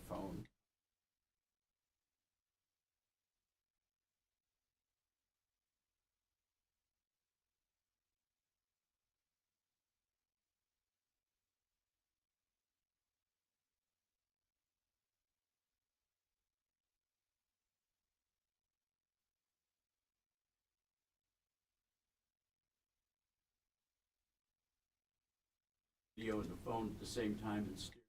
phone. Video and the phone at the same time and steer.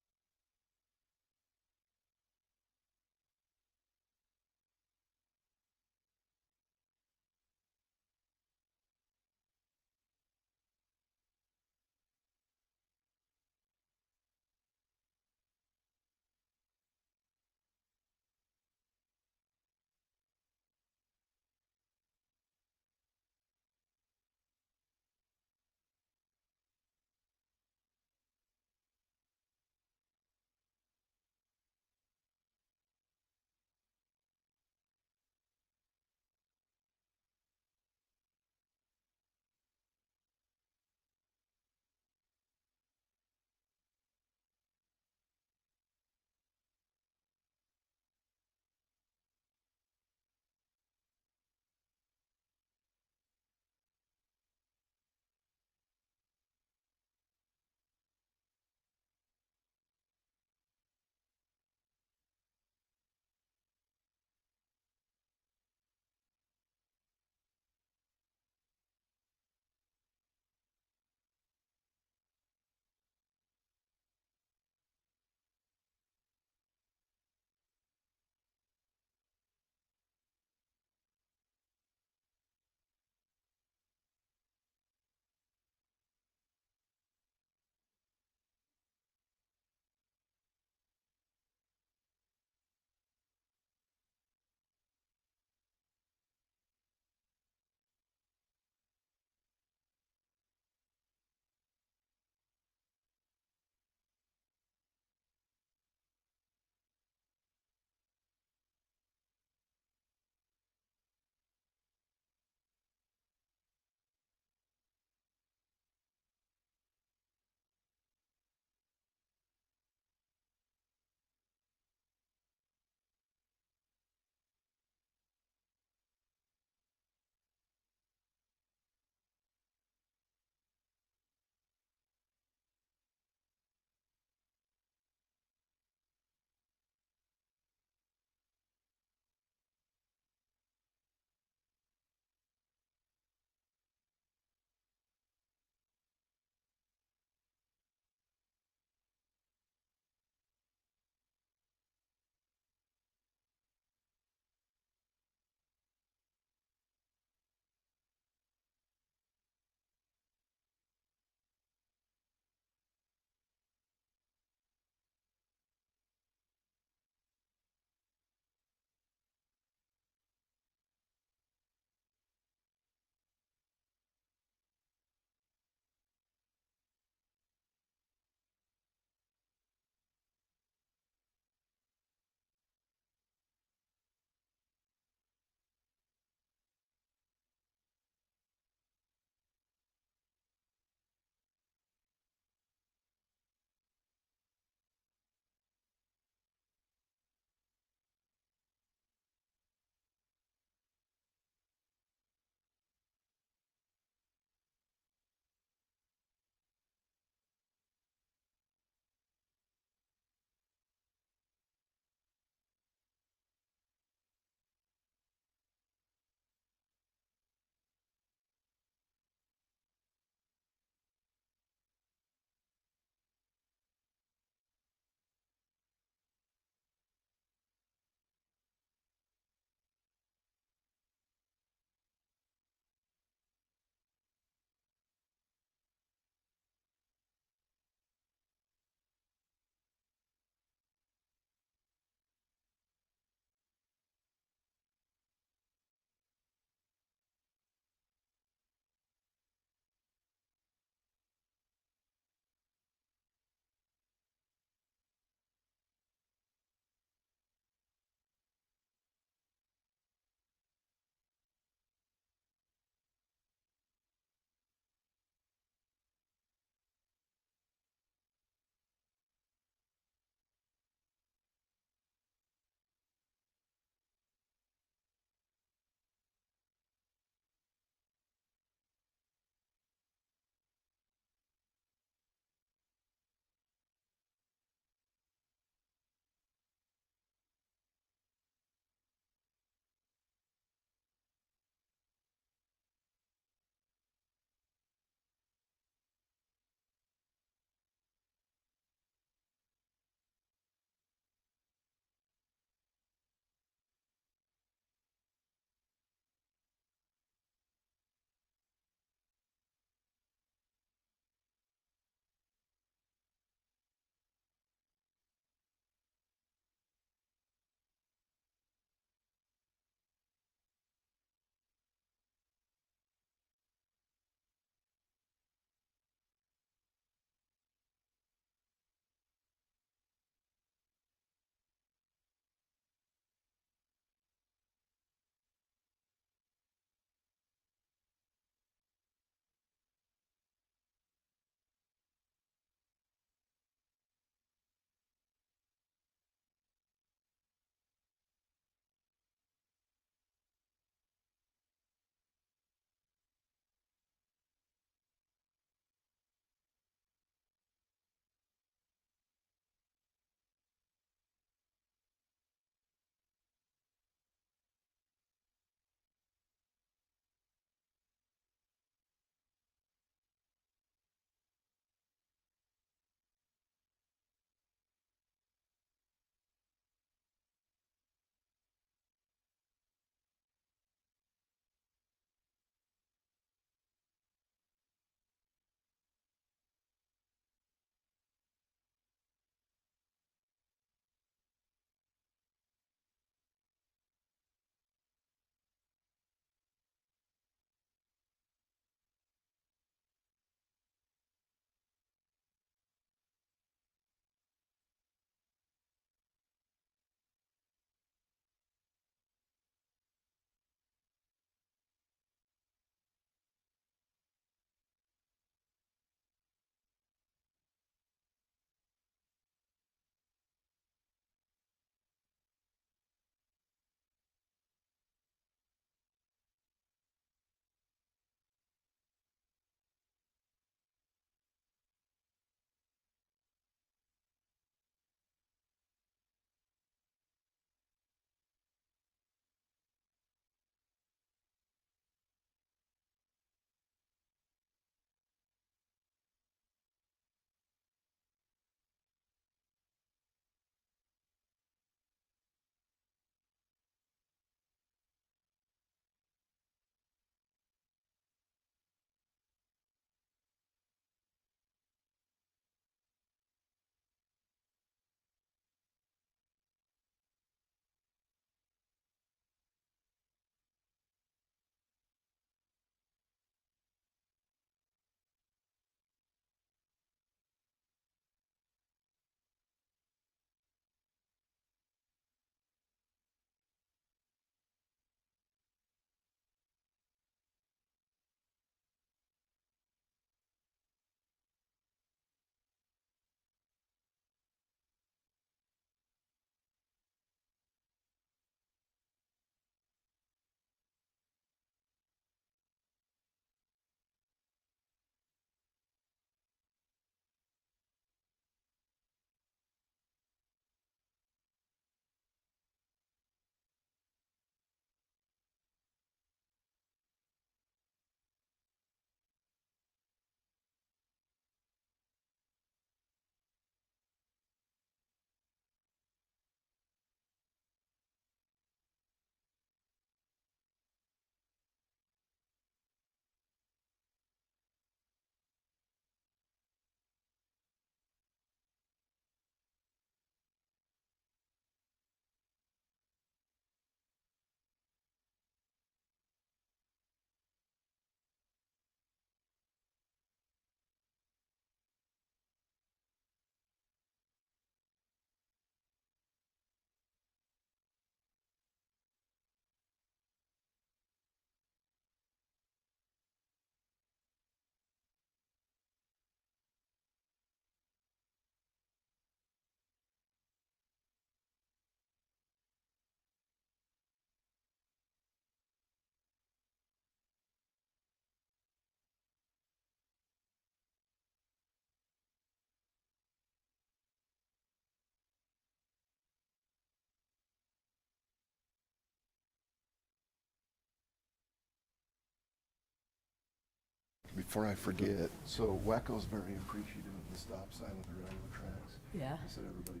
before I forget, so Wacko's very appreciative of the stop sign with the railroad tracks. Yeah. He said everybody.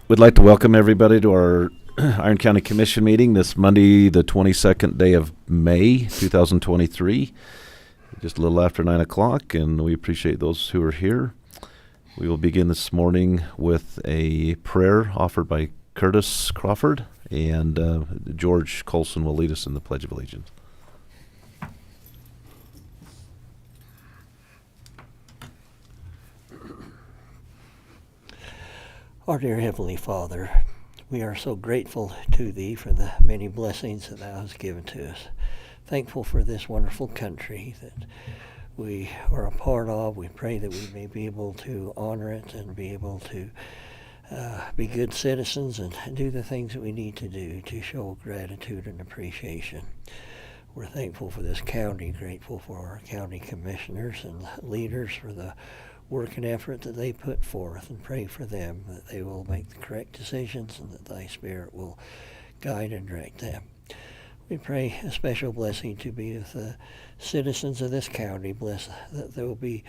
We'd like to welcome everybody to our Iron County Commission meeting this Monday, the 22nd day of May, 2023. Just a little after 9 o'clock, and we appreciate those who are here. We will begin this morning with a prayer offered by Curtis Crawford, and George Colson will lead us in the Pledge of Allegiance. Our dear Heavenly Father, we are so grateful to Thee for the many blessings that Thou hast given to us. Thankful for this wonderful country that we are a part of. We pray that we may be able to honor it and be able to be good citizens and do the things that we need to do to show gratitude and appreciation. We're thankful for this county, grateful for our county commissioners and leaders for the work and effort that they put forth, and pray for them that they will make the correct decisions and that Thy Spirit will guide and direct them. We pray a special blessing to be with the citizens of this county. Bless that there will be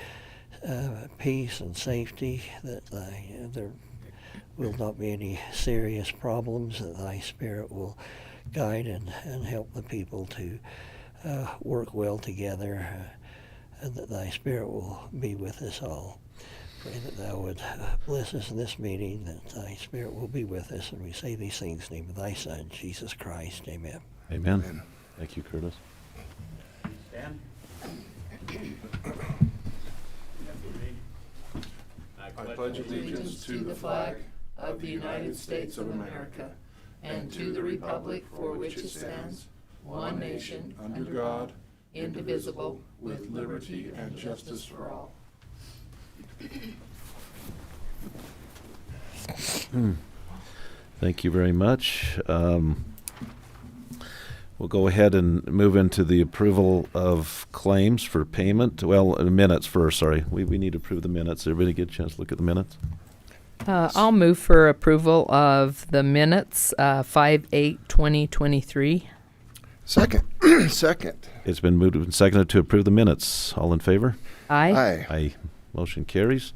peace and safety, that there will not be any serious problems, that Thy Spirit will guide and help the people to work well together, and that Thy Spirit will be with us all. Pray that Thou would bless us in this meeting, that Thy Spirit will be with us, and we say these things in the name of Thy Son, Jesus Christ. Amen. Amen. Amen. Thank you, Curtis. Stand. I pledge allegiance to the flag of the United States of America and to the republic for which it stands, one nation, under God, indivisible, with liberty and justice for all. Thank you very much. We'll go ahead and move into the approval of claims for payment. Well, minutes first, sorry. We need to approve the minutes. Everybody get a chance to look at the minutes? I'll move for approval of the minutes, 5/8/2023. Second. Second. It's been moved and seconded to approve the minutes. All in favor? Aye. Aye. Aye. Motion carries.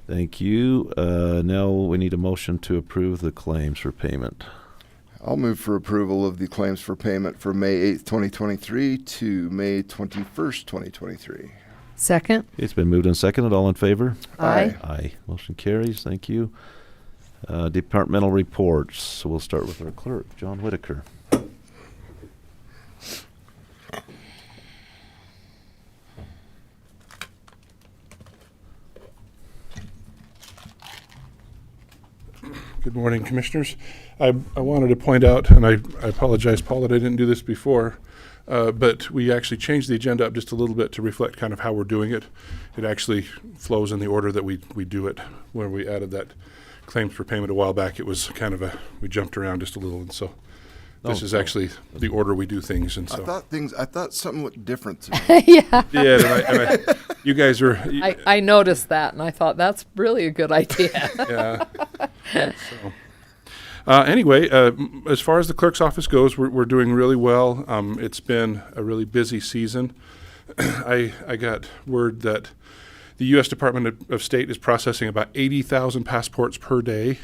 Thank you. Now we need a motion to approve the claims for payment. I'll move for approval of the claims for payment for May 8th, 2023 to May 21st, 2023. Second. It's been moved and seconded. All in favor? Aye. Aye. Motion carries. Thank you. Departmental reports. So we'll start with our clerk, John Whitaker. Good morning, Commissioners. I wanted to point out, and I apologize, Paul, that I didn't do this before, but we actually changed the agenda up just a little bit to reflect kind of how we're doing it. It actually flows in the order that we do it. Where we added that claims for payment a while back, it was kind of we jumped around just a little, and so this is actually the order we do things. And so I thought something looked different to me. Yeah. yeah, you guys are. I noticed that, and I thought that's really a good idea. Yeah. So, anyway, as far as the clerk's office goes, we're doing really well. It's been a really busy season. I got word that the U.S. Department of State is processing about 80,000 passports per day,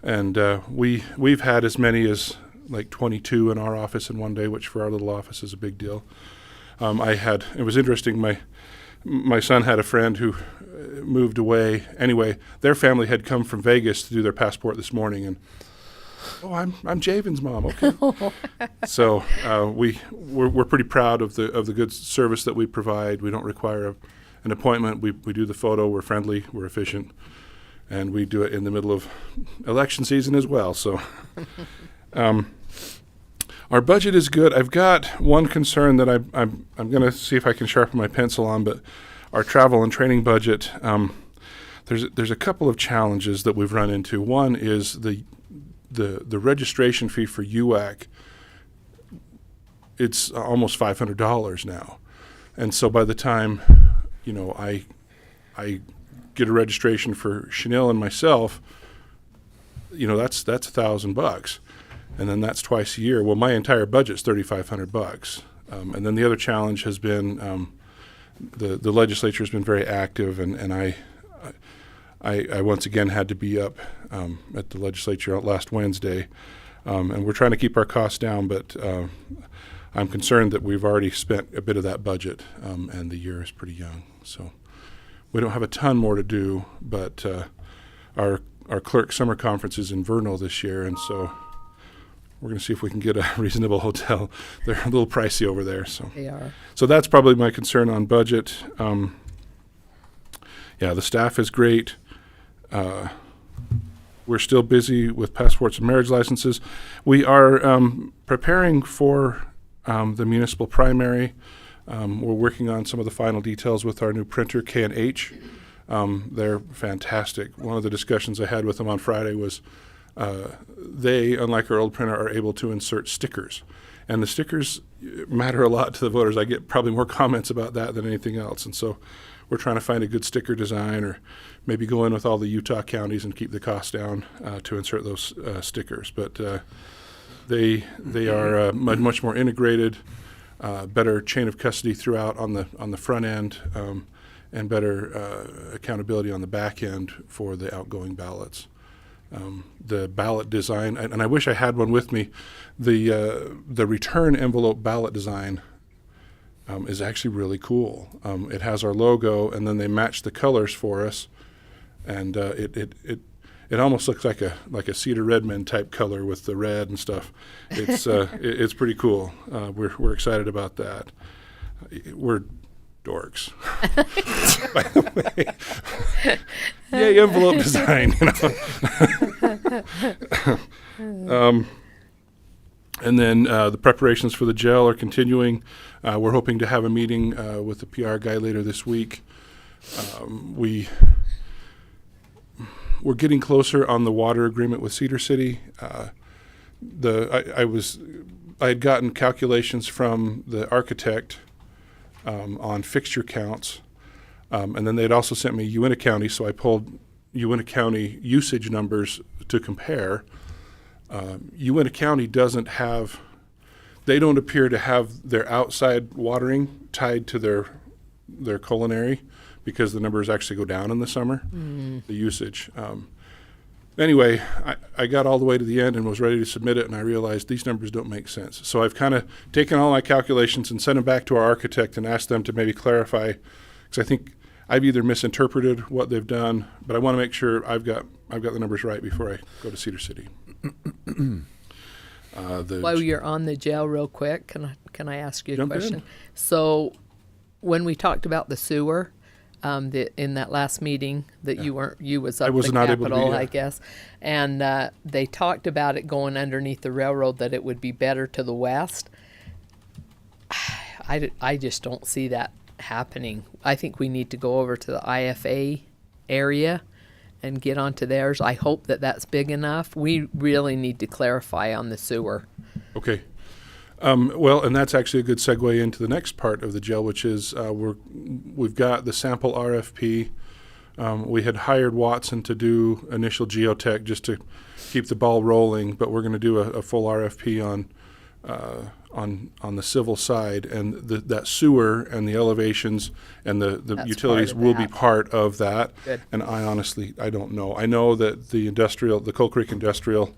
and we've had as many as like 22 in our office in one day, which for our little office is a big deal. It was interesting. my son had a friend who moved away. Anyway, their family had come from Vegas to do their passport this morning, and I'm Javen's mom. Okay. So we're pretty proud of the good service that we provide. We don't require an appointment. We do the photo. We're friendly. We're efficient, and we do it in the middle of election season as well. So. Our budget is good. I've got one concern that I'm going to see if I can sharpen my pencil on, but our travel and training budget, there's a couple of challenges that we've run into. One is the registration fee for UAC. It's almost $500 now, and so by the time, I get a registration for Chanel and myself, that's $1,000. And then that's twice a year. Well, my entire budget's $3,500. And then the other challenge has been the legislature has been very active, and I once again had to be up at the legislature last Wednesday, and we're trying to keep our costs down, but I'm concerned that we've already spent a bit of that budget, and the year is pretty young. So we don't have a ton more to do, but our clerk summer conference is in Vernal this year, and so we're going to see if we can get a reasonable hotel. They're a little pricey over there. So They are. So that's probably my concern on budget. The staff is great. We're still busy with passports and marriage licenses. We are preparing for the municipal primary. We're working on some of the final details with our new printer, K&H. They're fantastic. One of the discussions I had with them on Friday was they, unlike our old printer, are able to insert stickers. And the stickers matter a lot to the voters. I get probably more comments about that than anything else. And so we're trying to find a good sticker design, or maybe go in with all the Utah counties and keep the cost down to insert those stickers. But they are much more integrated, better chain of custody throughout on the front end, and better accountability on the back end for the outgoing ballots. The ballot design, and I wish I had one with me, the return envelope ballot design is actually really cool. It has our logo, and then they match the colors for us, and it almost looks like a Cedar Redmond type color with the red and stuff. It's it's pretty cool. We're excited about that. We're dorks. By the way, yay, envelope design. And then the preparations for the jail are continuing. We're hoping to have a meeting with the PR guy later this week. We're getting closer on the water agreement with Cedar City. I had gotten calculations from the architect on fixture counts, and then they'd also sent me Uintah County, so I pulled Uintah County usage numbers to compare. Uintah County they don't appear to have their outside watering tied to their culinary, because the numbers actually go down in the summer, the usage. Anyway, I got all the way to the end and was ready to submit it, and I realized these numbers don't make sense. So I've kind of taken all my calculations and sent them back to our architect and asked them to maybe clarify, because I think I've either misinterpreted what they've done, but I want to make sure I've got the numbers right before I go to Cedar City. While you're on the jail, real quick, can I ask you a Jump question? in. So, when we talked about the sewer, in that last meeting that you was up I was the not able to be, Capitol, yeah. I guess, and they talked about it going underneath the railroad, that it would be better to the west. I just don't see that happening. I think we need to go over to the IFA area and get onto theirs. I hope that that's big enough. We really need to clarify on the sewer. Okay. Well, and that's actually a good segue into the next part of the jail, which is we've got the sample RFP. We had hired Watson to do initial geotech just to keep the ball rolling, but we're going to do a full RFP on the civil side, and that sewer and the elevations and the That's utilities part of will be that. part of that. Good. And I honestly don't know. I know that the Coal Creek Industrial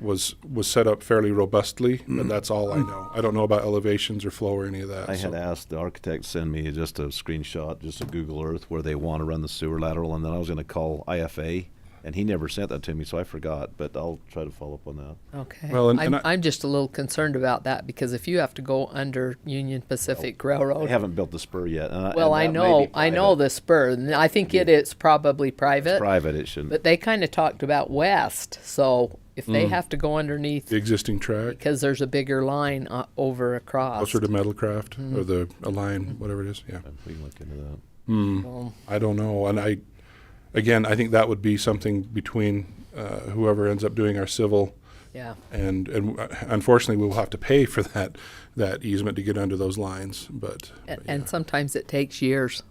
was set up fairly robustly, but that's all I know. I don't know about elevations or flow or any of that. I had so- asked the architect to send me just a screenshot, just a Google Earth where they want to run the sewer lateral, and then I was going to call IFA, and he never sent that to me, so I forgot, but I'll try to follow up on that. Okay. Well, and I'm just a little concerned about that because if you have to go under Union Pacific Railroad, They haven't built the spur yet. well, I and that may be know private. the spur, and I think it is probably private. It's private, it shouldn't. But they kind of talked about west, so if they have to go underneath The existing track, because there's a bigger line over across. closer to Metalcraft or the Align, whatever it is. Yeah. We can look into that. Well, I don't know. And I think that would be something between whoever ends up doing our civil, yeah. and unfortunately we'll have to pay for that easement to get under those lines. But And sometimes it takes years,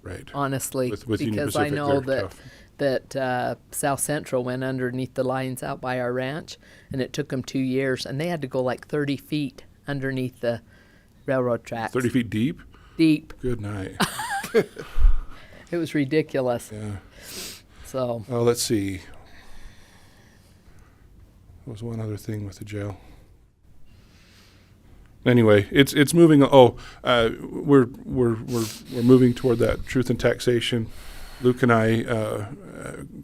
right, honestly, with Union because I Pacific, know they're that tough. South Central went underneath the lines out by our ranch, and it took them 2 years, and they had to go like 30 feet underneath the railroad tracks. 30 feet deep. Deep. Good night. It was ridiculous. Yeah. So Oh, let's see. There was one other thing with the jail. Anyway, it's moving. We're moving toward that truth in taxation. Luke and I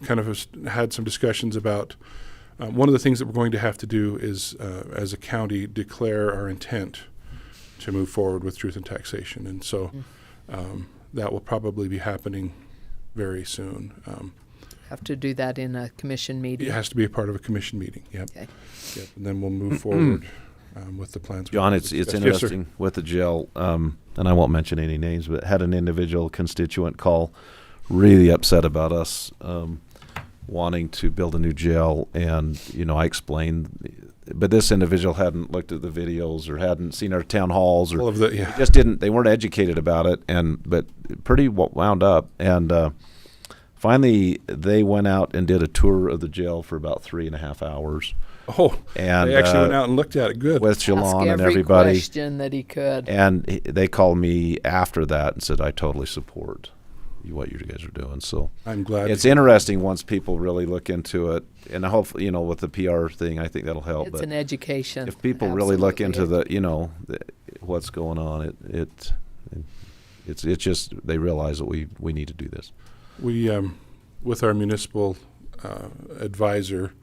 kind of had some discussions about one of the things that we're going to have to do is, as a county, declare our intent to move forward with truth in taxation, and so that will probably be happening very soon. have to do that in a commission meeting. It has to be a part of a commission meeting. Yep. Okay. Yep. And then we'll move forward with the plans. John, it's Yes, sir. interesting with the jail, and I won't mention any names, but had an individual constituent call, really upset about us wanting to build a new jail, and I explained, but this individual hadn't looked at the videos or hadn't seen our town halls or All of the, yeah. just didn't. They weren't educated about it, but pretty wound up, and finally they went out and did a tour of the jail for about 3.5 hours. Oh, And they actually went out and looked at it. Good. with Ask Shalon and every everybody. question that he could. And they called me after that and said, I totally support what you guys are doing. So I'm glad. it's interesting once people really look into it. And hopefully, with the PR thing, I think that'll help. It's But an education. if people really look into Absolutely. what's going on, it's just they realize that we need to do this. We, with our municipal advisor,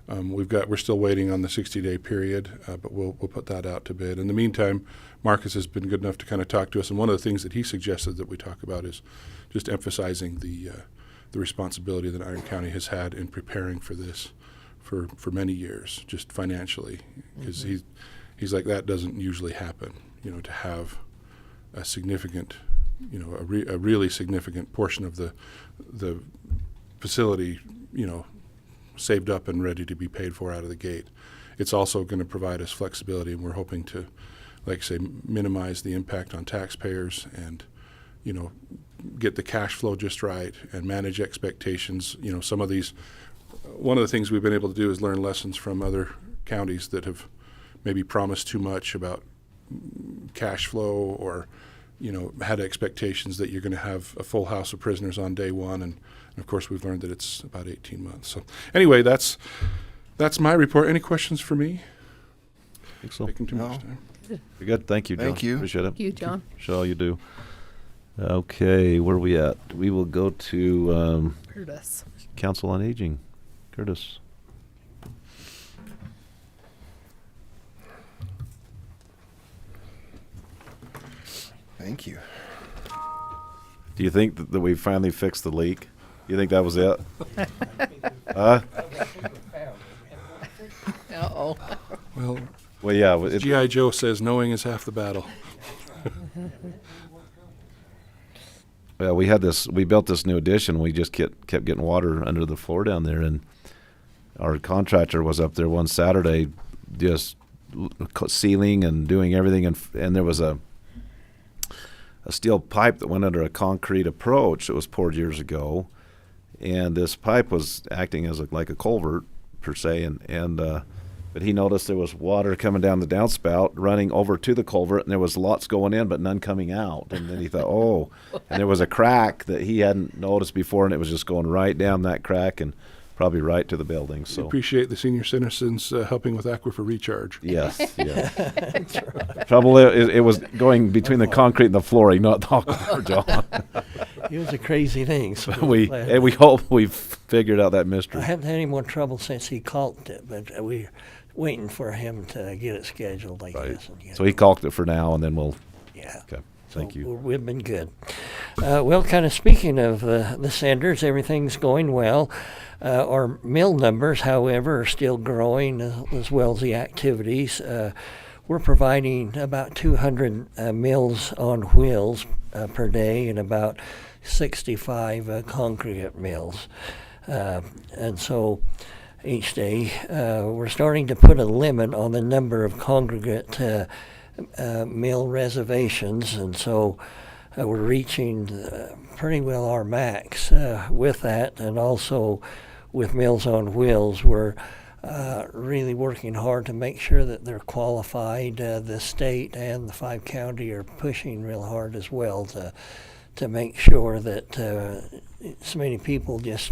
we're still waiting on the 60-day period, but we'll put that out to bid. In the meantime, Marcus has been good enough to kind of talk to us, and one of the things that he suggested that we talk about is just emphasizing the responsibility that Iron County has had in preparing for this for many years, just financially, because he's like, that doesn't usually happen, to have a significant, a really significant portion of the facility, saved up and ready to be paid for out of the gate. It's also going to provide us flexibility, and we're hoping to, like I say, minimize the impact on taxpayers and, get the cash flow just right and manage expectations. Some of these, one of the things we've been able to do is learn lessons from other counties that have maybe promised too much about cash flow or, had expectations that you're going to have a full house of prisoners on day one. And of course, we've learned that it's about 18 months. So anyway, that's my report. Any questions for me? I think so. Taking too No. much time. You're good. Thank you, John. Thank you. Appreciate it. Thank you, John. Show all you do. Okay, where are we at? We will go to Curtis. Council on Aging. Curtis. Thank you. Do you think that we finally fixed the leak? You think that was it? Huh? Uh-oh. Well, Well, yeah. G.I. Joe says knowing is half the battle. Well, we built this new addition. We just kept getting water under the floor down there, and our contractor was up there one Saturday just sealing and doing everything, and there was a steel pipe that went under a concrete approach that was poured years ago, and this pipe was acting as like a culvert per se, but he noticed there was water coming down the downspout running over to the culvert, and there was lots going in but none coming out. And then he thought, oh, and there was a crack that he hadn't noticed before, and it was just going right down that crack. And probably right to the building. We So appreciate the senior citizens helping with aquifer recharge. yes, yes. Trouble it was going between the concrete and the flooring, not the aquifer, John. It was a crazy thing. So we hope we've figured out that I mystery. haven't had any more trouble since he caulked it, but we're waiting for him to get it scheduled, I Right. guess. And get So he caulked it for now, and then we'll. yeah. Okay. Thank So you. we've been good. Well, kind of speaking of the senders, everything's going well. Our mill numbers, however, are still growing as well as the activities. We're providing about 200 mills on wheels per day and about 65 congregate mills. And so each day we're starting to put a limit on the number of congregate mill reservations, and so we're reaching pretty well our max with that, and also with Mills on Wheels, we're really working hard to make sure that they're qualified. The state and the 5-county are pushing real hard as well to make sure that so many people just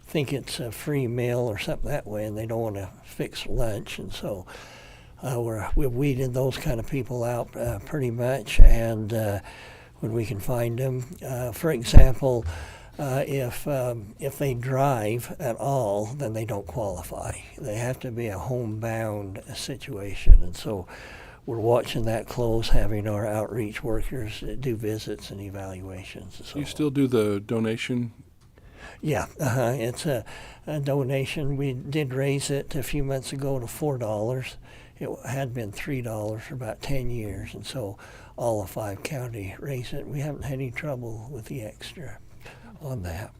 think it's a free meal or something that way, and they don't want to fix lunch, and so we've weeded those kind of people out pretty much, and when we can find them. For example, if they drive at all, then they don't qualify. They have to be a homebound situation, and so we're watching that close, having our outreach workers do visits and evaluations. So. You still do the donation? Yeah, it's a donation. We did raise it a few months ago to $4. It had been $3 for about 10 years, and so all of 5-county raised it. We haven't had any trouble with the extra on that.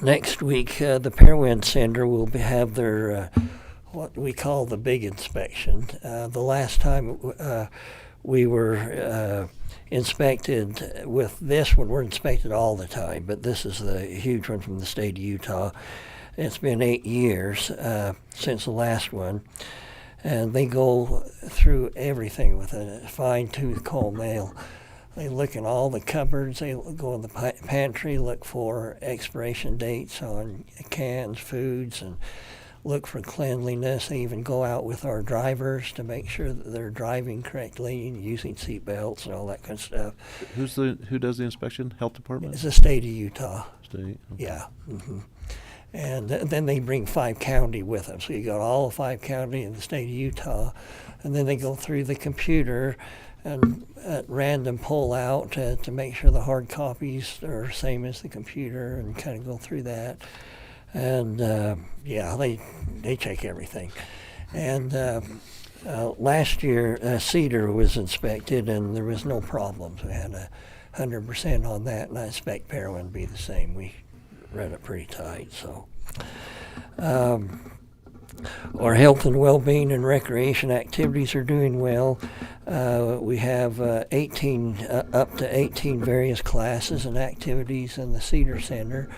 Next week, the Pearwind Center will have their what we call the big inspection. The last time we were inspected with this one, we're inspected all the time, but this is the huge one from the state of Utah. It's been 8 years since the last one, and they go through everything with a fine-tooth comb. They look in all the cupboards. They go in the pantry, look for expiration dates on cans, foods, and look for cleanliness. They even go out with our drivers to make sure that they're driving correctly and using seat belts and all that kind of stuff. Who does the inspection? Health department? It's the state of Utah. State. Okay. Yeah. Mm-hmm. And then they bring 5-county with them. So you got all of 5-county in the state of Utah, and then they go through the computer and at random pull out to make sure the hard copies are same as the computer, and kind of go through that. And yeah, they check everything. And last year, Cedar was inspected, and there was no problems. We had 100% on that, and I expect Pearwind to be the same. We run it pretty tight. So our health and well-being and recreation activities are doing well. We have 18 up to 18 various classes and activities in the Cedar Center,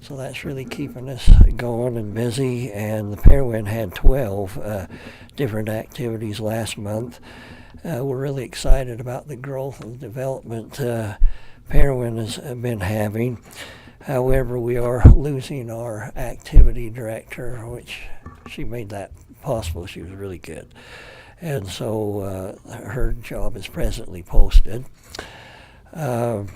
so that's really keeping us going and busy. And the Pearwind had 12 different activities last month. We're really excited about the growth and development Pearwind has been having. However, we are losing our activity director, which she made that possible. She was really good. And so her job is presently posted. Our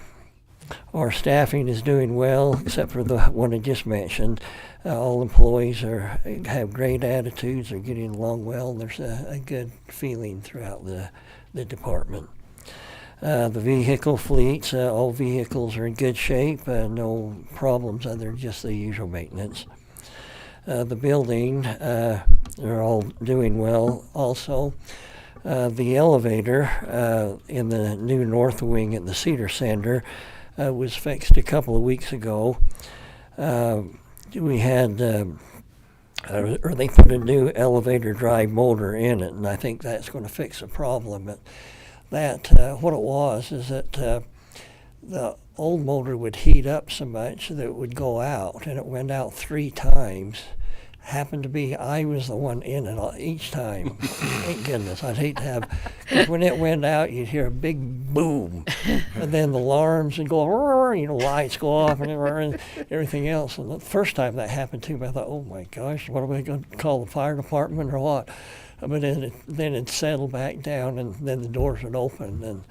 staffing is doing well, except for the one I just mentioned. All employees have great attitudes, are getting along well, and there's a good feeling throughout the department. The vehicle fleets, all vehicles are in good shape, no problems other than just the usual maintenance. The building, they're all doing well also. The elevator in the new north wing at the Cedar Center was fixed a couple of weeks ago. We had, or they put a new elevator drive motor in it, and I think that's going to fix the problem. But what it was is that the old motor would heat up so much that it would go out, and it went out 3 times happened to be I was the one in it each time. Thank goodness. I'd hate to have, because when it went out, you'd hear a big boom, and then the alarms would go, lights go off and everything else. And the first time that happened to me, I thought, oh my gosh, what are we going to call the fire department or what? But then it'd settle back down, and then the doors would open. And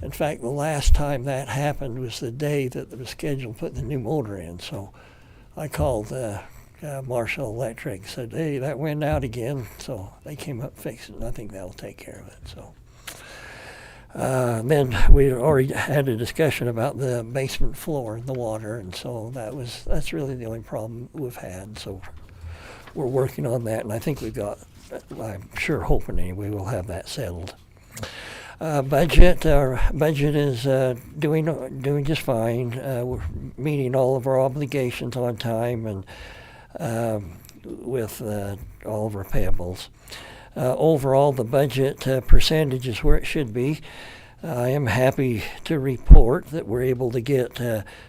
in fact, the last time that happened was the day that it was scheduled to put the new motor in. So I called Marshall Electric, said, hey, that went out again. So they came up, fixed it, and I think that'll take care of it. So then we already had a discussion about the basement floor and the water, and so that's really the only problem we've had. So we're working on that, and I think I'm sure hoping anyway, we'll have that settled. Our budget is doing just fine. We're meeting all of our obligations on time and with all of our payables. Overall, the budget percentage is where it should be. I am happy to report that we're able to get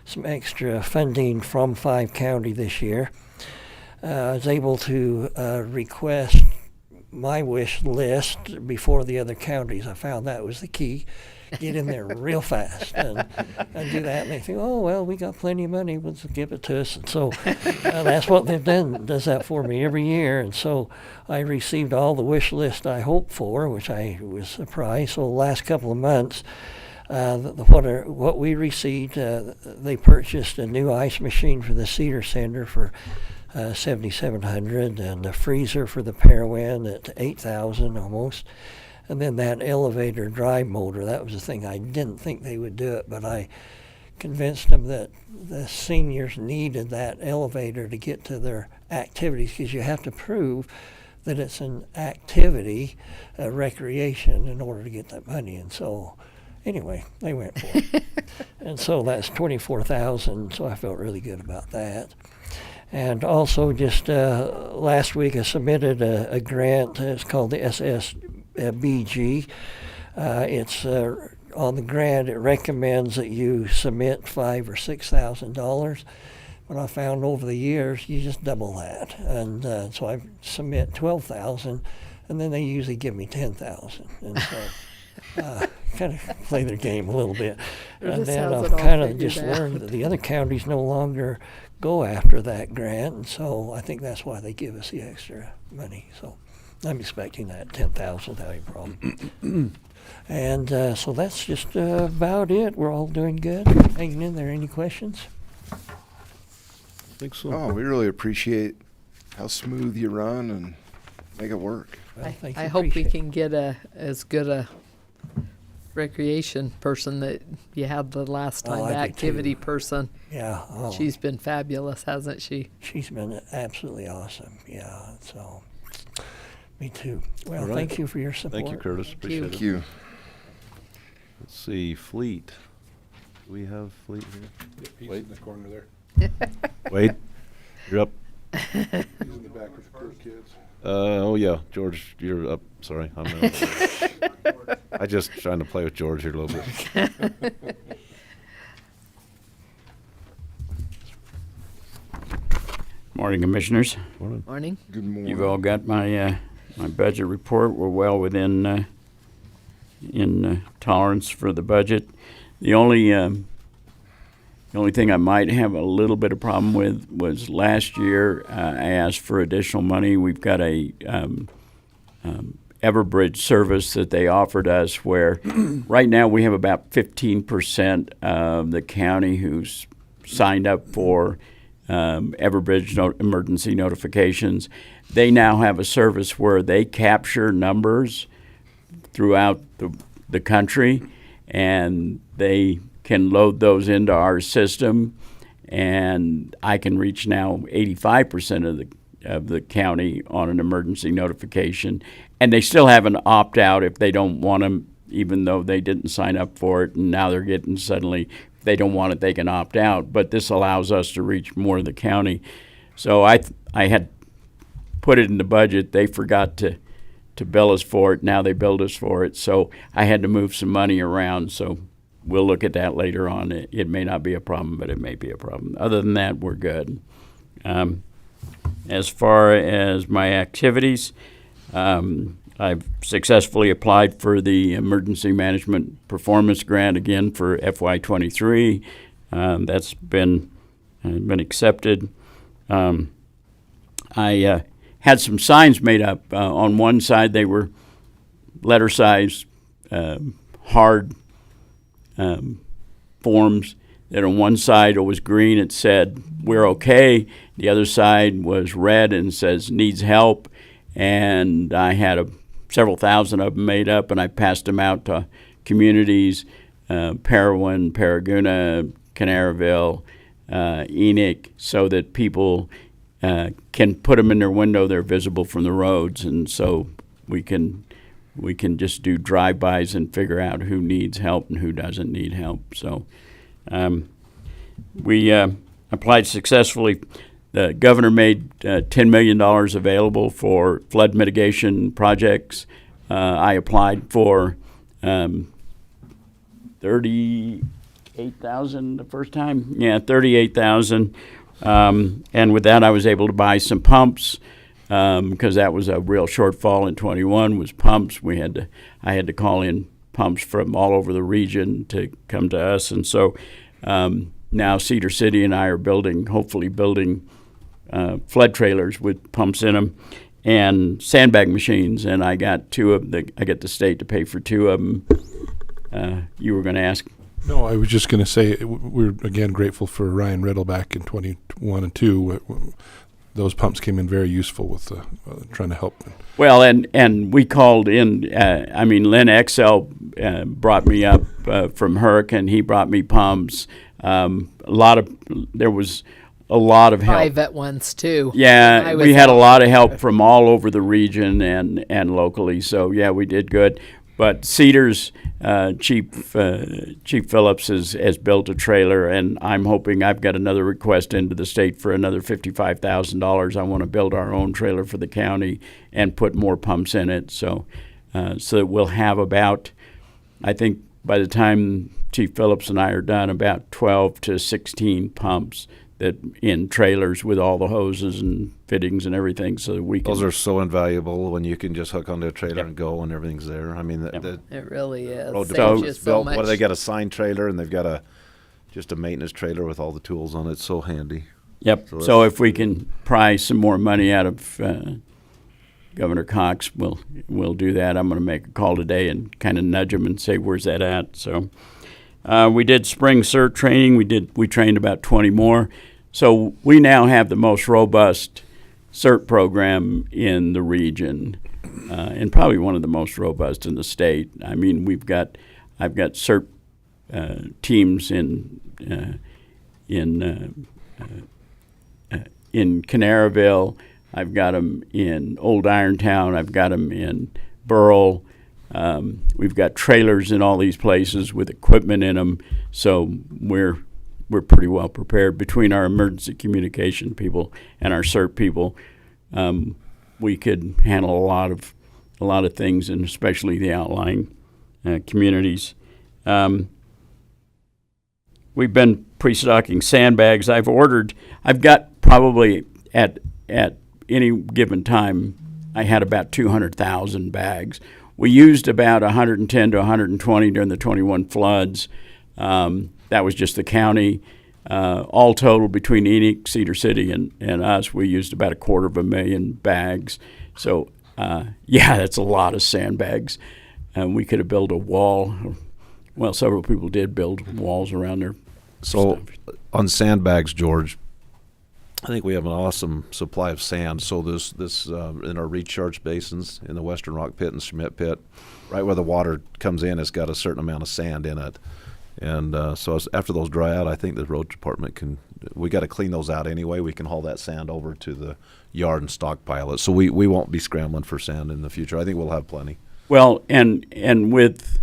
some extra funding from 5 County this year. I was able to request my wish list before the other counties. I found that was the key. Get in there real fast and do that. And they think, oh, well, we got plenty of money. Let's give it to us. And so that's what they've done, does that for me every year. And so I received all the wish list I hoped for, which I was surprised. So the last couple of months, what we received, they purchased a new ice machine for the Cedar Center for $7,700, and a freezer for the Parowan at $8,000 almost. And then that elevator drive motor, that was the thing. I didn't think they would do it, but I convinced them that the seniors needed that elevator to get to their activities, because you have to prove that it's an activity, a recreation, in order to get that money. And so anyway, they went for it. And so that's $24,000, so I felt really good about that. And also just last week I submitted a grant. It's called the SSBG. It's on the grant, it recommends that you submit $5,000 or $6,000. But I found over the years you just double that, and so I submit $12,000, and then they usually give me $10,000, and so kind of play their game a little bit. And then I've kind of just learned that the other counties no longer go after that grant, and so I think that's why they give us the extra money. So I'm expecting that $10,000 without any problem. And so that's just about it. We're all doing good, hanging in there. Any questions? I think so. Oh, we really appreciate how smooth you run and make it work. Well, thank you. I hope we Appreciate it. can get as good a recreation person that you had the last time, Oh, the I do activity too. person. Yeah. Oh, She's been fabulous, hasn't she? she's been absolutely awesome. Yeah. So me too. Well, All right. thank you for your support. Thank you, Curtis. Appreciate Thank it. you. Let's see, Fleet. Do we have Fleet here? He's Wait. in the corner there. Wade, you're up. He's in the back with the poor kids. Oh yeah, George, you're up. Sorry, I'm not. I just trying to play with George here a little bit. Morning, Commissioners. Morning. Morning. Good morning. You've all got my my budget report. We're well within in tolerance for the budget. The only thing I might have a little bit of problem with was last year I asked for additional money. We've got a Everbridge service that they offered us where right now we have about 15% of the county who's signed up for Everbridge emergency notifications. They now have a service where they capture numbers throughout the country, and they can load those into our system, and I can reach now 85% of the county on an emergency notification, and they still have an opt-out if they don't want them, even though they didn't sign up for it, and now they're getting suddenly, if they don't want it, they can opt out. But this allows us to reach more of the county. So I had put it in the budget. They forgot to bill us for it. Now they billed us for it. So I had to move some money around. So we'll look at that later on. It may not be a problem, but it may be a problem. Other than that, we're good. as far as my activities, I've successfully applied for the Emergency Management Performance Grant again for FY23. That's been accepted. I had some signs made up. On one side, they were letter size, hard forms. That on one side it was green, it said, "We're okay." The other side was red and says, "Needs help." And I had several thousand of them made up, and I passed them out to communities, Parowan, Paraguna, Canaryville, Enoch, so that people can put them in their window. They're visible from the roads, and so we can just do drive-bys and figure out who needs help and who doesn't need help. So we applied successfully. The governor made $10 million available for flood mitigation projects. I applied for 38,000 the first time. Yeah, 38,000. And with that, I was able to buy some pumps because that was a real shortfall in 21 was pumps. I had to call in pumps from all over the region to come to us, and so now Cedar City and I are hopefully building flood trailers with pumps in them and sandbag machines, and I got two of them. I get the state to pay for two of them. You were going to ask? No, I was just going to say we're again grateful for Ryan Riddle back in 21 and 2. Those pumps came in very useful with trying to help. Well, and we called in. Lynn Excel brought me up from Hurricane. He brought me pumps. There was a lot of help. Private ones too. Yeah, we had a lot of help from all over the region and locally. So yeah, we did good. But Cedar's Chief Phillips has built a trailer, and I'm hoping I've got another request into the state for another $55,000. I want to build our own trailer for the county and put more pumps in it. So that we'll have about, I think by the time Chief Phillips and I are done, about 12 to 16 pumps that in trailers with all the hoses and fittings and everything, so that we can. Those are so invaluable when you can just hook onto a trailer and go and everything's there. I mean, It really is. road Saves department you is so built. much. What, they got a sign trailer and they've got just a maintenance trailer with all the tools on it. It's so handy. Yep. So if we can pry some more money out of Governor Cox, we'll do that. I'm going to make a call today and kind of nudge him and say, where's that at? So we did spring CERT training. We trained about 20 more. So we now have the most robust CERT program in the region, and probably one of the most robust in the state. I mean, I've got CERT teams in Canaryville. I've got them in Old Irontown. I've got them in Burrell. We've got trailers in all these places with equipment in them. So we're pretty well prepared between our emergency communication people and our CERT people. We could handle a lot of things, and especially the outlying communities. We've been pre-stocking sandbags. I've got probably at any given time, I had about 200,000 bags. We used about 110 to 120 during the 21 floods. That was just the county. All total between Enoch, Cedar City, and us, we used about 250,000 bags. So, that's a lot of sandbags. We could have built a wall. Well, several people did build walls around their So stuff. on sandbags, George, I think we have an awesome supply of sand. So this in our recharge basins in the Western Rock Pit and Schmidt Pit, right where the water comes in, it's got a certain amount of sand in it. And after those dry out, I think the road department we got to clean those out anyway. We can haul that sand over to the yard and stockpile it. So we won't be scrambling for sand in the future. I think we'll have plenty. Well, and with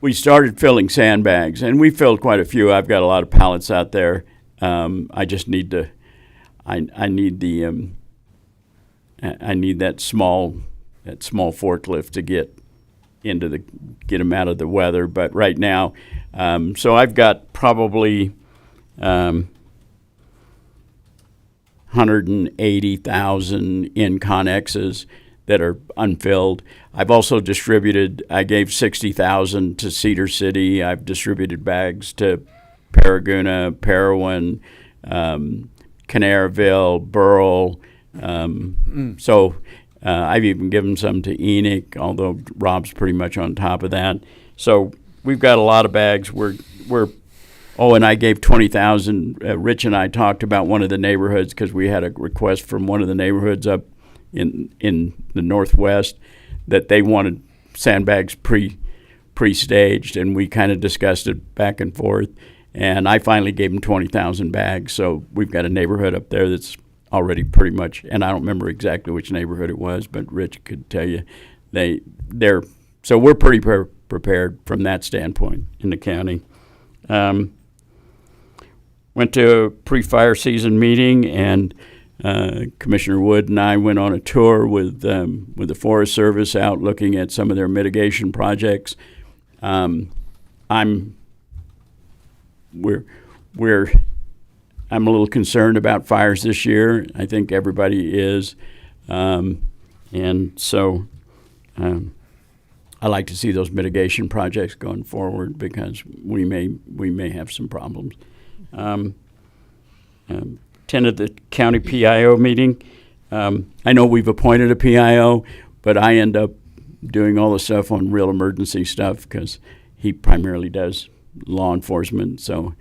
we started filling sandbags, and we filled quite a few. I've got a lot of pallets out there. I just need to. I need the. I need that small forklift to get them out of the weather. But right now, so I've got probably 180,000 in Connexes that are unfilled. I've also I gave 60,000 to Cedar City. I've distributed bags to Paraguna, Parowan, Canaryville, Burrell. So I've even given some to Enoch, although Rob's pretty much on top of that. So we've got a lot of bags. And I gave 20,000. Rich and I talked about one of the neighborhoods because we had a request from one of the neighborhoods up in the Northwest that they wanted sandbags pre-staged, and we kind of discussed it back and forth. And I finally gave them 20,000 bags. So we've got a neighborhood up there that's already pretty much, and I don't remember exactly which neighborhood it was, but Rich could tell you. So we're pretty prepared from that standpoint in the county. Went to a pre-fire season meeting, and Commissioner Wood and I went on a tour with the Forest Service out looking at some of their mitigation projects. I'm a little concerned about fires this year. I think everybody is, and so I like to see those mitigation projects going forward because we may have some problems. Attended the county PIO meeting. I know we've appointed a PIO, but I end up doing all the stuff on real emergency stuff because he primarily does law enforcement, so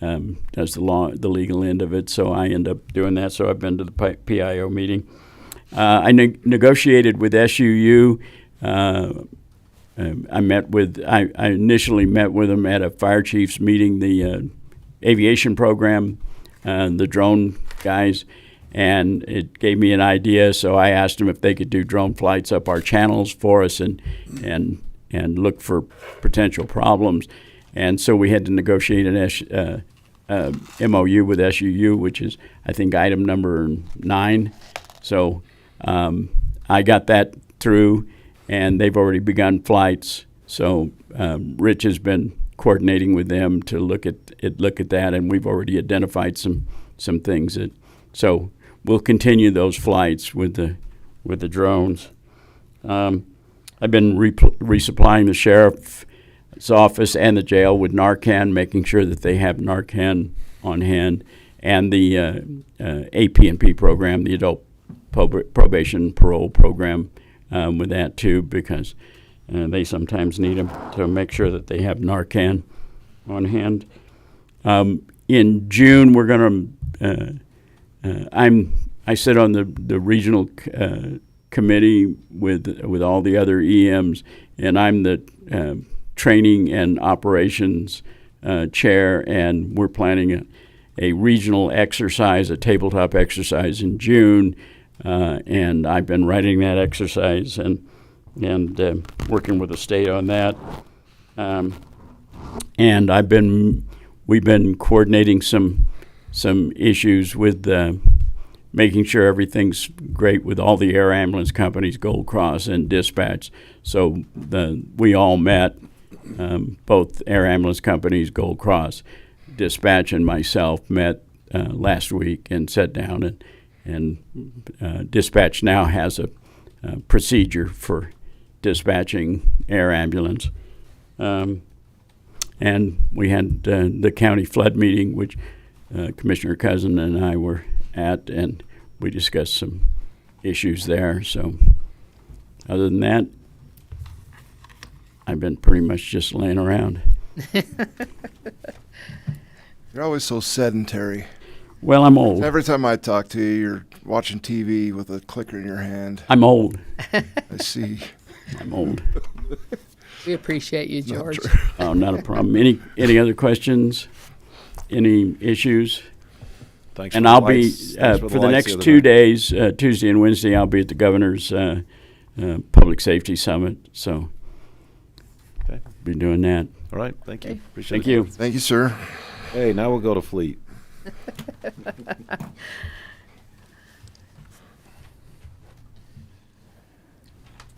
does the legal end of it. So I end up doing that. So I've been to the PIO meeting. I negotiated with SUU. I initially met with them at a fire chiefs meeting, the aviation program, the drone guys, and it gave me an idea. So I asked them if they could do drone flights up our channels for us and look for potential problems. And so we had to negotiate an MOU with SUU, which is, I think, item number 9. So I got that through, and they've already begun flights. So Rich has been coordinating with them to look at that, and we've already identified some things so we'll continue those flights with the drones. I've been resupplying the sheriff's office and the jail with Narcan, making sure that they have Narcan on hand, and the AP&P program, the adult probation parole program, with that too, because they sometimes need them to make sure that they have Narcan on hand. In June, we're going to. I sit on the regional committee with all the other EMs, and I'm the training and operations chair, and we're planning a regional exercise, a tabletop exercise in June, and I've been writing that exercise and working with the state on that. And we've been coordinating some issues with making sure everything's great with all the air ambulance companies, Gold Cross and Dispatch. So we all met, both air ambulance companies, Gold Cross, Dispatch, and myself met last week and sat down, and Dispatch now has a procedure for dispatching air ambulance. And we had the county flood meeting, which Commissioner Cousin and I were at, and we discussed some issues there. So other than that, I've been pretty much just laying around. You're always so sedentary. Well, I'm old. Every time I talk to you, you're watching TV with a clicker in your hand. I'm old. I see. I'm old. We appreciate you, George. Oh, not a problem. Any other questions? Any issues? Thanks. And for I'll the be lights. Thanks for the the lights next other 2 night. days, Tuesday and Wednesday. I'll be at the governor's public safety summit. So, Okay. be doing that. All right. Thank you. Appreciate Thank it. you. Thank you, sir. Hey, now we'll go to Fleet.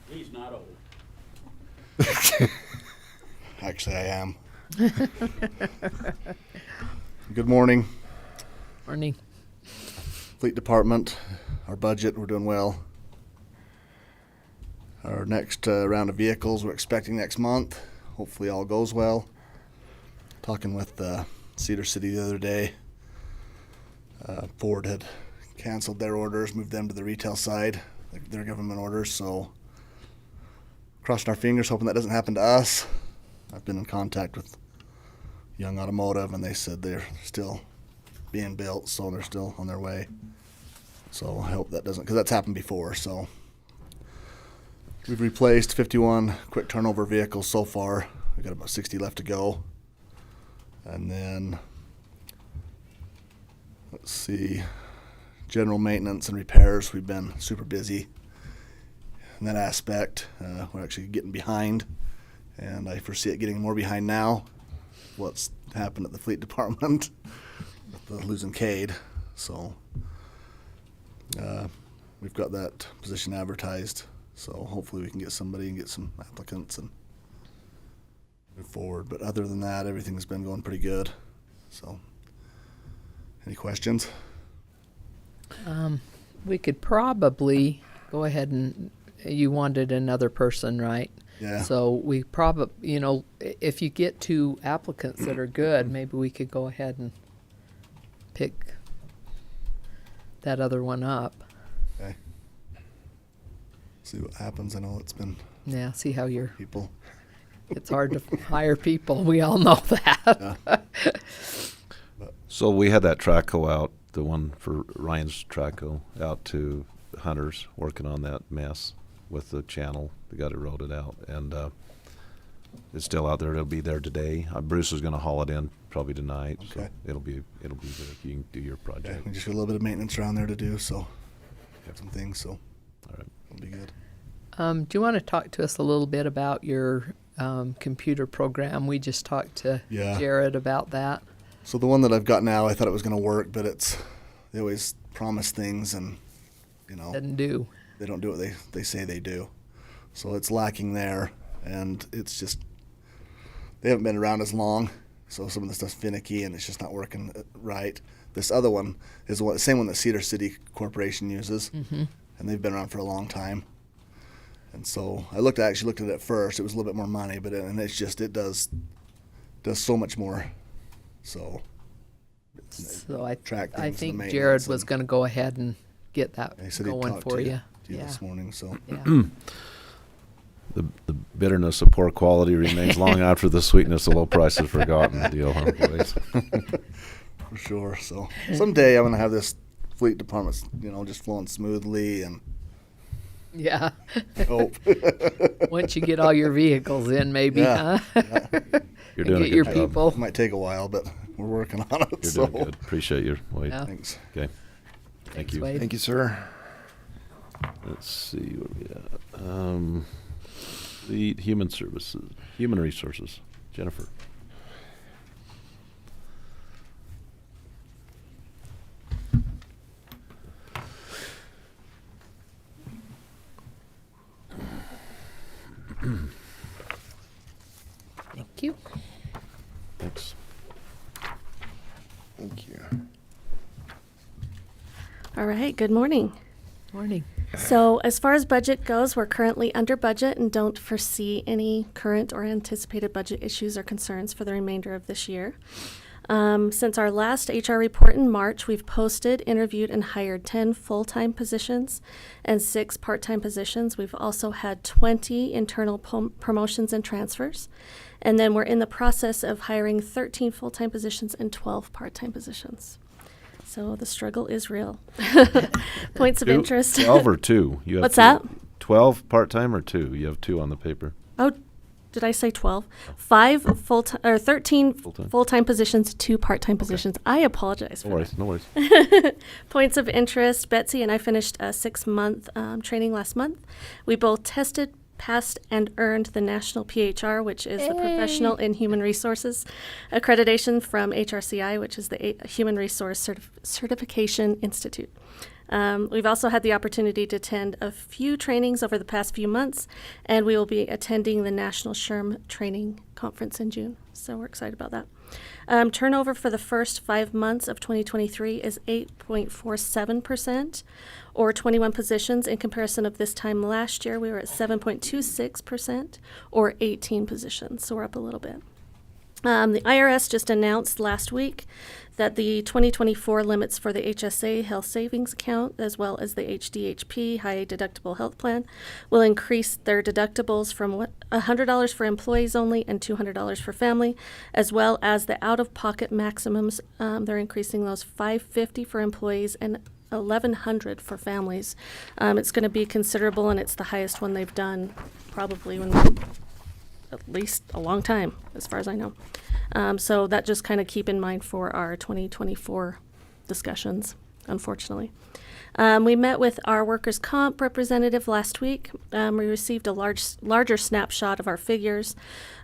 He's not old. Actually, I am. Good morning. Morning. Fleet department, our budget, we're doing well. Our next round of vehicles we're expecting next month. Hopefully all goes well. Talking with Cedar City the other day. Ford had canceled their orders, moved them to the retail side, their government orders, so crossing our fingers, hoping that doesn't happen to us. I've been in contact with Young Automotive, and they said they're still being built, so they're still on their way. So I hope that doesn't, because that's happened before. So we've replaced 51 quick turnover vehicles so far. We've got about 60 left to go. And then, let's see, general maintenance and repairs, we've been super busy in that aspect. We're actually getting behind, and I foresee it getting more behind now. What's happened at the fleet department with the losing Cade. So we've got that position advertised. So hopefully we can get somebody and get some applicants and move forward. But other than that, everything's been going pretty good. So any questions? We could probably go ahead and, you wanted another person, right? Yeah. So we probably, if you get 2 applicants that are good, maybe we could go ahead and pick that other one up. Okay. See what happens. I know it's been Yeah, see how people. it's hard to hire people. We all know that. Yeah. So we had that Traco out, the one for Ryan's Traco, out to Hunters, working on that mess with the channel. They got it eroded out, and it's still out there. It'll be there today. Bruce is going to haul it in probably tonight. Okay. So it'll be there. You can do your Yeah, project. we just got a little bit of maintenance around there to do, so have some things, so All right. it'll be good. Do you want to talk to us a little bit about your computer program? We just talked to Yeah. Jared about that. So the one that I've got now, I thought it was going to work, but they always promise things, and Didn't do. they don't do what they say they do. So it's lacking there, and it's just, they haven't been around as long, so some of the stuff's finicky and it's just not working right. This other one is the same one that Cedar City Corporation uses, and they've been around for a long time. And so I actually looked at it first. It was a little bit more money, but it does so much more. So So I track think things, the maintenance Jared was and- going to go ahead and get that he said he'd going talk for to you. to you this morning. So Yeah. The bitterness of poor quality remains long after the sweetness of low price is forgotten. Deal, huh, boys? for sure. So someday I'm going to have this fleet department, just flowing smoothly, and Yeah. I hope. Once you get all your vehicles in, maybe, Yeah. huh? You're And doing a get your good job. people. It might take a while, but we're working on it. You're so doing good. Appreciate your wait. Yeah. thanks. Okay. Thank you. Wade. Thank you, sir. Let's see where we at. The human resources. Jennifer. Thank you. Thanks. Thank you. All right, good morning. Morning. So as far as budget goes, we're currently under budget and don't foresee any current or anticipated budget issues or concerns for the remainder of this year. Since our last HR report in March, we've posted, interviewed, and hired 10 full-time positions and 6 part-time positions. We've also had 20 internal promotions and transfers. And then we're in the process of hiring 13 full-time positions and 12 part-time positions. So the struggle is real. Points of interest. 12 or 2? You have What's two. that? 12 part-time or 2? You have 2 on the paper. Oh, did I say 12? 5 full-time or 13 Full-time. full-time positions, 2 part-time positions. I apologize No for worries. that. No worries. Points of interest. Betsy and I finished a 6-month training last month. We both tested, passed, and earned the National PHR, which is the Professional in Human Resources accreditation from HRCI, which is the Human Resource Certification Institute. We've also had the opportunity to attend a few trainings over the past few months, and we will be attending the National SHRM Training Conference in June. So we're excited about that. Turnover for the first 5 months of 2023 is 8.47%, or 21 positions. In comparison of this time last year, we were at 7.26%, or 18 positions. So we're up a little bit. The IRS just announced last week that the 2024 limits for the HSA Health Savings Account, as well as the HDHP High Deductible Health Plan, will increase their deductibles from $100 for employees only and $200 for family, as well as the out-of-pocket maximums. They're increasing those $550 for employees and $1,100 for families. It's going to be considerable, and it's the highest one they've done probably when at least a long time, as far as I know. So that just kind of keep in mind for our 2024 discussions, unfortunately. We met with our workers' comp representative last week. We received a larger snapshot of our figures.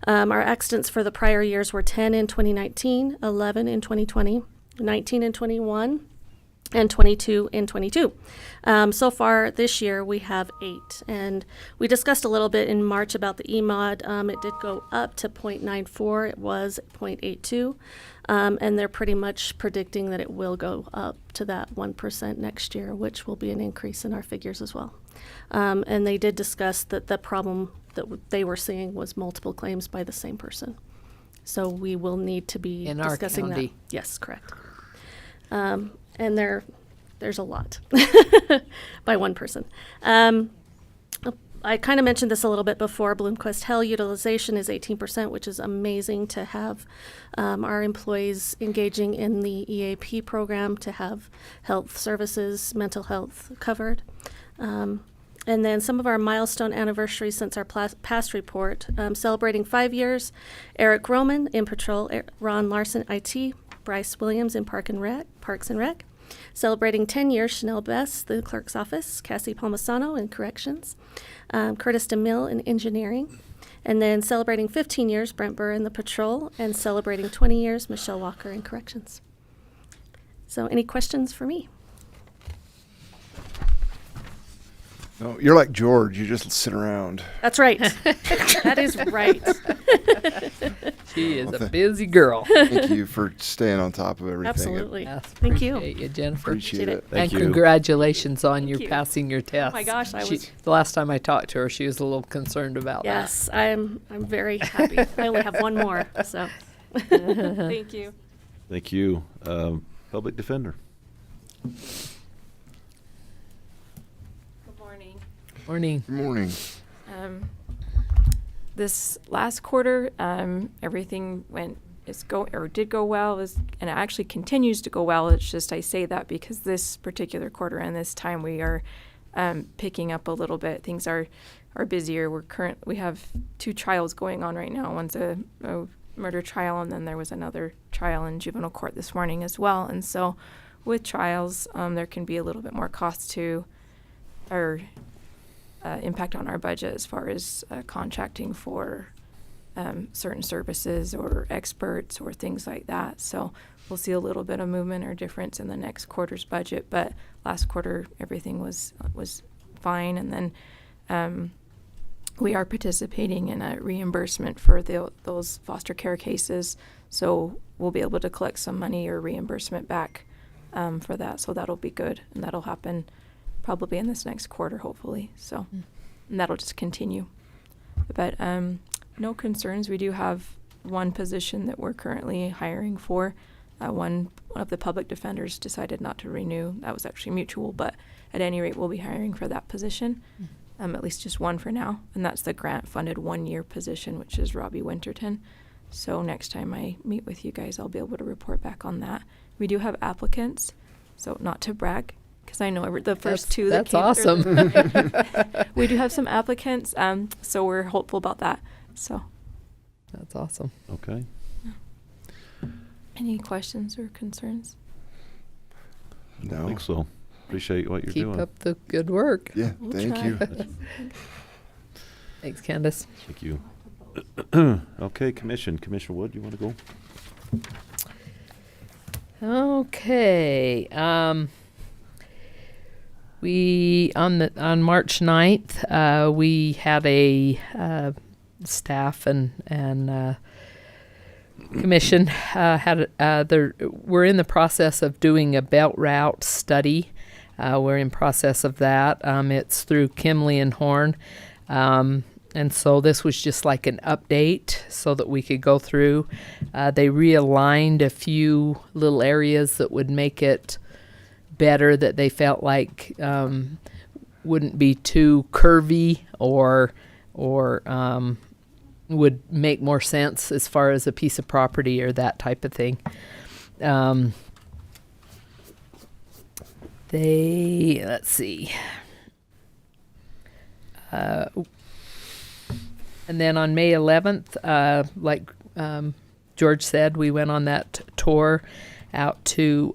Our accidents for the prior years were 10 in 2019, 11 in 2020, 19 in 21, and 22 in 22. So far this year, we have 8. And we discussed a little bit in March about the EMOD. It did go up to 0.94. It was 0.82. And they're pretty much predicting that it will go up to that 1% next year, which will be an increase in our figures as well. And they did discuss that the problem that they were seeing was multiple claims by the same person. So we will need to be In our discussing county. that. Yes, correct. And there's a lot by one person. I kind of mentioned this a little bit before. Bloomquist Health utilization is 18%, which is amazing to have our employees engaging in the EAP program, to have health services, mental health covered. And then some of our milestone anniversaries since our past report, celebrating 5 years, Eric Roman in Patrol, Ron Larson IT, Bryce Williams in Parks and Rec. Celebrating 10 years, Chanel Bess, the clerk's office, Cassie Palmisano in Corrections, Curtis DeMille in Engineering, and then celebrating 15 years, Brent Burr in the Patrol, and celebrating 20 years, Michelle Walker in Corrections. So any questions for me? No, you're like George. You just sit around. That's right. That is right. She is a busy girl. Thank you for staying on top of everything. Absolutely. Yes, Thank you. appreciate you, Jennifer. Appreciate it. Thank and you. congratulations on your you. passing your test. my gosh, I was- The last time I talked to her, she was a little concerned about Yes, I'm very happy. I only have one more, so. Thank you. Thank you. Public Defender. Good morning. that. Morning. Good morning. This last quarter, everything did go well, and it actually continues to go well. It's just I say that because this particular quarter and this time we are picking up a little bit. Things are busier. We have 2 trials going on right now. One's a murder trial, and then there was another trial in juvenile court this morning as well. And so, with trials, there can be a little bit more cost to our impact on our budget as far as contracting for certain services or experts or things like that. So we'll see a little bit of movement or difference in the next quarter's budget. But last quarter, everything was fine. And then we are participating in a reimbursement for those foster care cases. So we'll be able to collect some money or reimbursement back for that. So that'll be good. And that'll happen probably in this next quarter, hopefully. So and that'll just continue. But no concerns. We do have one position that we're currently hiring for. One of the public defenders decided not to renew. That was actually mutual, but at any rate, we'll be hiring for that position. At least just one for now. And that's the grant-funded 1-year position, which is Robbie Winterton. So next time I meet with you guys, I'll be able to report back on that. We do have applicants, so not to brag, because I know the first 2 that came. That's awesome. We do have some applicants, so we're hopeful about that. So, That's awesome. Okay. any questions or concerns? I No. think so. Appreciate what you're Keep doing. up the good work. Yeah, We'll thank try. you. Thanks, Candace. Thank you. Okay, Commissioner Wood, you want to go? Okay. We on March 9th, we had a staff and Commission we're in the process of doing a belt route study. We're in process of that. It's through Kimley and Horn. And so this was just like an update so that we could go through. They realigned a few little areas that would make it better, that they felt like wouldn't be too curvy or would make more sense as far as a piece of property or that type of thing. Let's see. And then on May 11th, like George said, we went on that tour out to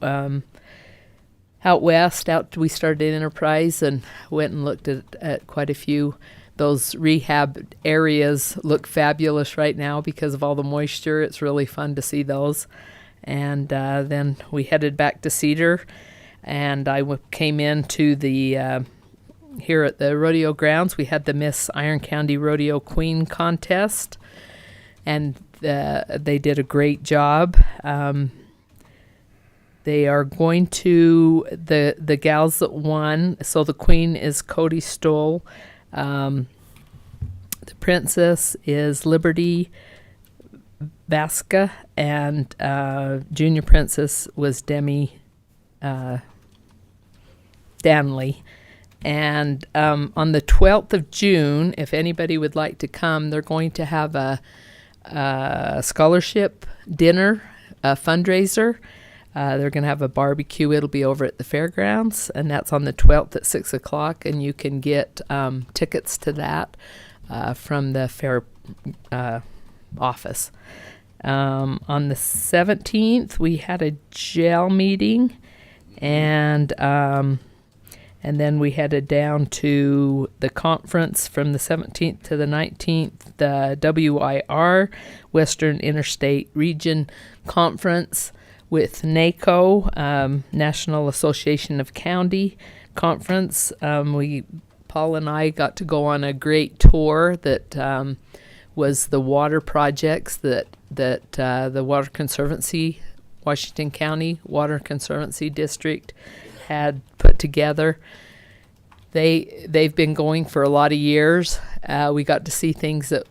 out west. We started Enterprise and went and looked at quite a few. Those rehab areas look fabulous right now because of all the moisture. It's really fun to see those. And then we headed back to Cedar, and I came into the here at the rodeo grounds. We had the Miss Iron County Rodeo Queen contest, and they did a great job. They are going to the gals that won. So the queen is Cody Stoll. The princess is Liberty Vasca, and junior princess was Demi Danley. And on the 12th of June, if anybody would like to come, they're going to have a scholarship dinner, a fundraiser. They're going to have a barbecue. It'll be over at the fairgrounds, and that's on the 12th at 6 o'clock, and you can get tickets to that from the fair office. On the 17th, we had a jail meeting, and then we headed down to the conference from the 17th to the 19th, the WIR, Western Interstate Region Conference, with NACO, National Association of County Conference. Paul and I got to go on a great tour that was the water projects that the Water Conservancy, Washington County Water Conservancy District had put together. They've been going for a lot of years. We got to see things that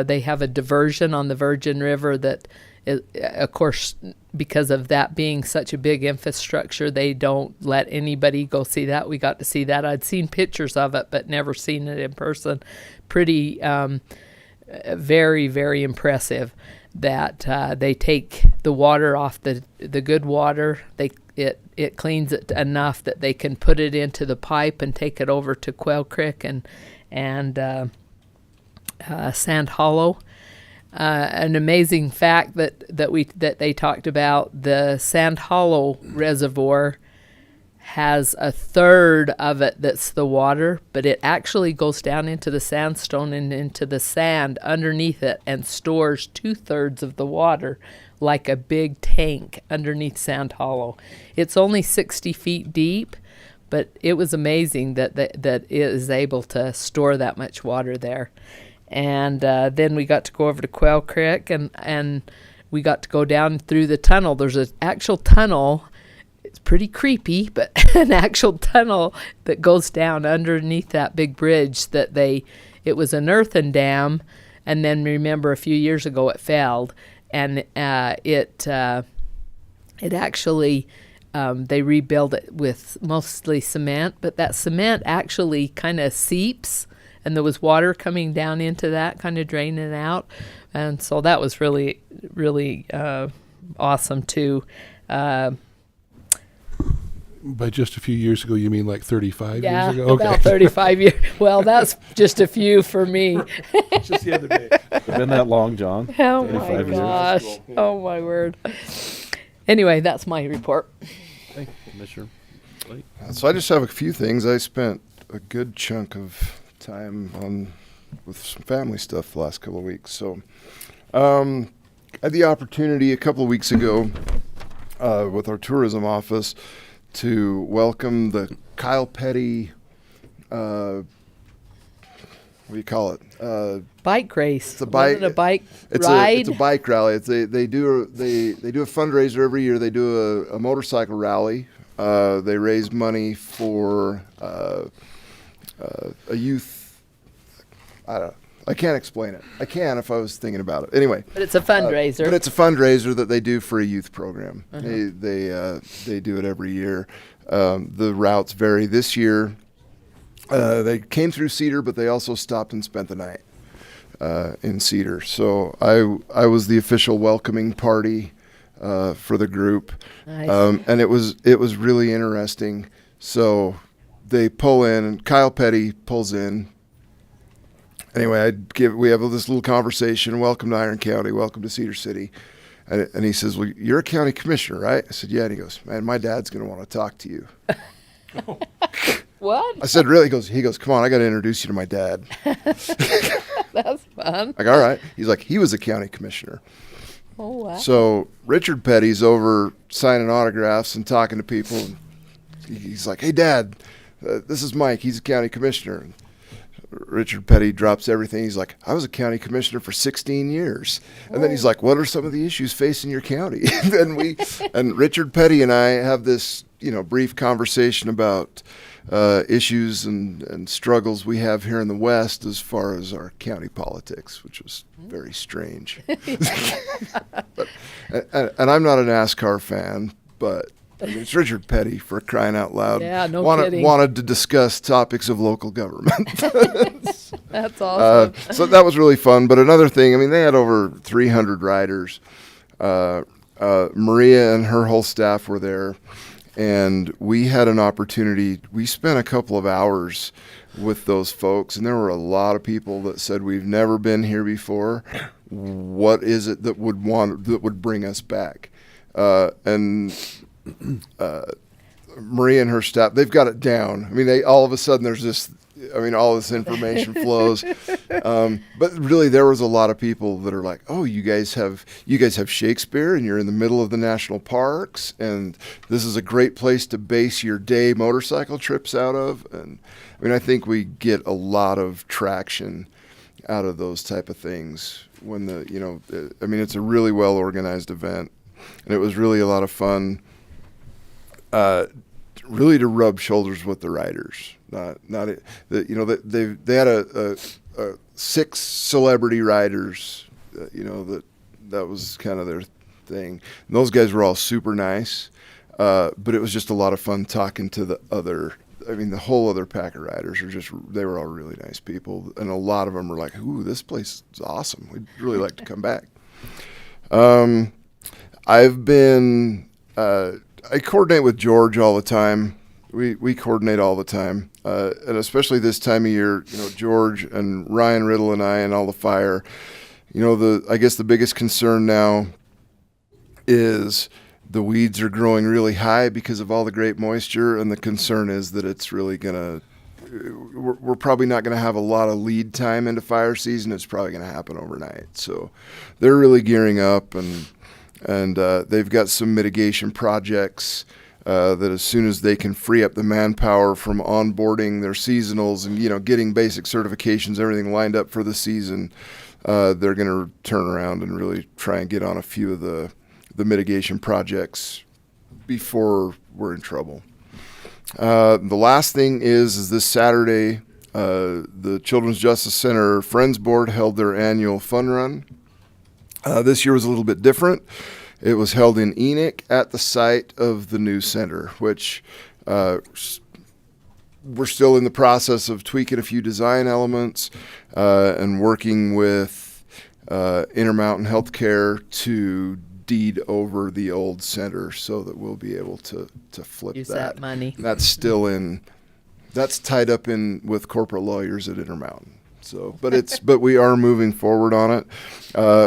they have a diversion on the Virgin River that, of course, because of that being such a big infrastructure, they don't let anybody go see that. We got to see that. I'd seen pictures of it, but never seen it in person. Pretty, very, very impressive that they take the water off the good water. It cleans it enough that they can put it into the pipe and take it over to Quail Creek and Sand Hollow. An amazing fact that they talked about: the Sand Hollow Reservoir has a third of it that's the water, but it actually goes down into the sandstone and into the sand underneath it and stores 2/3 of the water like a big tank underneath Sand Hollow. It's only 60 feet deep, but it was amazing that it is able to store that much water there. And then we got to go over to Quail Creek, and we got to go down through the tunnel. There's an actual tunnel. It's pretty creepy, but an actual tunnel that goes down underneath that big bridge it was an earthen dam, and then remember a few years ago it failed, and it actually they rebuilt it with mostly cement, but that cement actually kind of seeps, and there was water coming down into that, kind of draining out. And so that was really, really awesome too. By just a few years ago, you mean like 35 Yeah, years ago? Okay. about 35 years. Well, that's just a few for me. Just the other day. Been that long, John? Oh my 35 years. gosh. Oh my word. Anyway, that's my report. Thank you, Commissioner. So I just have a few things. I spent a good chunk of time with some family stuff the last couple of weeks. So I had the opportunity a couple of weeks ago with our tourism office to welcome the Kyle Petty what do you call it? Bike race. It's a bike. Wasn't it a bike It's ride. it's a bike rally. They do a fundraiser every year. They do a motorcycle rally. They raise money for a youth. I can't explain it. I can if I was thinking about it. Anyway, But it's a fundraiser. but it's a fundraiser that they do for a youth program. They do it every year. The routes vary. This year, they came through Cedar, but they also stopped and spent the night in Cedar. So I was the official welcoming party for the group, Nice. and it was really interesting. So they pull in, and Kyle Petty pulls in. Anyway, we have this little conversation. Welcome to Iron County. Welcome to Cedar City. And he says, "Well, you're a county commissioner, right?" I said, "Yeah." And he goes, "Man, my dad's going to want to talk to you." What? I said, "Really?" He goes, "Come on, I got to introduce you to my dad." That's fun. Like, all right. He's like, he was a county commissioner. Oh, wow. So Richard Petty's over signing autographs and talking to people. And he's like, "Hey, Dad, this is Mike. He's a county commissioner." And Richard Petty drops everything. He's like, "I was a county commissioner for 16 years." And then he's like, "What are some of the issues facing your county?" and Richard Petty and I have this, brief conversation about issues and struggles we have here in the West as far as our county politics, which was very strange. And I'm not a NASCAR fan, but I mean, it's Richard Petty, for crying out loud. Yeah, no kidding. Wanted to discuss topics of local government. That's awesome. So that was really fun. But another thing, I mean, they had over 300 riders. Maria and her whole staff were there, and we had an opportunity. We spent a couple of hours with those folks, and there were a lot of people that said, "We've never been here before. What is it that would bring us back?" Maria and her staff, they've got it down. I mean, all of a sudden there's this, all this information flows. But really there was a lot of people that are like, "Oh, you guys have Shakespeare, and you're in the middle of the national parks, and this is a great place to base your day motorcycle trips out of." And I think we get a lot of traction out of those type of things when it's a really well organized event, and it was really a lot of fun. Really to rub shoulders with the riders. They had a 6 celebrity riders. That was kind of their thing. And those guys were all super nice, but it was just a lot of fun talking to the whole other pack of riders they were all really nice people, and a lot of them were like, "Ooh, this place is awesome. We'd really like to come back." I coordinate with George all the time. We coordinate all the time, and especially this time of year. George and Ryan Riddle and I and all the fire. I guess the biggest concern now is the weeds are growing really high because of all the great moisture, and the concern is that it's really we're probably not gonna have a lot of lead time into fire season. It's probably gonna happen overnight. So they're really gearing up, and they've got some mitigation projects that as soon as they can free up the manpower from onboarding their seasonals and getting basic certifications, everything lined up for the season, they're going to turn around and really try and get on a few of the mitigation projects before we're in trouble. The last thing is this Saturday, the Children's Justice Center Friends Board held their annual fun run. This year was a little bit different. It was held in Enoch at the site of the new center, which we're still in the process of tweaking a few design elements and working with Intermountain Healthcare to deed over the old center so that we'll be able to flip Use that money. That's tied up in with corporate lawyers at Intermountain. So, but we are moving forward on it.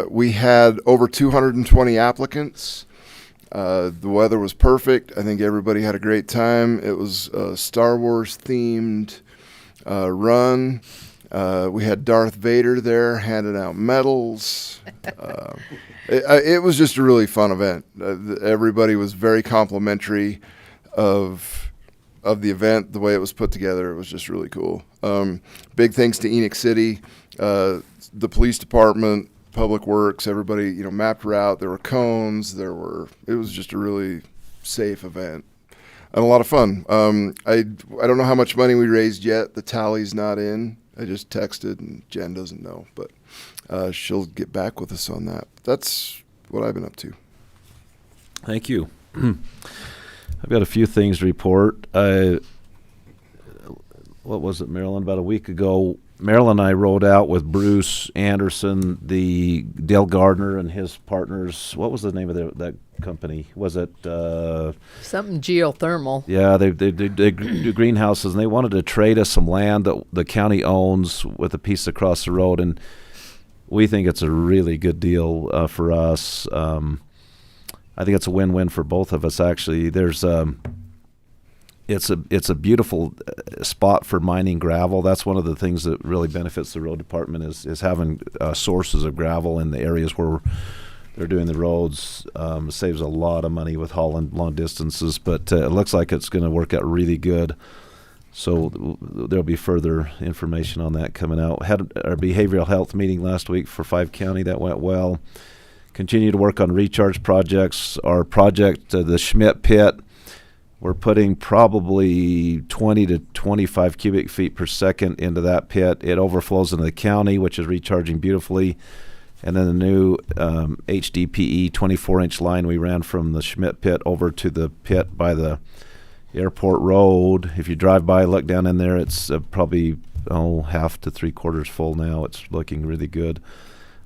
We had over 220 applicants. The weather was perfect. I think everybody had a great time. It was a Star Wars themed run. We had Darth Vader there handing out medals. It was just a really fun event. Everybody was very complimentary of of the event, the way it was put together. It was just really cool. Big thanks to Enoch City, the police department, Public Works, everybody, mapped route. There were cones. It was just a really safe event and a lot of fun. I don't know how much money we raised yet. The tally's not in. I just texted and Jen doesn't know, but she'll get back with us on that. That's what I've been up to. Thank you. I've got a few things to report. What was it, Marilyn? About a week ago, Marilyn and I rode out with Bruce Anderson, the Dale Gardner and his partners. What was the name of that company? Was it Something geothermal. Yeah, they do greenhouses, and they wanted to trade us some land that the county owns with a piece across the road, and we think it's a really good deal for us. I think it's a win-win for both of us. Actually, it's a beautiful spot for mining gravel. That's one of the things that really benefits the road department is having sources of gravel in the areas where they're doing the roads. It saves a lot of money with hauling long distances, but it looks like it's going to work out really good. So there'll be further information on that coming out. Had our behavioral health meeting last week for 5 County. That went well. Continue to work on recharge projects. Our project, the Schmidt Pit, we're putting probably 20 to 25 cubic feet per second into that pit. It overflows into the county, which is recharging beautifully. And then the new HDPE 24-inch line we ran from the Schmidt Pit over to the pit by the airport road. If you drive by, look down in there, it's probably half to 3/4 full now. It's looking really good.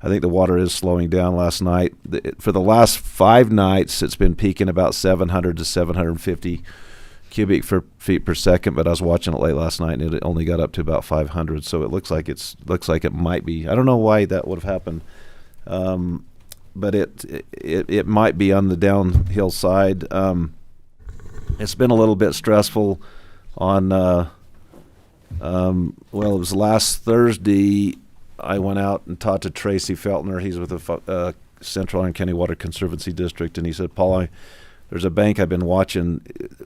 I think the water is slowing down. Last night, for the last 5 nights, it's been peaking about 700 to 750 cubic feet per second. But I was watching it late last night, and it only got up to about 500. So it looks like it might be. I don't know why that would have happened, but it might be on the downhill side. It's been a little bit stressful on. It was last Thursday. I went out and talked to Tracy Feltner. He's with the Central Iron County Water Conservancy District, and he said, Paul, there's a bank I've been watching.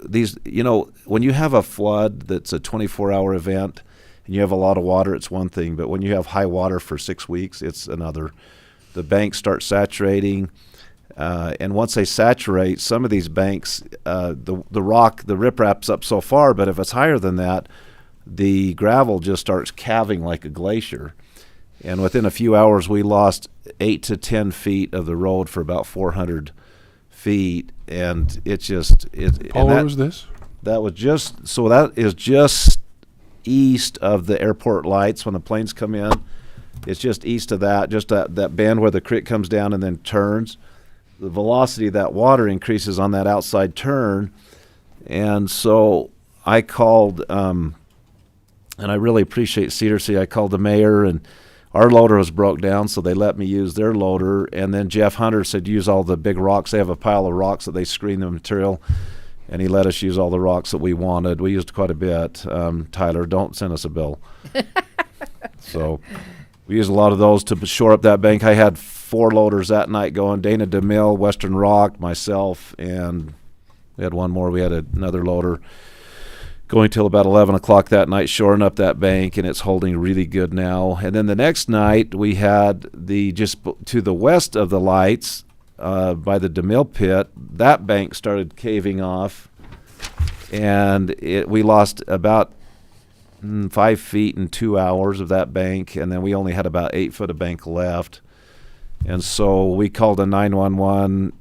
These, when you have a flood that's a 24-hour event and you have a lot of water, it's one thing, but when you have high water for 6 weeks, it's another. The banks start saturating, and once they saturate, some of these banks, the riprap's up so far, but if it's higher than that, the gravel just starts calving like a glacier. And within a few hours, we lost 8 to 10 feet of the road for about 400 feet, and it just Paul, where was this? That is just east of the airport lights when the planes come in. It's just east of that, just that bend where the creek comes down and then turns. The velocity of that water increases on that outside turn, and so I called, and I really appreciate Cedar City. I called the mayor, and our loader was broke down, so they let me use their loader. And then Jeff Hunter said use all the big rocks. They have a pile of rocks that they screen the material, and he let us use all the rocks that we wanted. We used quite a bit. Tyler, don't send us a bill. So we used a lot of those to shore up that bank. I had 4 loaders that night going, Dana DeMille, Western Rock, myself, and we had one more. We had another loader going till about 11 o'clock that night, shoring up that bank, and it's holding really good now. And then the next night, we had just to the west of the lights by the DeMille pit, that bank started caving off, and we lost about 5 feet in 2 hours of that bank, and then we only had about 8 foot of bank left. And so we called a 911.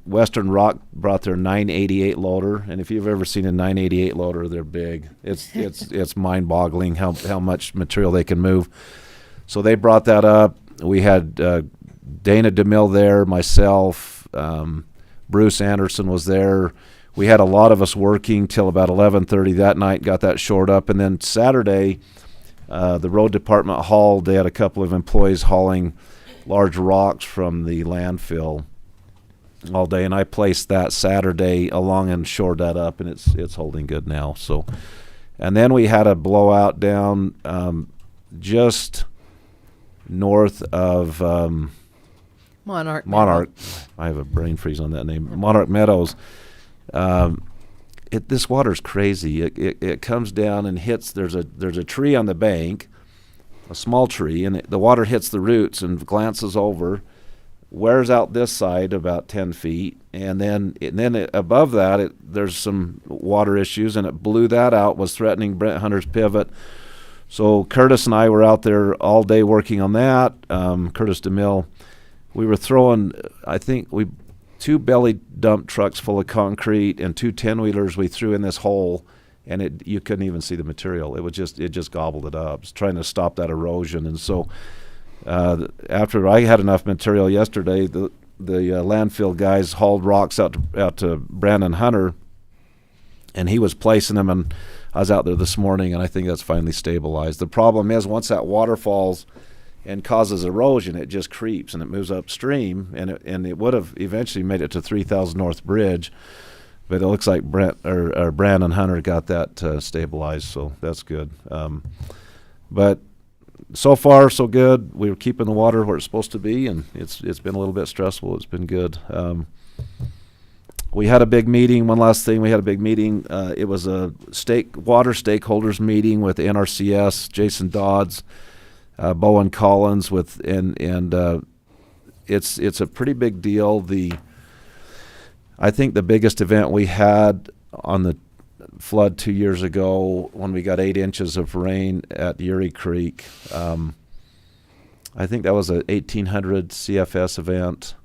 Western Rock brought their 988 loader, and if you've ever seen a 988 loader, they're big. It's mind-boggling how much material they can move. So they brought that up. We had Dana DeMille there, myself, Bruce Anderson was there. We had a lot of us working till about 11:30 that night. Got that shored up, and then Saturday, the road department hauled. They had a couple of employees hauling large rocks from the landfill all day, and I placed that Saturday along and shored that up, and it's holding good now. So, and then we had a blowout down just north of Monarch. I have a brain freeze on that name. Monarch Meadows. this water's crazy. It comes down and hits. There's a tree on the bank, a small tree, and the water hits the roots and glances over, wears out this side about 10 feet, and then above that, there's some water issues, and it blew that out, was threatening Brent Hunter's pivot. So Curtis and I were out there all day working on that. Curtis DeMille, we were throwing, I think 2 belly dump trucks full of concrete and 2 10-wheelers we threw in this hole, and you couldn't even see the material. It just gobbled it up. It's trying to stop that erosion. And so after I had enough material yesterday, the landfill guys hauled rocks out to Brandon Hunter, and he was placing them, and I was out there this morning, and I think that's finally stabilized. The problem is once that water falls and causes erosion, it just creeps and it moves upstream, and it would have eventually made it to 3000 North Bridge, but it looks like Brandon Hunter got that stabilized, so that's good. But so far, so good. We were keeping the water where it's supposed to be, and it's been a little bit stressful. It's been good. We had a big meeting. One last thing, we had a big meeting. It was a water stakeholders meeting with NRCS, Jason Dodds, Bowen Collins, it's a pretty big deal. I think the biggest event we had on the flood 2 years ago when we got 8 inches of rain at Erie Creek. I think that was a 1,800 CFS event,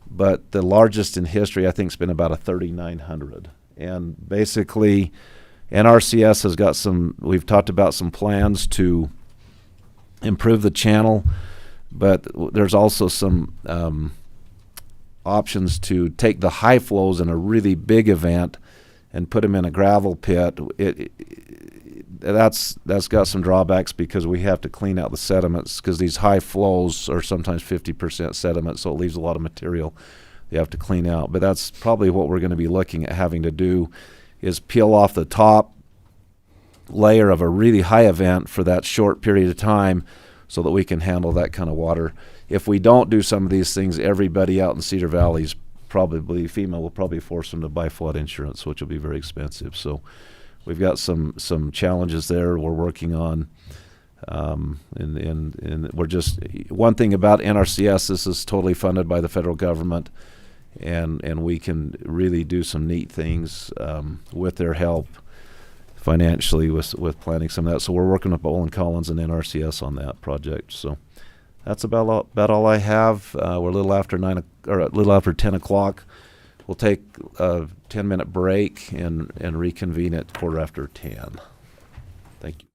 but the largest in history I think has been about a 3,900. And basically, NRCS has got we've talked about some plans to improve the channel, but there's also some options to take the high flows in a really big event and put them in a gravel pit. That's got some drawbacks because we have to clean out the sediments, because these high flows are sometimes 50% sediment, so it leaves a lot of material you have to clean out. But that's probably what we're going to be looking at having to do, is peel off the top layer of a really high event for that short period of time so that we can handle that kind of water. If we don't do some of these things, everybody out in Cedar Valley's FEMA will probably force them to buy flood insurance, which will be very expensive. So we've got some challenges there we're working on. And we're just, one thing about NRCS, this is totally funded by the federal government, and we can really do some neat things with their help financially with planning some of that. So we're working with Bowen Collins and NRCS on that project. So that's about all I have. We're a little after 10 o'clock. We'll take a 10-minute break and reconvene at 10:15. Thank you.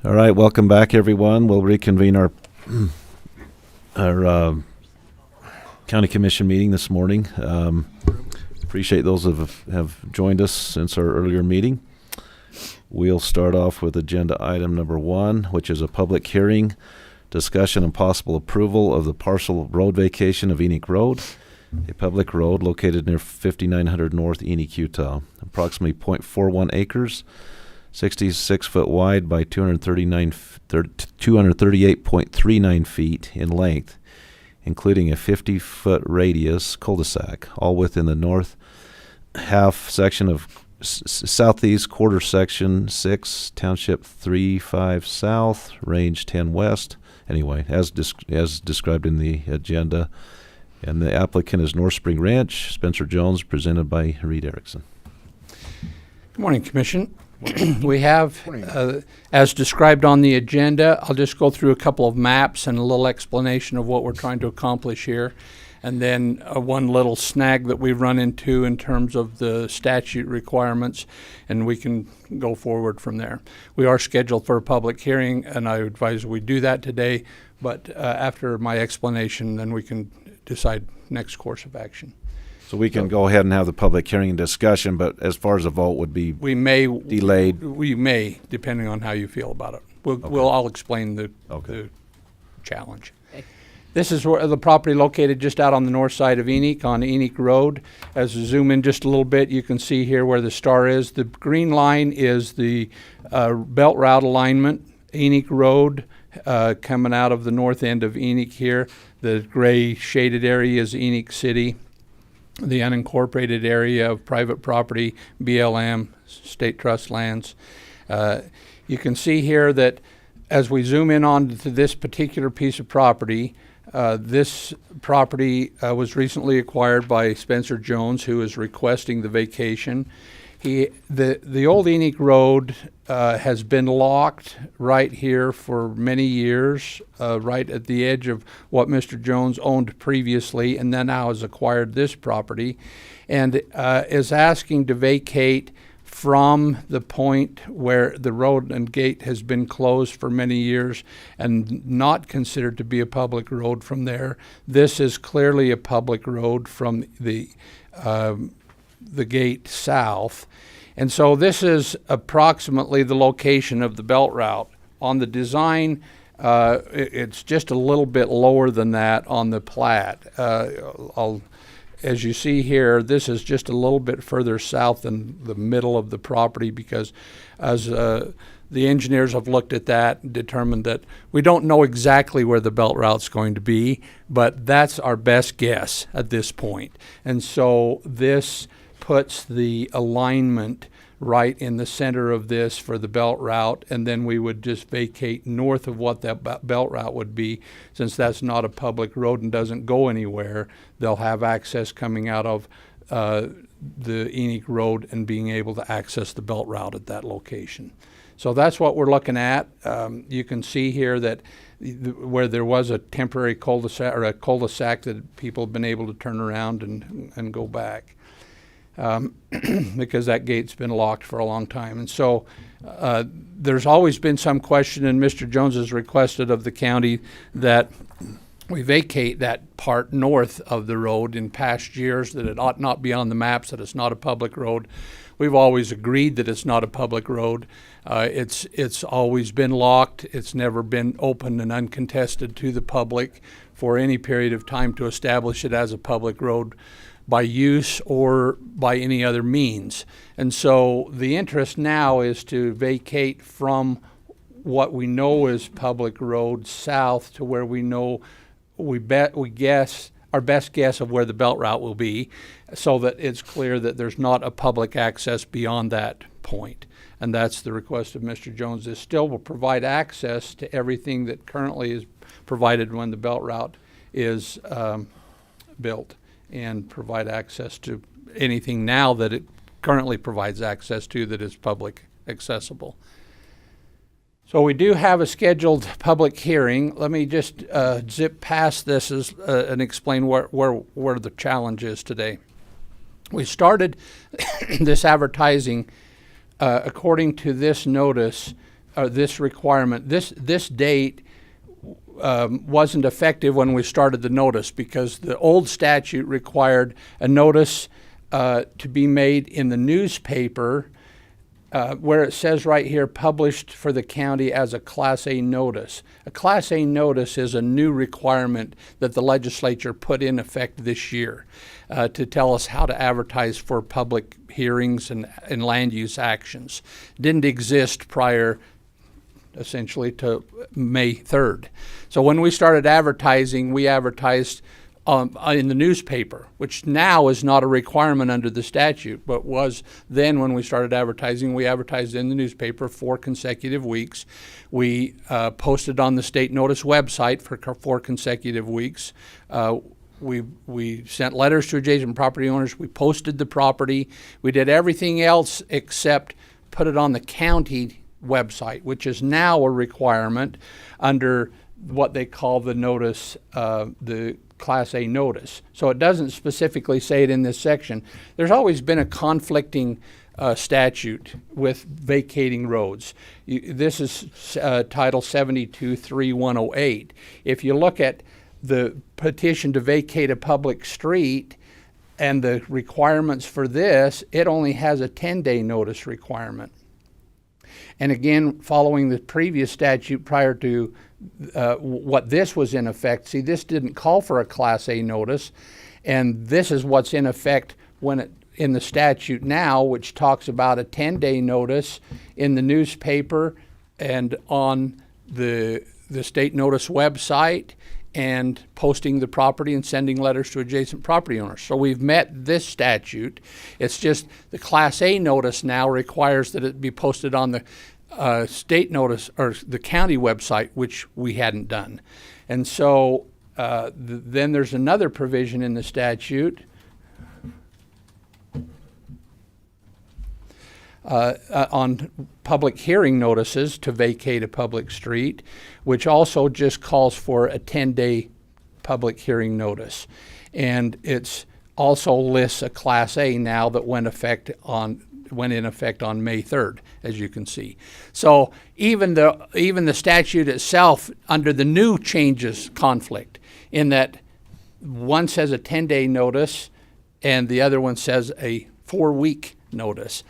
All right, welcome back, everyone. We'll reconvene our county commission meeting this morning. Appreciate those who have joined us since our earlier meeting. We'll start off with agenda item number 1, which is a public hearing, discussion and possible approval of the partial road vacation of Enoch Road, a public road located near 5900 North Enoch, Utah, approximately 0.41 acres, 66 foot wide by 238.39 feet in length, including a 50-foot radius cul-de-sac, all within the north half section of southeast quarter section 6, township 3-5 south, range 10 west. Anyway, as described in the agenda. And the applicant is North Spring Ranch, Spencer Jones, presented by Reed Erickson. Good morning, Commission. We have, as described on the agenda, I'll just go through a couple of maps and a little explanation of what we're trying to accomplish here. And then one little snag that we've run into in terms of the statute requirements, and we can go forward from there. We are scheduled for a public hearing, and I advise we do that today, but after my explanation, then we can decide next course of action. So we can go ahead and have the public hearing and discussion, but as far as a vote would be delayed? We may, depending on how you feel about it. I'll explain the challenge. Okay. This is where the property located just out on the north side of Enoch on Enoch Road. As we zoom in just a little bit, you can see here where the star is. The green line is the belt route alignment, Enoch Road, coming out of the north end of Enoch here. The gray shaded area is Enoch City. The unincorporated area of private property, BLM, state trust lands. You can see here that as we zoom in on to this particular piece of property, this property was recently acquired by Spencer Jones, who is requesting the vacation. The old Enoch Road has been locked right here for many years, right at the edge of what Mr. Jones owned previously, and then now has acquired this property, and is asking to vacate from the point where the road and gate has been closed for many years and not considered to be a public road from there. This is clearly a public road from the gate south. And so this is approximately the location of the belt route. On the design, it's just a little bit lower than that on the plat. As you see here, this is just a little bit further south than the middle of the property, because as the engineers have looked at that and determined that we don't know exactly where the belt route's going to be, but that's our best guess at this point. And so this puts the alignment right in the center of this for the belt route, and then we would just vacate north of what that belt route would be. Since that's not a public road and doesn't go anywhere, they'll have access coming out of the Enoch Road and being able to access the belt route at that location. So that's what we're looking at. You can see here that where there was a temporary cul-de-sac, or a cul-de-sac, that people have been able to turn around and go back. Because that gate's been locked for a long time. And so there's always been some question, and Mr. Jones has requested of the county that we vacate that part north of the road in past years, that it ought not be on the maps, that it's not a public road. We've always agreed that it's not a public road. It's always been locked. It's never been open and uncontested to the public for any period of time to establish it as a public road by use or by any other means. And so the interest now is to vacate from what we know is public road south to where we know, we guess, our best guess of where the belt route will be, so that it's clear that there's not a public access beyond that point. And that's the request of Mr. Jones. This still will provide access to everything that currently is provided when the belt route is built, and provide access to anything now that it currently provides access to that is public accessible. So we do have a scheduled public hearing. Let me just zip past this and explain where the challenge is today. We started this advertising according to this notice this requirement. This date wasn't effective when we started the notice because the old statute required a notice to be made in the newspaper where it says right here, published for the county as a Class A notice. A Class A notice is a new requirement that the legislature put in effect this year to tell us how to advertise for public hearings and land use actions. Didn't exist prior essentially to May 3rd. So when we started advertising, we advertised in the newspaper, which now is not a requirement under the statute, but was then when we started advertising. We advertised in the newspaper 4 consecutive weeks. We posted on the state notice website for 4 consecutive weeks. We sent letters to adjacent property owners. We posted the property. We did everything else except put it on the county website, which is now a requirement under what they call the notice, the Class A notice. So it doesn't specifically say it in this section. There's always been a conflicting statute with vacating roads. This is Title 72-3108. If you look at the petition to vacate a public street and the requirements for this, it only has a 10-day notice requirement. And again, following the previous statute prior to what this was in effect, see, this didn't call for a Class A notice, and this is what's in effect when in the statute now, which talks about a 10-day notice in the newspaper and on the state notice website and posting the property and sending letters to adjacent property owners. So we've met this statute. It's just the Class A notice now requires that it be posted on the state notice or the county website, which we hadn't done. And so then there's another provision in the statute on public hearing notices to vacate a public street, which also just calls for a 10-day public hearing notice. And it's also lists a Class A now that went in effect on May 3rd, as you can see. So even the statute itself under the new changes conflict in that one says a 10-day notice and the other one says a 4-week notice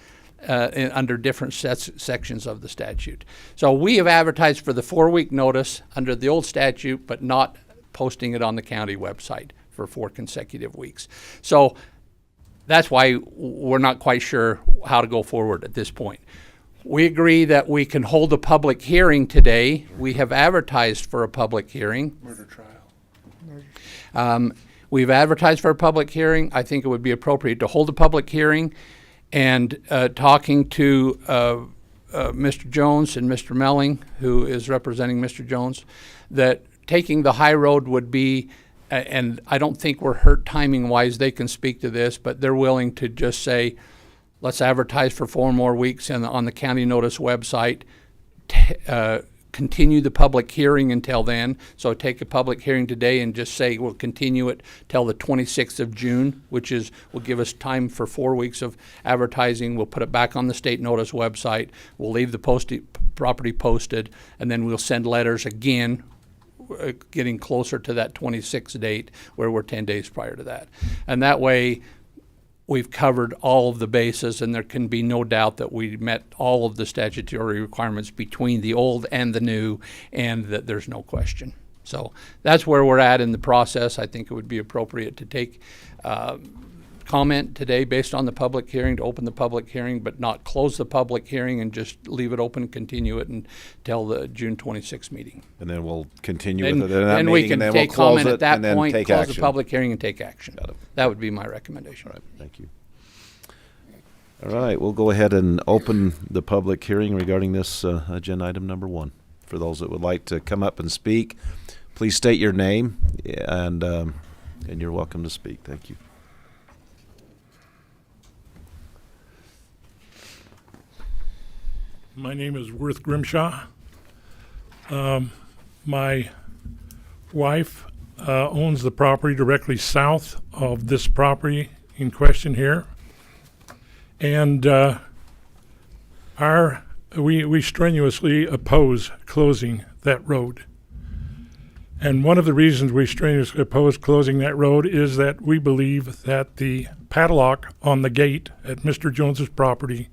under different sections of the statute. So we have advertised for the 4-week notice under the old statute, but not posting it on the county website for 4 consecutive weeks. So that's why we're not quite sure how to go forward at this point. We agree that we can hold a public hearing today. We have advertised for a public hearing. Murder trial. We've advertised for a public hearing. I think it would be appropriate to hold a public hearing and talking to Mr. Jones and Mr. Melling, who is representing Mr. Jones, that taking the high road would be, and I don't think we're hurt timing-wise, they can speak to this, but they're willing to just say, let's advertise for 4 more weeks on the county notice website, continue the public hearing until then. So take a public hearing today and just say we'll continue it till the 26th of June, which will give us time for 4 weeks of advertising. We'll put it back on the state notice website. We'll leave the property posted, and then we'll send letters again, getting closer to that 26th date where we're 10 days prior to that. And that way we've covered all of the bases, and there can be no doubt that we met all of the statutory requirements between the old and the new, and that there's no question. So that's where we're at in the process. I think it would be appropriate to take comment today based on the public hearing, to open the public hearing, but not close the public hearing and just leave it open, continue it until the June 26th meeting. And then we'll continue with it. Then we can take comment at that point, close the action. public hearing and take action. Got it. That would be my recommendation. All right, thank you. All right, we'll go ahead and open the public hearing regarding this agenda item number 1. For those that would like to come up and speak, please state your name and you're welcome to speak. Thank you. My name is Worth Grimshaw. My wife owns the property directly south of this property in question here. And our we strenuously oppose closing that road. And one of the reasons we strenuously oppose closing that road is that we believe that the padlock on the gate at Mr. Jones's property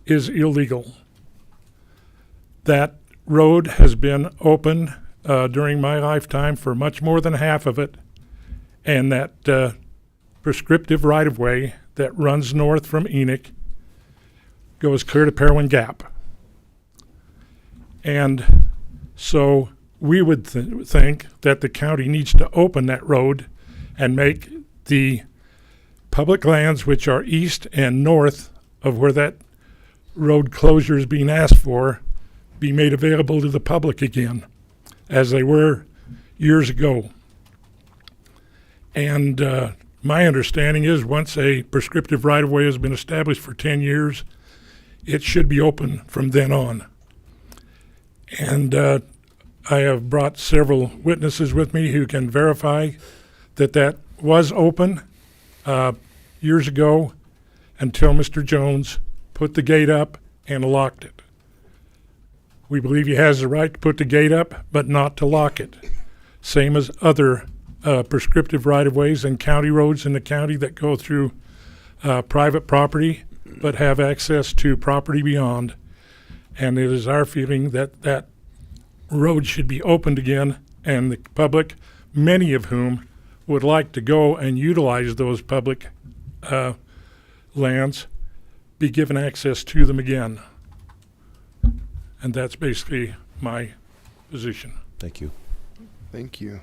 is illegal. That road has been open during my lifetime for much more than half of it, and that prescriptive right-of-way that runs north from Enoch goes clear to Perwin Gap. And so we would think that the county needs to open that road and make the public lands, which are east and north of where that road closure is being asked for, be made available to the public again, as they were years ago. And my understanding is once a prescriptive right-of-way has been established for 10 years, it should be open from then on. And I have brought several witnesses with me who can verify that that was open years ago until Mr. Jones put the gate up and locked it. We believe he has the right to put the gate up, but not to lock it. Same as other prescriptive right-of-ways and county roads in the county that go through private property, but have access to property beyond. And it is our feeling that that road should be opened again, and the public, many of whom would like to go and utilize those public lands, be given access to them again. And that's basically my position. Thank you. Thank you.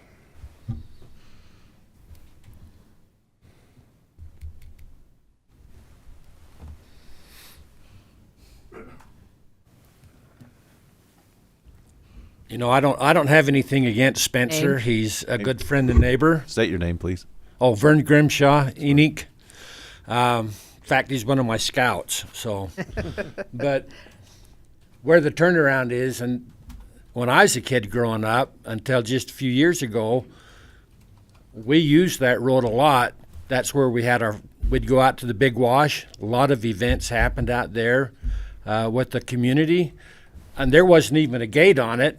You know, I don't have anything against Spencer. Name? He's a good friend and neighbor. State your name, please. Oh, Vern Grimshaw, Enoch. In fact, he's one of my scouts. So, but where the turnaround is, and when I was a kid growing up, until just a few years ago, we used that road a lot. That's where we'd go out to the Big Wash. A lot of events happened out there with the community, and there wasn't even a gate on it.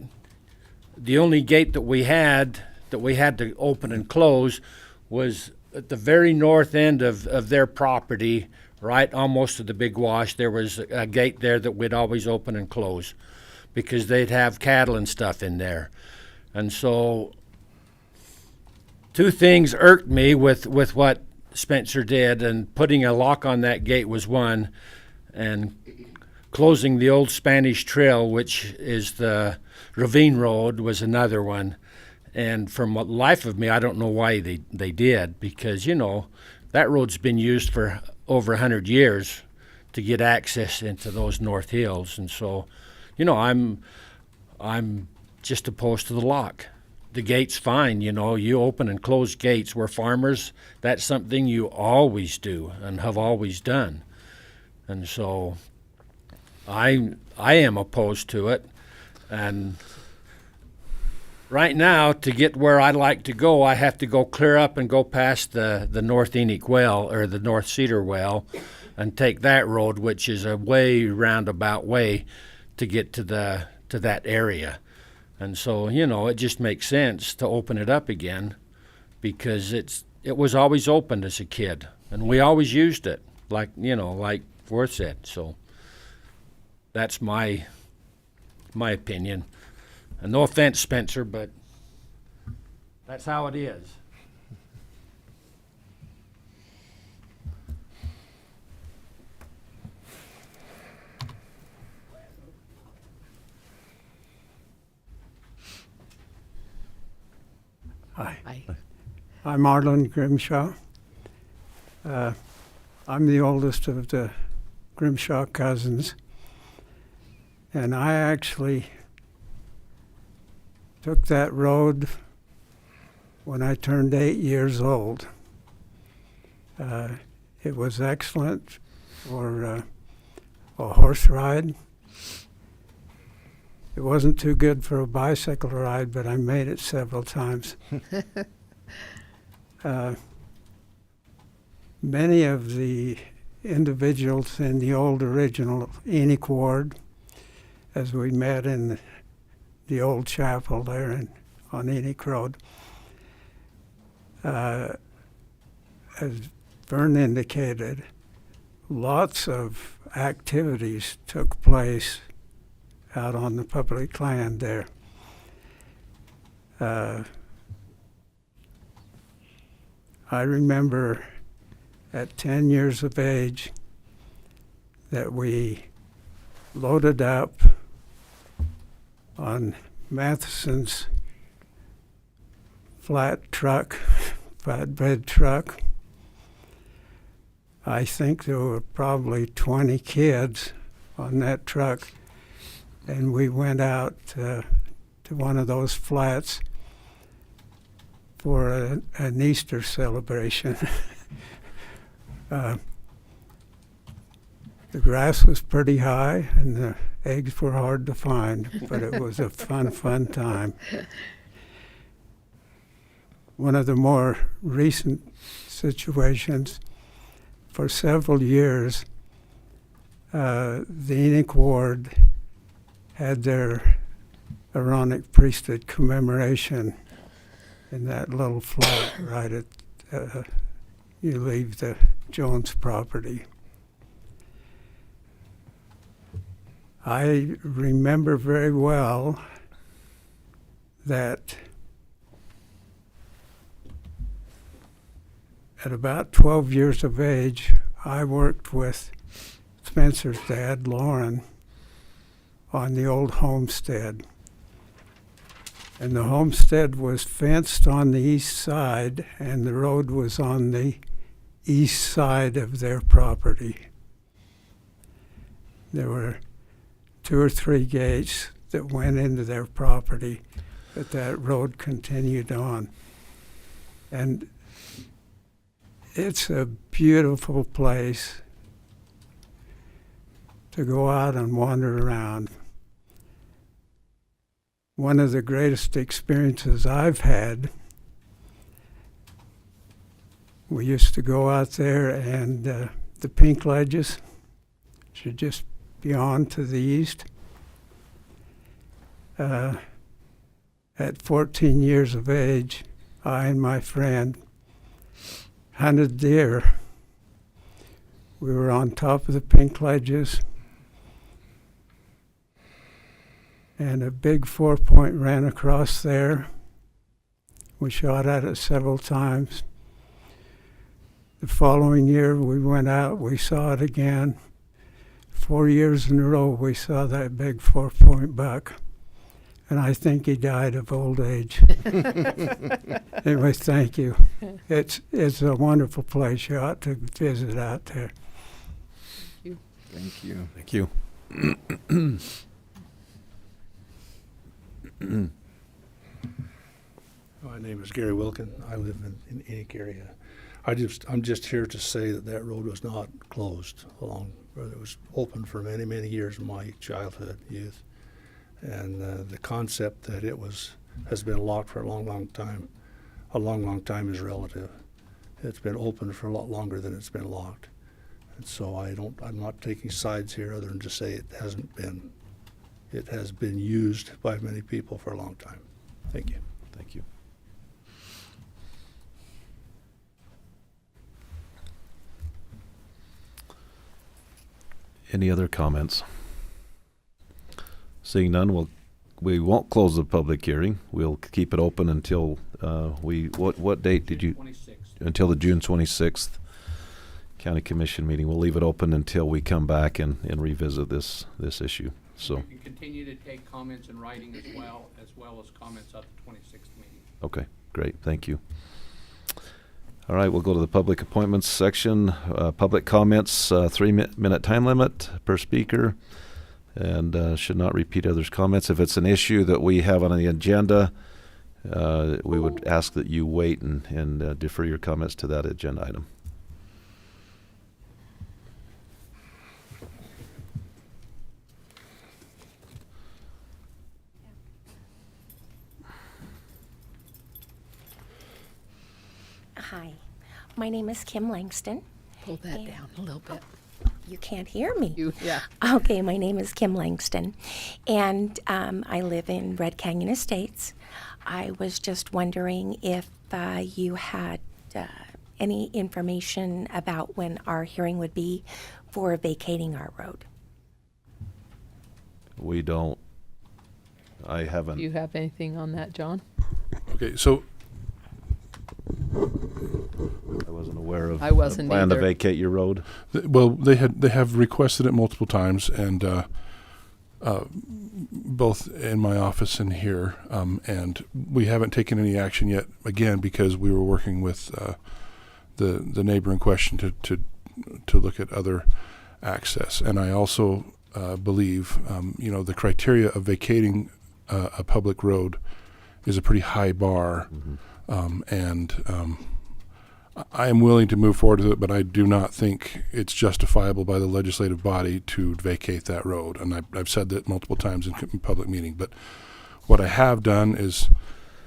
The only gate that we had to open and close was at the very north end of their property, right almost to the Big Wash. There was a gate there that we'd always open and close because they'd have cattle and stuff in there. And so two things irked me with what Spencer did, and putting a lock on that gate was one, and closing the old Spanish Trail, which is the Ravine Road, was another one. And from the life of me, I don't know why they did, because, you know, that road's been used for over 100 years to get access into those North Hills. And so, you know, I'm just opposed to the lock. The gate's fine, you know, you open and close gates. We're farmers. That's something you always do and have always done. And so I am opposed to it. And right now, to get where I'd like to go, I have to go clear up and go past the North Enoch Well, or the North Cedar Well, and take that road, which is a way roundabout way to get to that area. And so, you know, it just makes sense to open it up again, because it was always opened as a kid, and we always used it, like Worth said. So that's my opinion. And no offense, Spencer, but that's how it is. Hi. I'm Arlen Grimshaw. I'm the oldest of the Grimshaw cousins, and I actually took that road when I turned 8 years old. It was excellent for a horse ride. It wasn't too good for a bicycle ride, but I made it several times. Many of the individuals in the old original Enoch Ward as we met in the old chapel there on Enoch Road. As Vern indicated, lots of activities took place out on the public land there. I remember at 10 years of age that we loaded up on Matheson's flatbed truck. I think there were probably 20 kids on that truck, and we went out to one of those flats for an Easter celebration. The grass was pretty high and the eggs were hard to find, but it was a fun time. One of the more recent situations, for several years, the Enoch Ward had their Aaronic priesthood commemoration in that little flat right at you leave the Jones property. I remember very well that at about 12 years of age, I worked with Spencer's dad, Lauren, on the old homestead. And the homestead was fenced on the east side, and the road was on the east side of their property. There were 2 or 3 gates that went into their property, but that road continued on. And it's a beautiful place to go out and wander around. One of the greatest experiences I've had, we used to go out there and the Pink Ledges, which are just beyond to the east. At 14 years of age, I and my friend hunted deer. We were on top of the Pink Ledges, and a big 4-point ran across there. We shot at it several times. The following year we went out, we saw it again. 4 years in a row we saw that big 4-point buck, and I think he died of old age. Anyway, thank you. It's a wonderful place. You ought to visit out there. Thank you. Thank you. My name is Gary Wilkin. I live in Enoch area. I'm just here to say that road was not closed it was open for many, many years in my childhood, youth. And the concept that it has been locked for a long time is relative. It's been open for a lot longer than it's been locked. And so I'm not taking sides here other than to say it has been used by many people for a long time. Thank you. Thank you. Any other comments? Seeing none, we won't close the public hearing. We'll keep it open until what date did you? 26th. Until the June 26th County Commission meeting. We'll leave it open until we come back and revisit this issue. So You can continue to take comments in writing as well as comments at the 26th meeting. okay, great, thank you. All right, we'll go to the public appointments section. Public comments, 3-minute time limit per speaker, and should not repeat others' comments. If it's an issue that we have on the agenda, we would ask that you wait and defer your comments to that agenda item. Hi, my name is Kim Langston. Pull that down a little bit. you can't hear me. Yeah. Okay, my name is Kim Langston, and I live in Red Canyon Estates. I was just wondering if you had any information about when our hearing would be for vacating our road. We don't. I haven't. Do you have anything on that, John? Okay, so I wasn't aware of. I wasn't the plan to either. vacate your road. well, they have requested it multiple times, and both in my office and here, and we haven't taken any action yet. Again, because we were working with the neighbor in question to look at other access, and I also believe the criteria of vacating a public road is a pretty high bar, I am willing to move forward with it, but I do not think it's justifiable by the legislative body to vacate that road. And I've said that multiple times in public meeting. But what I have done is,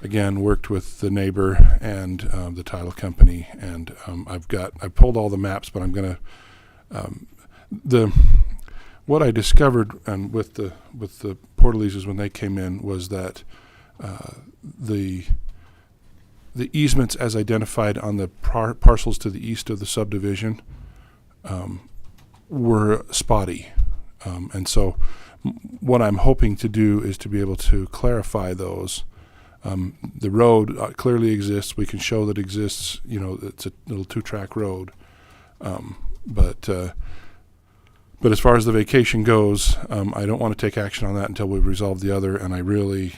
again, worked with the neighbor and the title company, and I've pulled all the maps, but I'm going to what I discovered and with the Portaleses when they came in was that the easements as identified on the parcels to the east of the subdivision were spotty. And so what I'm hoping to do is to be able to clarify those. The road clearly exists. We can show that it exists. It's a little 2-track road. But as far as the vacation goes, I don't want to take action on that until we resolve the other. And I really,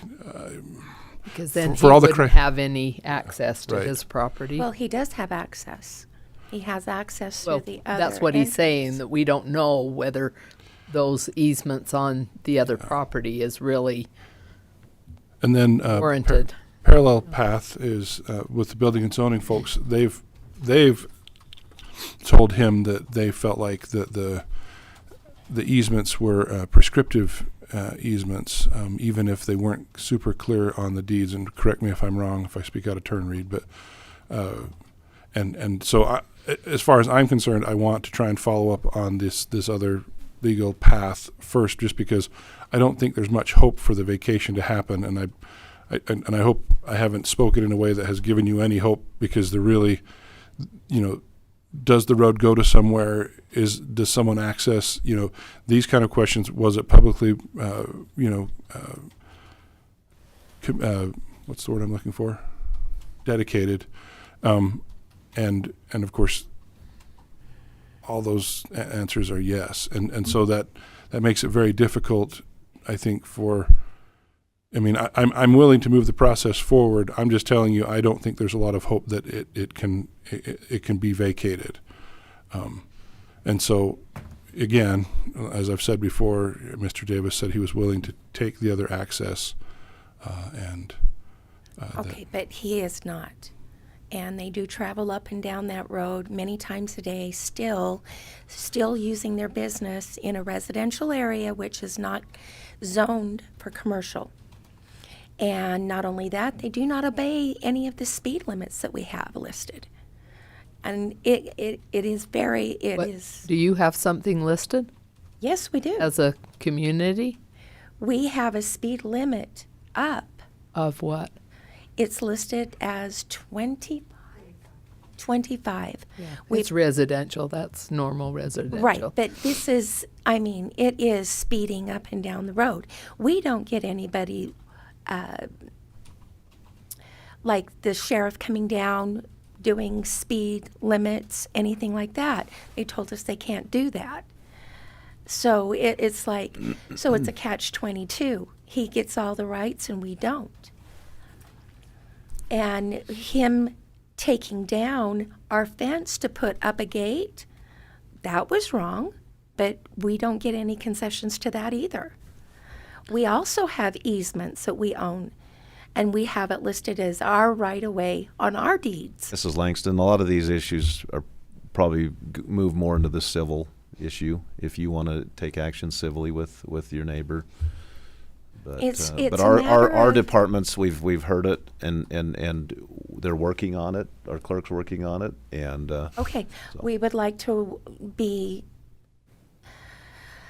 Because then for he all the wouldn't have any access to Right. his property. Well, he does have access. He has access Well, to the other. that's what he's entities. saying, that we don't know whether those easements on the other property is really and then warranted. Parallel path is with the building and zoning folks. They've told him that they felt like the easements were prescriptive easements, even if they weren't super clear on the deeds. And correct me if I'm wrong if I speak out of turn, Reed. But and so as far as I'm concerned, I want to try and follow up on this other legal path first, just because I don't think there's much hope for the vacation to happen. And I hope I haven't spoken in a way that has given you any hope, because they're really, does the road go to somewhere? Does someone access, these kind of questions? Was it publicly, what's the word I'm looking for? Dedicated. And of course, all those answers are yes. And so that makes it very difficult, I think, I'm willing to move the process forward. I'm just telling you, I don't think there's a lot of hope that it can be vacated. And so, again, as I've said before, Mr. Davis said he was willing to take the other access, Okay, but he is not. And they do travel up and down that road many times a day, still using their business in a residential area which is not zoned for commercial. And not only that, they do not obey any of the speed limits that we have listed. And it is very, Do you have something listed Yes, we do. as a community? We have a speed limit up. Of what? It's listed as 25. It's residential. That's normal residential. Right, but this is, it is speeding up and down the road. We don't get anybody, like the sheriff coming down, doing speed limits, anything like that. They told us they can't do that. So it's like, so it's a catch-22. He gets all the rights and we don't. And him taking down our fence to put up a gate, that was wrong, but we don't get any concessions to that either. We also have easements that we own, and we have it listed as our right-of-way on our deeds. Mrs. Langston, a lot of these issues are probably move more into the civil issue if you want to take action civilly with your neighbor. But, It's but a our matter of- departments, we've heard it, and they're working on it. Our clerk's working on it, and Okay, so. we would like to be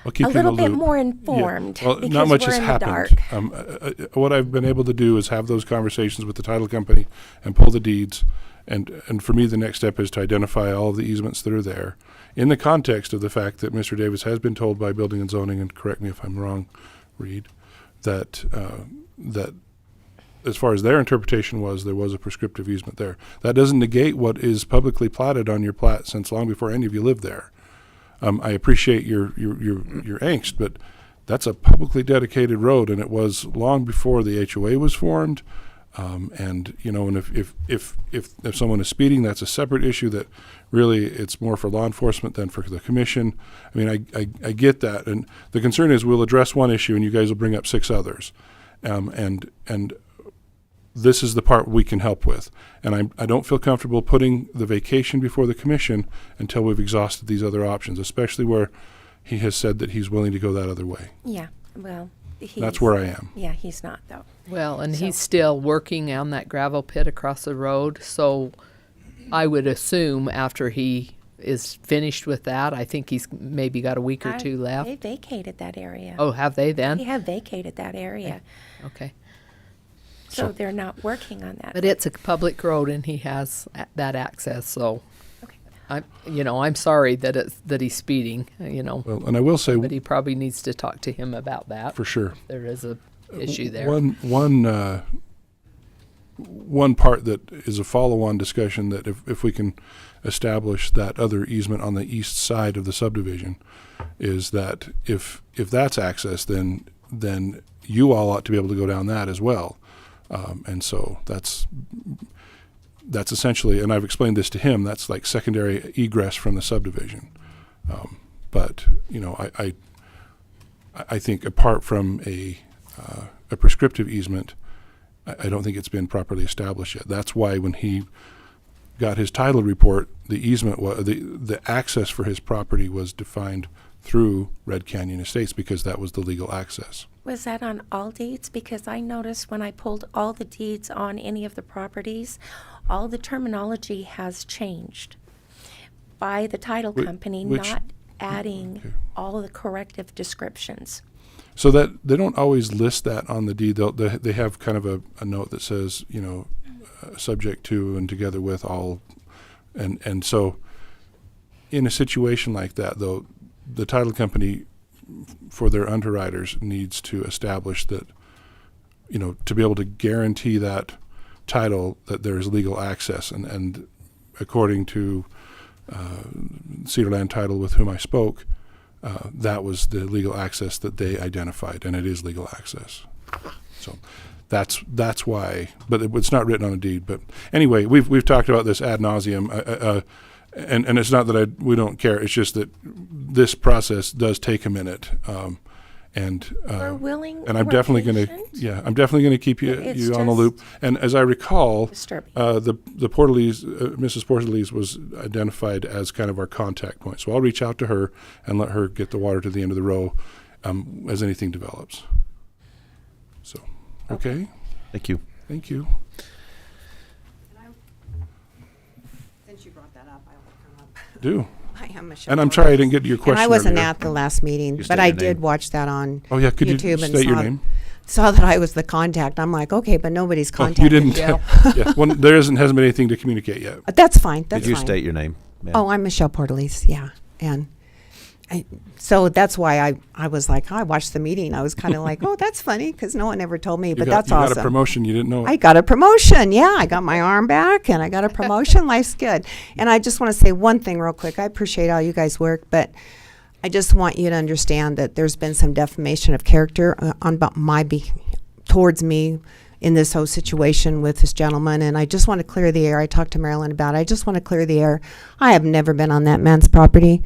I'll keep a you in the little bit loop. more Yeah. informed. Well, because not much we're has in the happened. dark. What I've been able to do is have those conversations with the title company and pull the deeds. And for me, the next step is to identify all of the easements that are there in the context of the fact that Mr. Davis has been told by Building and Zoning, and correct me if I'm wrong, Reed, that that as far as their interpretation was, there was a prescriptive easement there. That doesn't negate what is publicly platted on your plat since long before any of you lived there. I appreciate your angst, but that's a publicly dedicated road, and it was long before the HOA was formed. And you know, and if someone is speeding, that's a separate issue. That really it's more for law enforcement than for the commission. I mean, I get that, and the concern is we'll address one issue, and you guys will bring up 6 others, and this is the part we can help with. And I don't feel comfortable putting the vacation before the commission until we've exhausted these other options, especially where he has said that he's willing to go that other way. Yeah, well, That's where I am. Yeah, he's not, though. Well, and So- he's still working on that gravel pit across the road, so I would assume after he is finished with that, I think he's maybe got a week or two left. They vacated that area. Oh, have they then? They have vacated that area. Okay. So they're not working on that. But it's a public road and he has that access, so I'm sorry that he's speeding, Well, and I will say, but he probably needs to talk to him about that. for sure, There is a issue there. One part that is a follow-on discussion, that if we can establish that other easement on the east side of the subdivision, is that if that's access, then you all ought to be able to go down that as well. And so that's essentially, and I've explained this to him, that's like secondary egress from the subdivision. But I think apart from a prescriptive easement, I don't think it's been properly established yet. That's why when he got his title report, the easement the access for his property was defined through Red Canyon Estates, because that was the legal access. Was that on all deeds? Because I noticed when I pulled all the deeds on any of the properties, all the terminology has changed by the title company, not adding all the corrective descriptions. So that they don't always list that on the deed. They have kind of a note that says, subject to and together with all, and so in a situation like that, though, the title company for their underwriters needs to establish that, to be able to guarantee that title, that there's legal access, and according to Cedar Land Title, with whom I spoke, that was the legal access that they identified, and it is legal access. So that's why, but it's not written on a deed. But anyway, we've talked about this ad nauseum, and it's not that we don't care. It's just that this process does take a minute, We're willing. and I'm we're definitely going patient. to, I'm definitely going to keep It's you on the just loop. And as I recall, disturbing. the Portalese, Mrs. Portalese was identified as kind of our contact point. So I'll reach out to her and let her get the water to the end of the row as anything develops. So, okay. Thank you. Thank you. Since you brought that up, I will come up. Do. I am Michelle. And I'm sorry I didn't get to your question And I wasn't earlier. at the last meeting, You but state I your did name. watch that on Oh, yeah, could you YouTube and state your saw, name? saw that I was the contact. I'm like, okay, but nobody's Oh, contacted you didn't. me. Yeah. Well, hasn't been anything to communicate yet. That's fine. That's Did you fine. state your name, ma'am? Oh, I'm Michelle Portalese, yeah. And so that's why I was like, I watched the meeting. I was kind of like, oh, that's funny, because no one ever told me, but that's you awesome. got a promotion. You didn't know it. I got a promotion. Yeah, I got my arm back and I got a promotion. Life's good. And I just want to say one thing real quick. I appreciate all you guys' work, but I just want you to understand that there's been some defamation of character towards me in this whole situation with this gentleman. And I just want to clear the air. I talked to Marilyn about it. I just want to clear the air. I have never been on that man's property.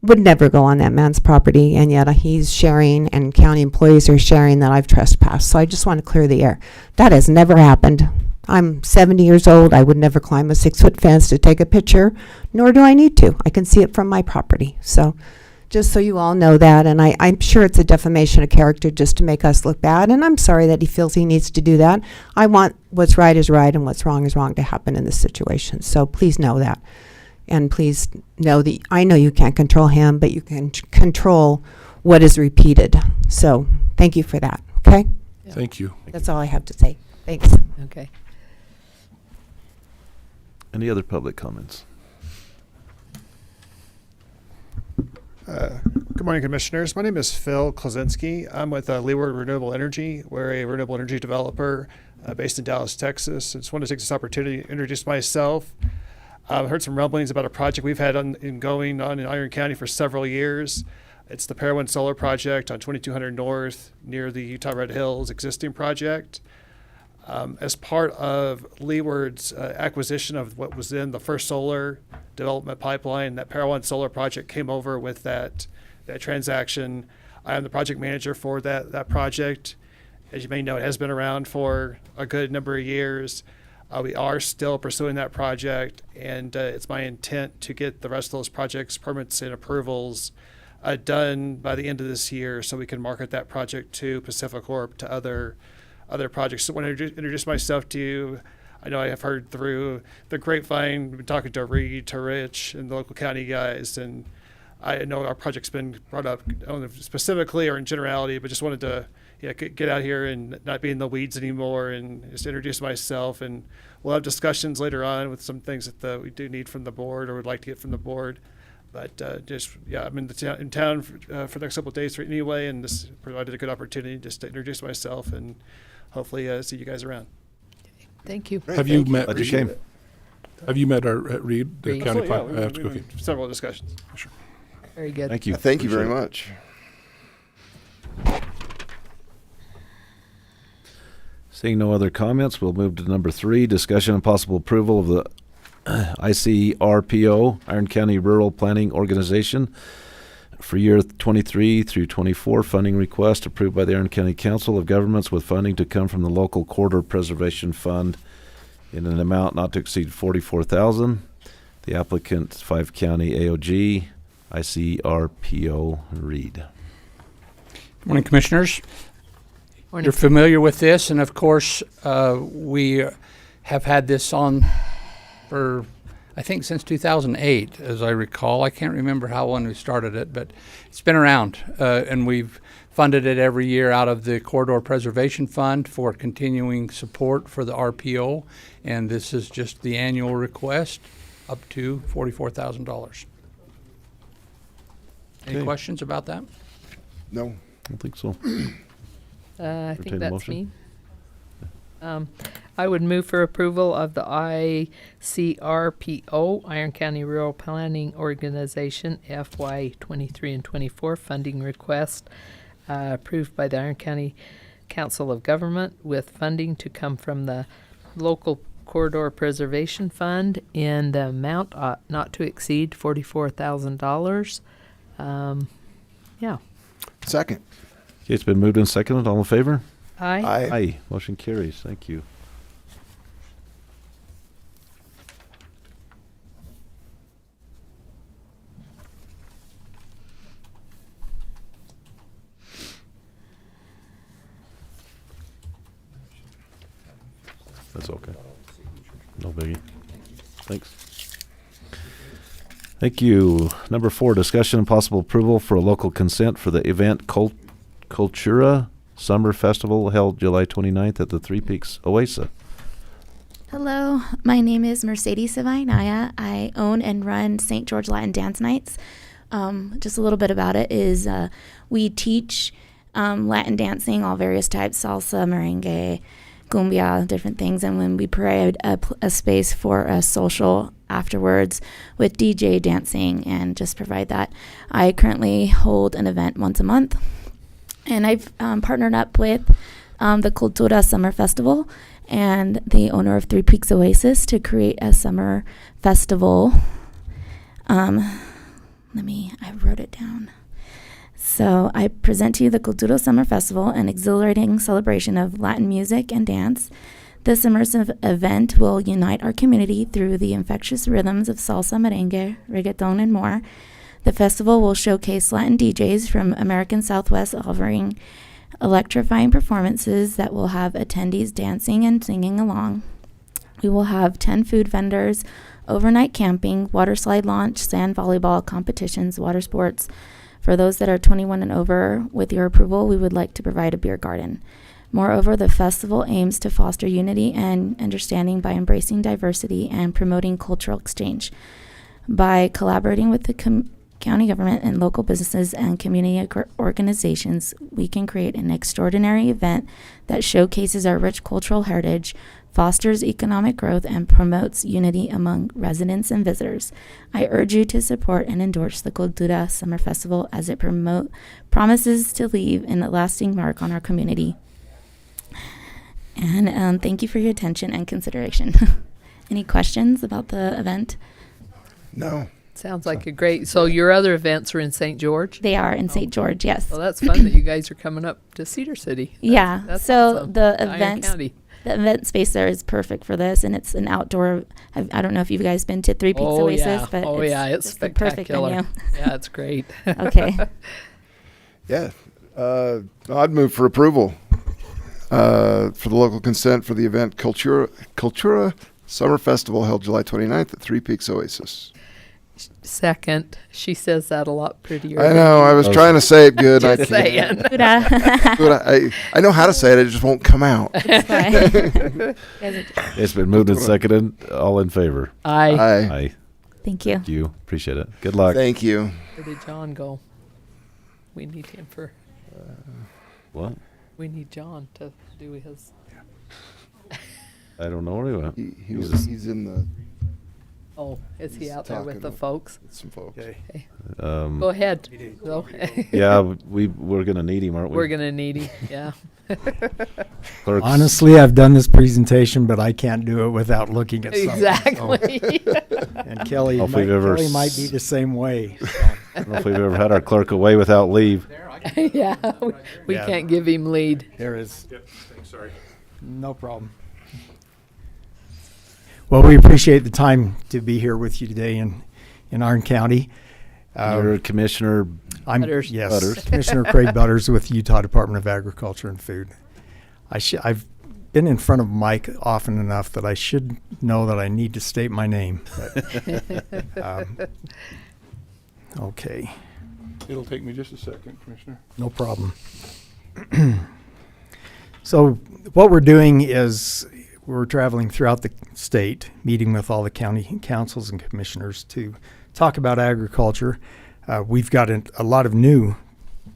Would never go on that man's property, and yet he's sharing, and county employees are sharing that I've trespassed. So I just want to clear the air. That has never happened. I'm 70 years old. I would never climb a 6-foot fence to take a picture, nor do I need to. I can see it from my property. So just so you all know that, and I'm sure it's a defamation of character just to make us look bad, and I'm sorry that he feels he needs to do that. I want what's right is right and what's wrong is wrong to happen in this situation. So please know that. And please know that I know you can't control him, but you can control what is repeated. So thank you for that. Okay? Thank you. That's all I have to say. Thanks. Okay. Any other public comments? Good morning, Commissioners. My name is Phil Klozinski. I'm with Leeward Renewable Energy. We're a renewable energy developer based in Dallas, Texas. I just want to take this opportunity to introduce myself. I've heard some rumblings about a project we've had going on in Iron County for several years. It's the Parowan Solar Project on 2200 North near the Utah Red Hills existing project. As part of Leeward's acquisition of what was then the First Solar development pipeline, that Parowan Solar Project came over with that transaction. I am the project manager for that project. As you may know, it has been around for a good number of years. We are still pursuing that project, and it's my intent to get the rest of those projects, permits, and approvals done by the end of this year so we can market that project to PacifiCorp, to other projects. So when I introduce myself to you, I know I have heard through the grapevine, been talking to Reed, to Rich, and the local county guys, and I know our project's been brought up, I don't know if specifically or in generality, but just wanted to get out here and not be in the weeds anymore and just introduce myself. And we'll have discussions later on with some things that we do need from the board or would like to get from the board. But I'm in town for the next couple of days anyway, and this provided a good opportunity just to introduce myself and hopefully see you guys around. Thank you. Have you met Glad you Reed? came. Have you met Reed, the Reed. county? We've had several discussions. Sure. Very good. Thank you. Thank you very Appreciate it. much. Seeing no other comments, we'll move to number 3, discussion and possible approval of the ICRPO, Iron County Rural Planning Organization, for year 23 through 24 funding request approved by the Iron County Council of Governments with funding to come from the Local Corridor Preservation Fund in an amount not to exceed $44,000. The applicant, 5 County AOG, ICRPO Reed. Good morning, Commissioners. Morning. You're familiar with this, and of course, we have had this on for, I think, since 2008, as I recall. I can't remember how when we started it, but it's been around, and we've funded it every year out of the Corridor Preservation Fund for continuing support for the RPO, and this is just the annual request up to $44,000. Any Okay. questions about that? No. I don't think so. I Entertain think a that's motion. me. I would move for approval of the ICRPO, Iron County Rural Planning Organization, FY 23 and 24 funding request approved by the Iron County Council of Government with funding to come from the Local Corridor Preservation Fund in the amount not to exceed $44,000. Yeah. Second. Okay, it's been moved and seconded. All in favor? Aye. Aye. Motion carries. Thank you. That's okay. No biggie. Thanks. Thank you. Number 4, discussion and possible approval for a local consent for the event Cultura Summer Festival held July 29th at the Three Peaks Oasis. Hello, my name is Mercedes Savainaya. I own and run St. George Latin Dance Nights. Just a little bit about it is we teach Latin dancing, all various types, salsa, merengue, cumbia, different things. And when we provide a space for a social afterwards with DJ dancing and just provide that. I currently hold an event once a month. And I've partnered up with the Cultura Summer Festival and the owner of Three Peaks Oasis to create a summer festival. I wrote it down. So I present to you the Cultura Summer Festival, an exhilarating celebration of Latin music and dance. This immersive event will unite our community through the infectious rhythms of salsa, merengue, reggaeton, and more. The festival will showcase Latin DJs from American Southwest offering electrifying performances that will have attendees dancing and singing along. We will have 10 food vendors, overnight camping, water slide launch, sand volleyball competitions, water sports For those that are 21 and over, with your approval, we would like to provide a beer garden. Moreover, the festival aims to foster unity and understanding by embracing diversity and promoting cultural exchange. By collaborating with the county government and local businesses and community organizations, we can create an extraordinary event that showcases our rich cultural heritage, fosters economic growth, and promotes unity among residents and visitors. I urge you to support and endorse the Cultura Summer Festival as it promises to leave a lasting mark on our community. And thank you for your attention and consideration. Any questions about the event? No. Sounds like a great. So your other events are in St. George? They are in St. George, yes. Well, that's fun that you guys are coming up to Cedar City. That's so awesome. the Iron events, County. the event space there is perfect for this, and it's an outdoor. I don't know if you guys been to Three Peaks Oasis, but it's the perfect spectacular. venue. Yeah, it's great. Okay. Yeah. I'd move for approval for the local consent for the event Cultura Summer Festival held July 29th at Three Peaks Oasis. Second, she says that a lot prettier. I know. I was trying to say it good. Just I saying. I know how to say it. It just won't come out. It's been moved and seconded. All in favor? Aye. Aye. Thank you. Thank you. Appreciate it. Good luck. Thank you. Where did John go? We need him for. What? We need John to do his. I don't know where he went. He's in the. Oh, is he He's out there with talking the folks? with some folks. Okay. Go ahead. Go. Yeah, we're gonna need him, aren't we? We're gonna need him. Yeah. Clerks. Honestly, I've done this presentation, but I can't do it without looking at something. Exactly. So. And Kelly, If we've ever Kelly might be the same way. So. I don't know if we've ever had our clerk away without leave. Yeah, we can't give him lead. There is. Yep, thanks, sorry. No problem. Well, we appreciate the time to be here with you today in Iron County. You're Commissioner Butters. Yes, Butters. Commissioner Craig Butters with the Utah Department of Agriculture and Food. I've been in front of Mike often enough that I should know that I need to state my name. But, okay. It'll take me just a second, Commissioner. No problem. So what we're doing is we're traveling throughout the state, meeting with all the county councils and commissioners to talk about agriculture. We've got a lot of new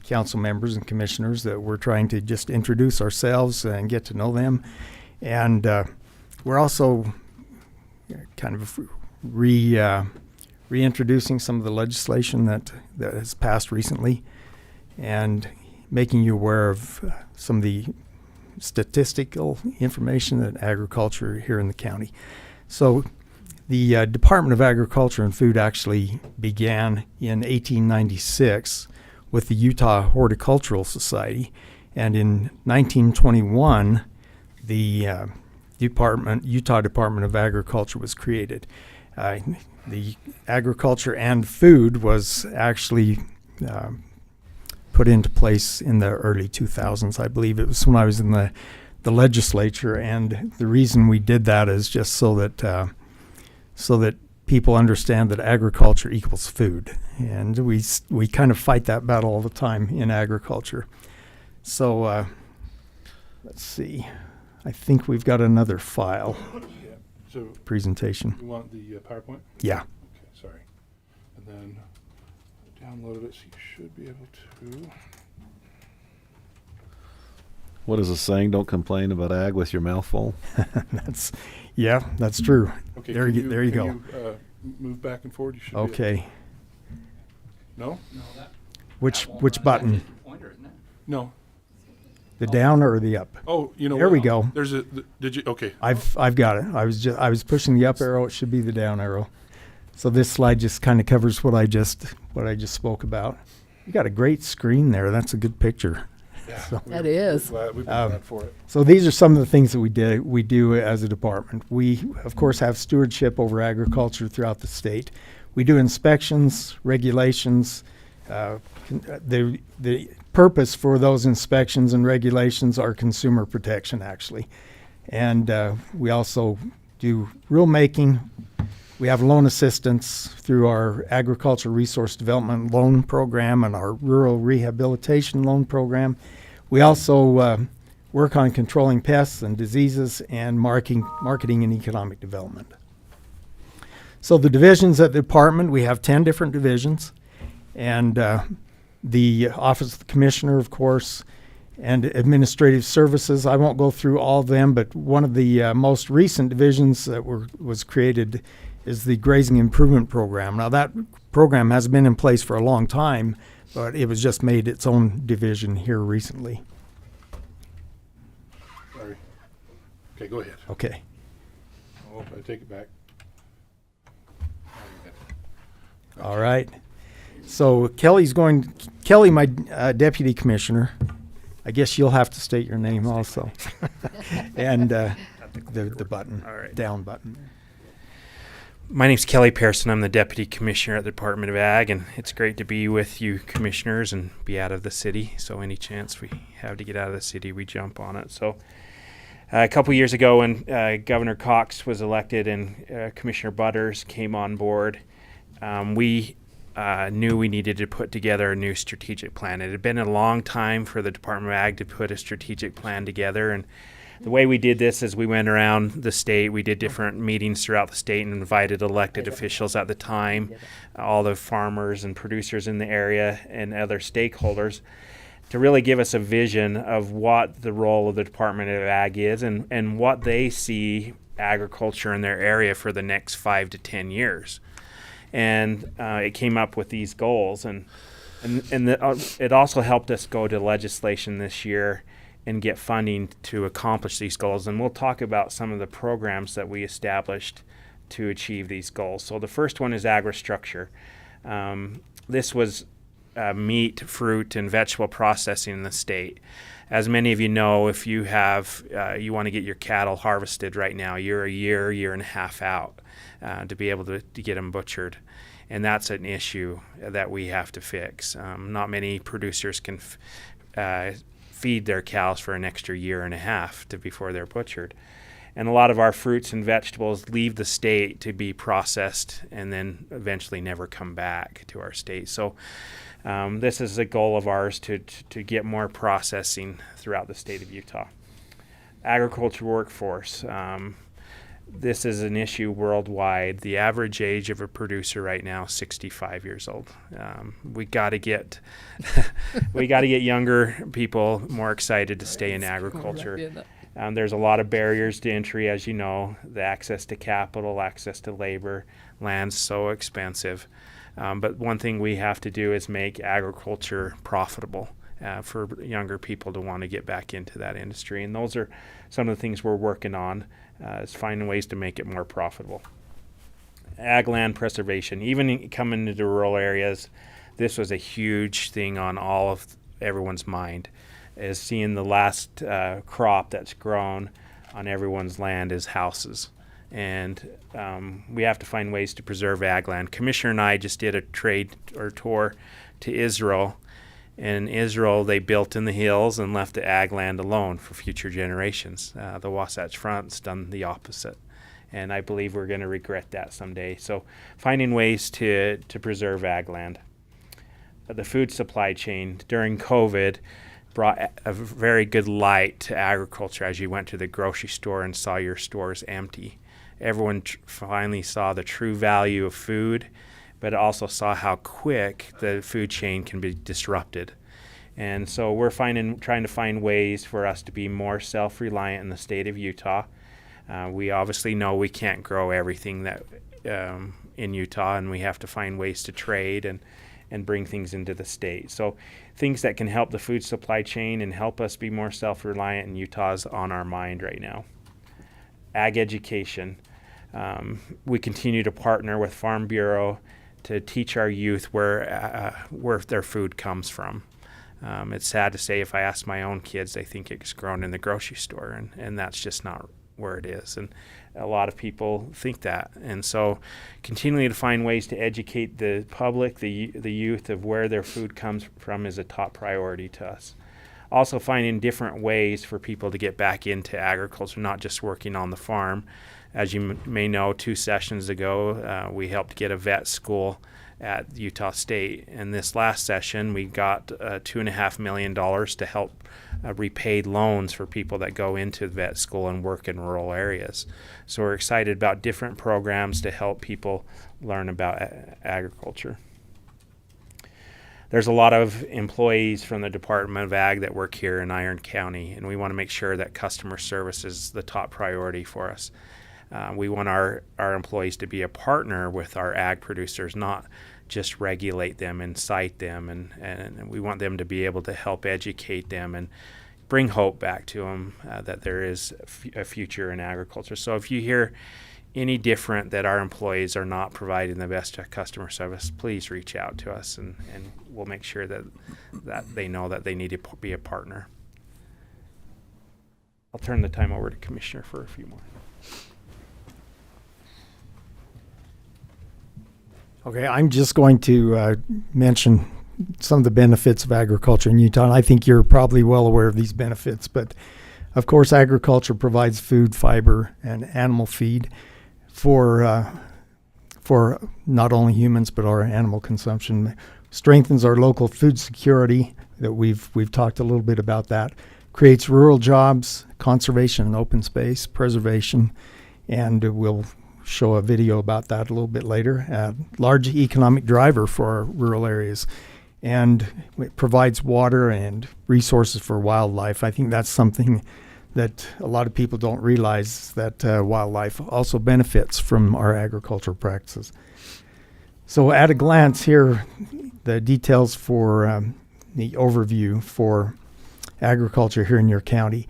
council members and commissioners that we're trying to just introduce ourselves and get to know them. And we're also kind of reintroducing some of the legislation that has passed recently and making you aware of some of the statistical information that agriculture here in the county. So the Department of Agriculture and Food actually began in 1896 with the Utah Horticultural Society, and in 1921 the Utah Department of Agriculture was created. The agriculture and food was actually put into place in the early 2000s. I believe it was when I was in the legislature, and the reason we did that is just so that people understand that agriculture equals food, and we kind of fight that battle all the time in agriculture. So let's see. I think we've got another file. Yeah. So presentation. You want the PowerPoint? Yeah. Okay, sorry. And then I downloaded it, so you should be able to. What is the saying? Don't complain about ag with your mouth full. That's true. Okay, there you go. Move back and forward. You should. Okay. No. Which button? No. The down or the up? Oh, you know. There we go. There's a. Did you? Okay. I've got it. I was pushing the up arrow. It should be the down arrow. So this slide just kind of covers what I just spoke about. You got a great screen there. That's a good picture. Yeah, so, that is. We've been glad for it. So these are some of the things that we do as a department. We of course have stewardship over agriculture throughout the state. We do inspections, regulations. The purpose for those inspections and regulations are consumer protection, actually. And we also do rulemaking. We have loan assistance through our Agriculture Resource Development Loan Program and our Rural Rehabilitation Loan Program. We also work on controlling pests and diseases and marketing and economic development. So the divisions at the department, we have 10 different divisions, and the Office of the Commissioner, of course, and Administrative Services. I won't go through all of them, but one of the most recent divisions that was created is the Grazing Improvement Program. Now that program has been in place for a long time, but it was just made its own division here recently. Sorry. Okay, go ahead. Okay. Oh, I take it back. All right. So Kelly, my Deputy Commissioner. I guess you'll have to state your name also. And the button, All right. down button. My name's Kelly Pearson. I'm the Deputy Commissioner at the Department of Ag, and it's great to be with you commissioners and be out of the city. So any chance we have to get out of the city, we jump on it. So a couple years ago when Governor Cox was elected and Commissioner Butters came on board, we knew we needed to put together a new strategic plan. It had been a long time for the Department of Ag to put a strategic plan together, and the way we did this is we went around the state. We did different meetings throughout the state and invited elected officials at the time, all the farmers and producers in the area and other stakeholders, to really give us a vision of what the role of the Department of Ag is and what they see agriculture in their area for the next 5 to 10 years. And it came up with these goals, and it also helped us go to legislation this year and get funding to accomplish these goals. And we'll talk about some of the programs that we established to achieve these goals. So the first one is agristructure. This was meat, fruit, and vegetable processing in the state. As many of you know, if you have you want to get your cattle harvested right now, you're a year and a half out to be able to get them butchered. And that's an issue that we have to fix. Not many producers can feed their cows for an extra year and a half before they're butchered. And a lot of our fruits and vegetables leave the state to be processed and then eventually never come back to our state. So this is a goal of ours to get more processing throughout the state of Utah. Agriculture workforce. This is an issue worldwide. The average age of a producer right now is 65 years old. We got to get younger people more excited to stay in agriculture. There's a lot of barriers to entry, as you know, the access to capital, access to labor, land's so expensive. But one thing we have to do is make agriculture profitable for younger people to want to get back into that industry. And those are some of the things we're working on, is finding ways to make it more profitable. Ag land preservation, even coming into rural areas, this was a huge thing on all of everyone's mind, is seeing the last crop that's grown on everyone's land is houses. And we have to find ways to preserve ag land. Commissioner and I just did a tour to Israel. In Israel, they built in the hills and left the ag land alone for future generations. The Wasatch Front's done the opposite, and I believe we're going to regret that someday. So finding ways to preserve ag land. The food supply chain during COVID brought a very good light to agriculture as you went to the grocery store and saw your stores empty. Everyone finally saw the true value of food, but also saw how quick the food chain can be disrupted. And so we're trying to find ways for us to be more self-reliant in the state of Utah. We obviously know we can't grow everything that in Utah, and we have to find ways to trade and bring things into the state. So things that can help the food supply chain and help us be more self-reliant in Utah is on our mind right now. Ag education. We continue to partner with Farm Bureau to teach our youth where their food comes from. It's sad to say, if I ask my own kids, they think it's grown in the grocery store, and that's just not where it is. And a lot of people think that. And so continuing to find ways to educate the public, the youth, of where their food comes from is a top priority to us. Also finding different ways for people to get back into agriculture, not just working on the farm. As you may know, 2 sessions ago, we helped get a vet school at Utah State. And this last session, we got $2.5 million to help repay loans for people that go into vet school and work in rural areas. So we're excited about different programs to help people learn about agriculture. There's a lot of employees from the Department of Ag that work here in Iron County, and we want to make sure that customer service is the top priority for us. We want our employees to be a partner with our ag producers, not just regulate them and cite them, and we want them to be able to help educate them and bring hope back to them that there is a future in agriculture. So if you hear any different, that our employees are not providing the best customer service, please reach out to us, and we'll make sure that they know that they need to be a partner. I'll turn the time over to Commissioner for a few more. Okay, I'm just going to mention some of the benefits of agriculture in Utah, and I think you're probably well aware of these benefits. But of course, agriculture provides food, fiber, and animal feed for not only humans but our animal consumption. Strengthens our local food security. That we've talked a little bit about that. Creates rural jobs, conservation and open space, preservation, and we'll show a video about that a little bit later. Large economic driver for our rural areas, and it provides water and resources for wildlife. I think that's something that a lot of people don't realize, that wildlife also benefits from our agricultural practices. So at a glance here, the details for the overview for agriculture here in your county.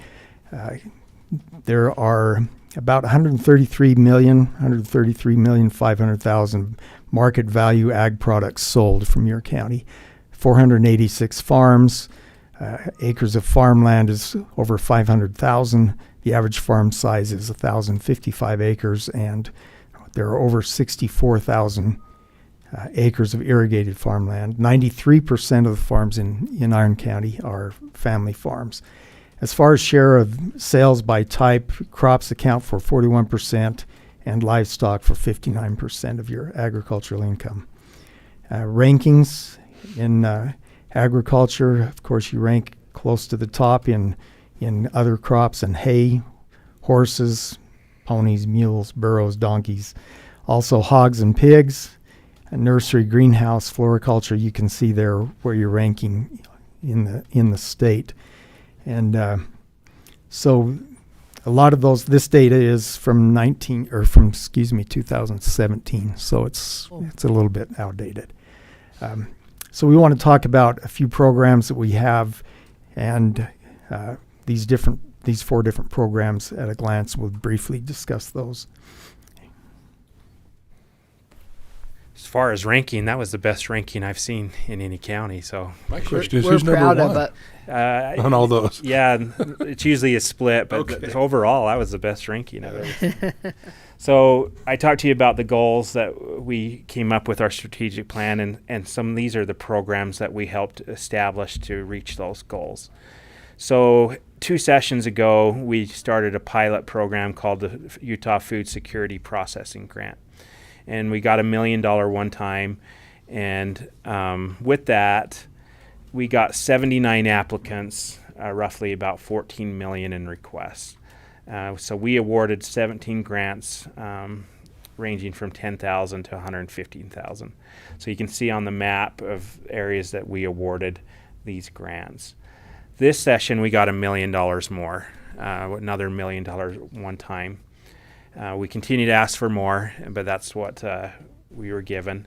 There are about 133,500,000 market value ag products sold from your county. 486 farms, acres of farmland is over 500,000. The average farm size is 1,055 acres, and there are over 64,000 acres of irrigated farmland. 93% of the farms in Iron County are family farms. As far as share of sales by type, crops account for 41% and livestock for 59% of your agricultural income. Rankings in agriculture, of course, you rank close to the top in other crops and hay, horses, ponies, mules, burros, donkeys. Also hogs and pigs, nursery, greenhouse, floriculture. You can see there where you're ranking in the state. And so a lot of this data is from 2017, so it's a little bit outdated. So we want to talk about a few programs that we have, and these 4 different programs at a glance. We'll briefly discuss those. As far as ranking, that was the best ranking I've seen in any county. So my question is, we're who's proud number of one it. on all those? Yeah, it's usually a split, but Okay. overall, that was the best ranking I've ever seen. So I talked to you about the goals that we came up with our strategic plan, and some of these are the programs that we helped establish to reach those goals. So 2 sessions ago, we started a pilot program called the Utah Food Security Processing Grant. And we got $1 million one time, and with that, we got 79 applicants, roughly about 14 million in requests. So we awarded 17 grants, ranging from 10,000 to 115,000. So you can see on the map of areas that we awarded these grants. This session, we got $1 million more, another $1 million one time. We continue to ask for more, but that's what we were given.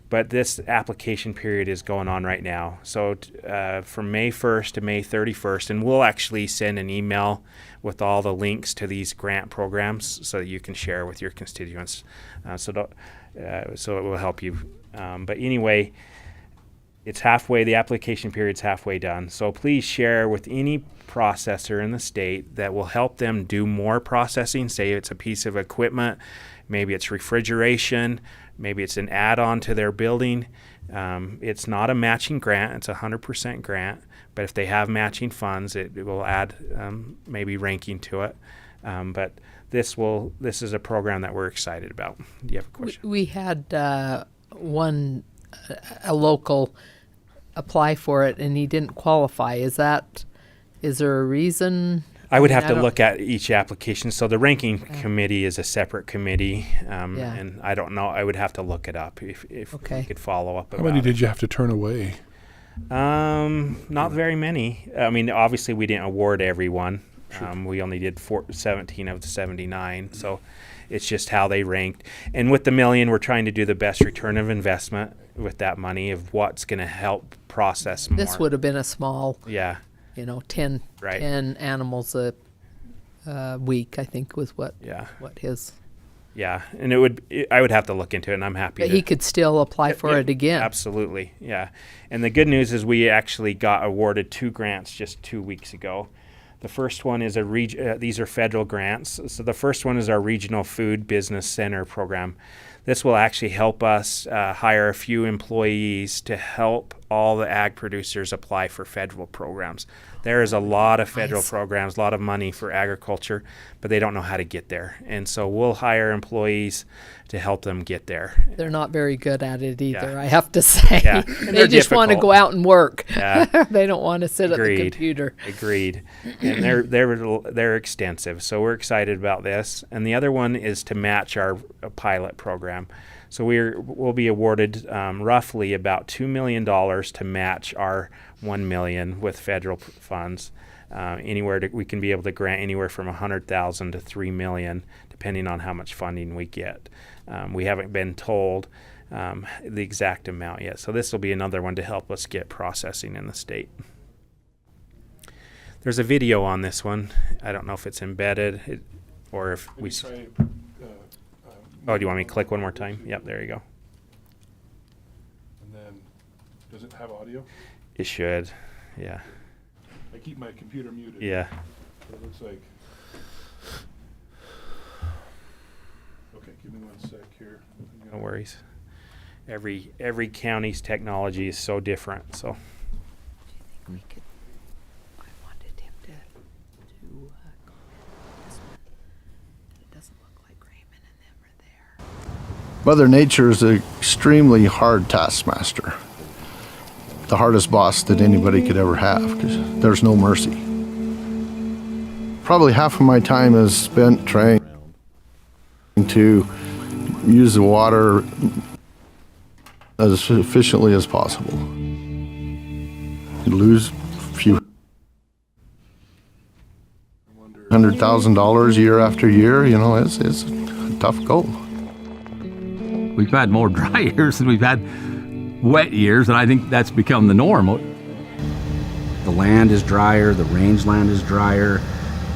But this application period is going on right now. So from May 1st to May 31st, and we'll actually send an email with all the links to these grant programs so that you can share with your constituents. So it will help you. But anyway, it's halfway, the application period's halfway done. So please share with any processor in the state that will help them do more processing. Say it's a piece of equipment, maybe it's refrigeration, maybe it's an add-on to their building. It's not a matching grant, it's a 100% grant, but if they have matching funds, it will add maybe ranking to it. But this is a program that we're excited about. Do you have a question? We had a local apply for it and he didn't qualify. Is there a reason? I would have I to don't- look at each application. So the ranking committee is a separate committee, and I don't know. I would have to look it up if we could follow up. How many did you have to turn away? Not very many. I mean, obviously we didn't award everyone. We only did 17 of the 79. So it's just how they ranked. And with the million, we're trying to do the best return of investment with that money of what's going to help process more. This would have been a small, Yeah. 10 Right. 10 animals a week, I think was what his. Yeah, and I would have to look into it, and I'm happy. But he could still apply for it again. Absolutely, yeah. And the good news is we actually got awarded 2 grants just 2 weeks ago. The first one is these are federal grants. So the first one is our Regional Food Business Center program. This will actually help us hire a few employees to help all the ag producers apply for federal programs. There is a lot of federal programs, a lot of money for agriculture, but they don't know how to get there. And so we'll hire employees to help them get there. They're not very good at it either, Yeah. I have to say. Yeah. They just want to difficult. go out and work. Yeah. They don't want to sit Agreed. at the computer. Agreed. And they're extensive. So we're excited about this. And the other one is to match our pilot program. So we'll be awarded roughly about $2 million to match our $1 million with federal funds. We can be able to grant anywhere from $100,000 to $3 million, depending on how much funding we get. We haven't been told the exact amount yet. So this will be another one to help us get processing in the state. There's a video on this one. I don't know if it's embedded or if we. Oh, do you want me to click one more time? Yep, there you go. And then, does it have audio? It should, yeah. I keep my computer muted. Yeah. But it looks like. Okay, give me 1 sec here. No worries. Every county's technology is so different, so. Mother Nature is an extremely hard taskmaster. The hardest boss that anybody could ever have, because there's no mercy. Probably half of my time is spent trying to use the water as efficiently as possible. You lose a few $100,000 year after year, it's a tough go. We've had more dry years than we've had wet years, and I think that's become the norm. The land is drier, the rangeland is drier,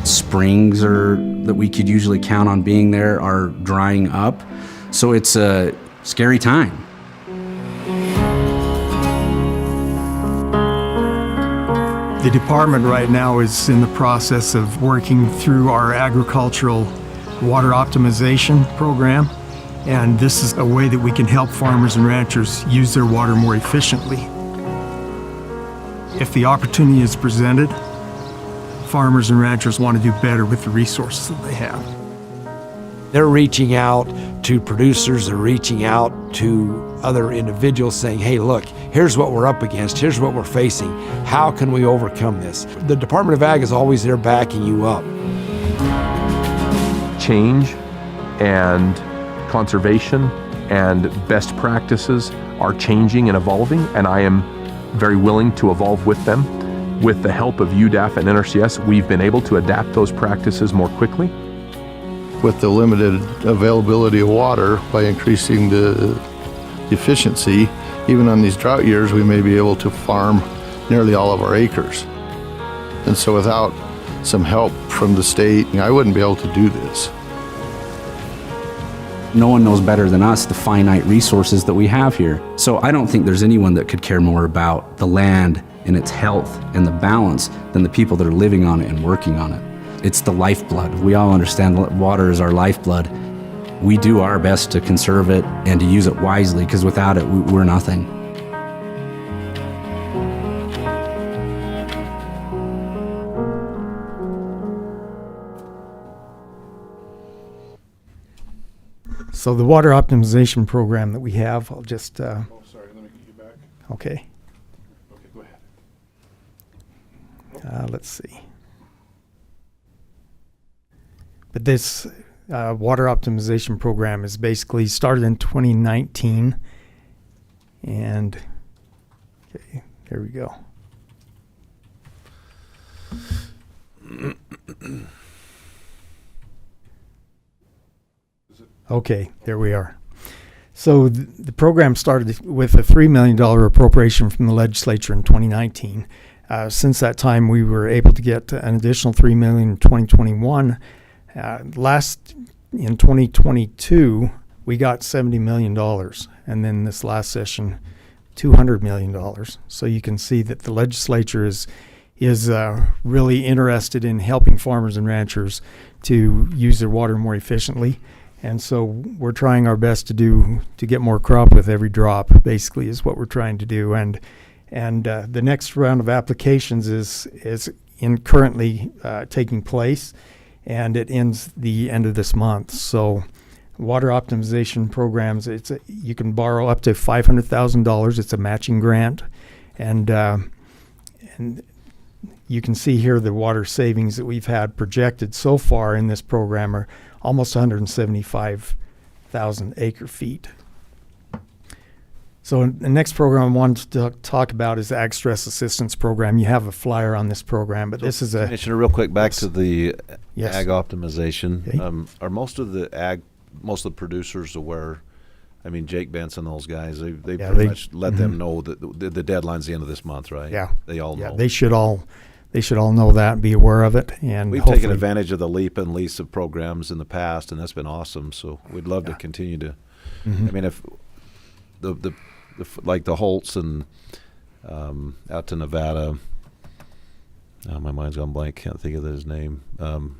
springs that we could usually count on being there are drying up. So it's a scary time. The department right now is in the process of working through our agricultural water optimization program. And this is a way that we can help farmers and ranchers use their water more efficiently. If the opportunity is presented, farmers and ranchers want to do better with the resources that they have. They're reaching out to producers, they're reaching out to other individuals saying, hey, look, here's what we're up against, here's what we're facing. How can we overcome this? The Department of Ag is always there backing you up. Change and conservation and best practices are changing and evolving, and I am very willing to evolve with them. With the help of UDAF and NRCS, we've been able to adapt those practices more quickly. With the limited availability of water, by increasing the efficiency, even on these drought years, we may be able to farm nearly all of our acres. And so without some help from the state, I wouldn't be able to do this. No one knows better than us the finite resources that we have here. So I don't think there's anyone that could care more about the land and its health and the balance than the people that are living on it and working on it. It's the lifeblood. We all understand that water is our lifeblood. We do our best to conserve it and to use it wisely, because without it, we're nothing. So the water optimization program that we have, I'll just. Oh, sorry. Let me get you back. Okay. Okay, go ahead. Let's see. But this water optimization program is basically started in 2019. And, okay, there we go. Okay, there we are. So the program started with a $3 million appropriation from the legislature in 2019. Since that time, we were able to get an additional $3 million in 2021. In 2022, we got $70 million, and then this last session, $200 million. So you can see that the legislature is really interested in helping farmers and ranchers to use their water more efficiently. And so we're trying our best to get more crop with every drop, basically, is what we're trying to do. And the next round of applications is currently taking place, and it ends the end of this month. So water optimization programs, you can borrow up to $500,000. It's a matching grant, and you can see here the water savings that we've had projected so far in this program are almost 175,000 acre feet. So the next program I wanted to talk about is the Ag Stress Assistance Program. You have a flyer on this program, but this is a... Commissioner, real quick, back to the Yes. ag optimization. Okay. Are most of the producers aware? I mean, Jake Benson, those guys, they pretty much let them know that the deadline's the end of this month, right? Yeah. They all know. They should all know that and be aware of it. And we've taken advantage of the LEPA and LISA programs in the past, and that's been awesome. So we'd love to continue to. I mean, if like the Holtz and out to Nevada. My mind's gone blank. Can't think of his name.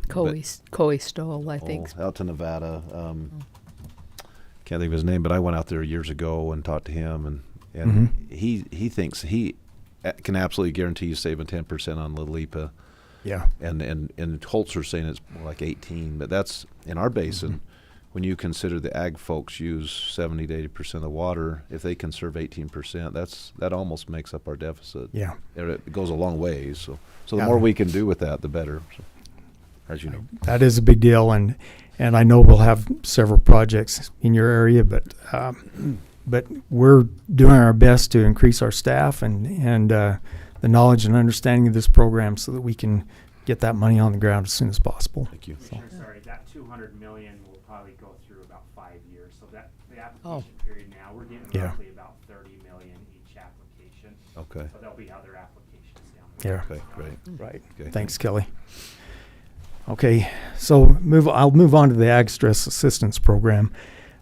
Coey Stoll, I think. Out to Nevada. Can't think of his name, but I went out there years ago and talked to him, and he thinks he can absolutely guarantee you saving 10% on the LEPA. Yeah. And Holtz are saying it's more like 18, but that's in our basin. When you consider the ag folks use 70 to 80% of the water, if they conserve 18%, that almost makes up our deficit. Yeah. It goes a long ways. So the more we can do with that, the better. So, as you know, that is a big deal, and I know we'll have several projects in your area, but we're doing our best to increase our staff and the knowledge and understanding of this program so that we can get that money on the ground as soon as possible. Thank you. Sorry, that $200 million will probably go through about 5 years. So that the application period now, we're getting roughly about $30 million each application. Okay. So there'll be other applications down there. Yeah. Okay, great. Right. Okay. Thanks, Kelly. Okay, so I'll move on to the Ag Stress Assistance Program.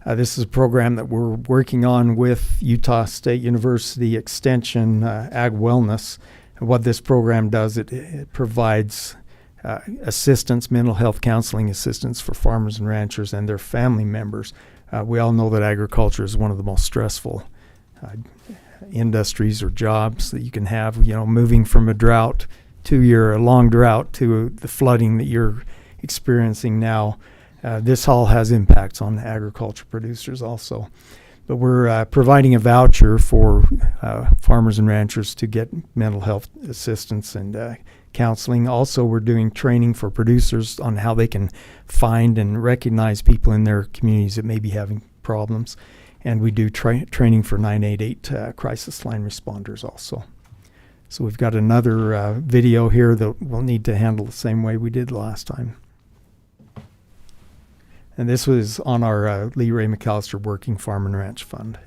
This is a program that we're working on with Utah State University Extension Ag Wellness. And what this program does, it provides assistance, mental health counseling assistance for farmers and ranchers and their family members. We all know that agriculture is one of the most stressful industries or jobs that you can have. You know, moving from a long drought to the flooding that you're experiencing now. This all has impacts on agriculture producers also. But we're providing a voucher for farmers and ranchers to get mental health assistance and counseling. Also, we're doing training for producers on how they can find and recognize people in their communities that may be having problems. And we do training for 988 crisis line responders also. So we've got another video here that we'll need to handle the same way we did last time. And this was on our Lee Ray McAllister Working Farm and Ranch Fund.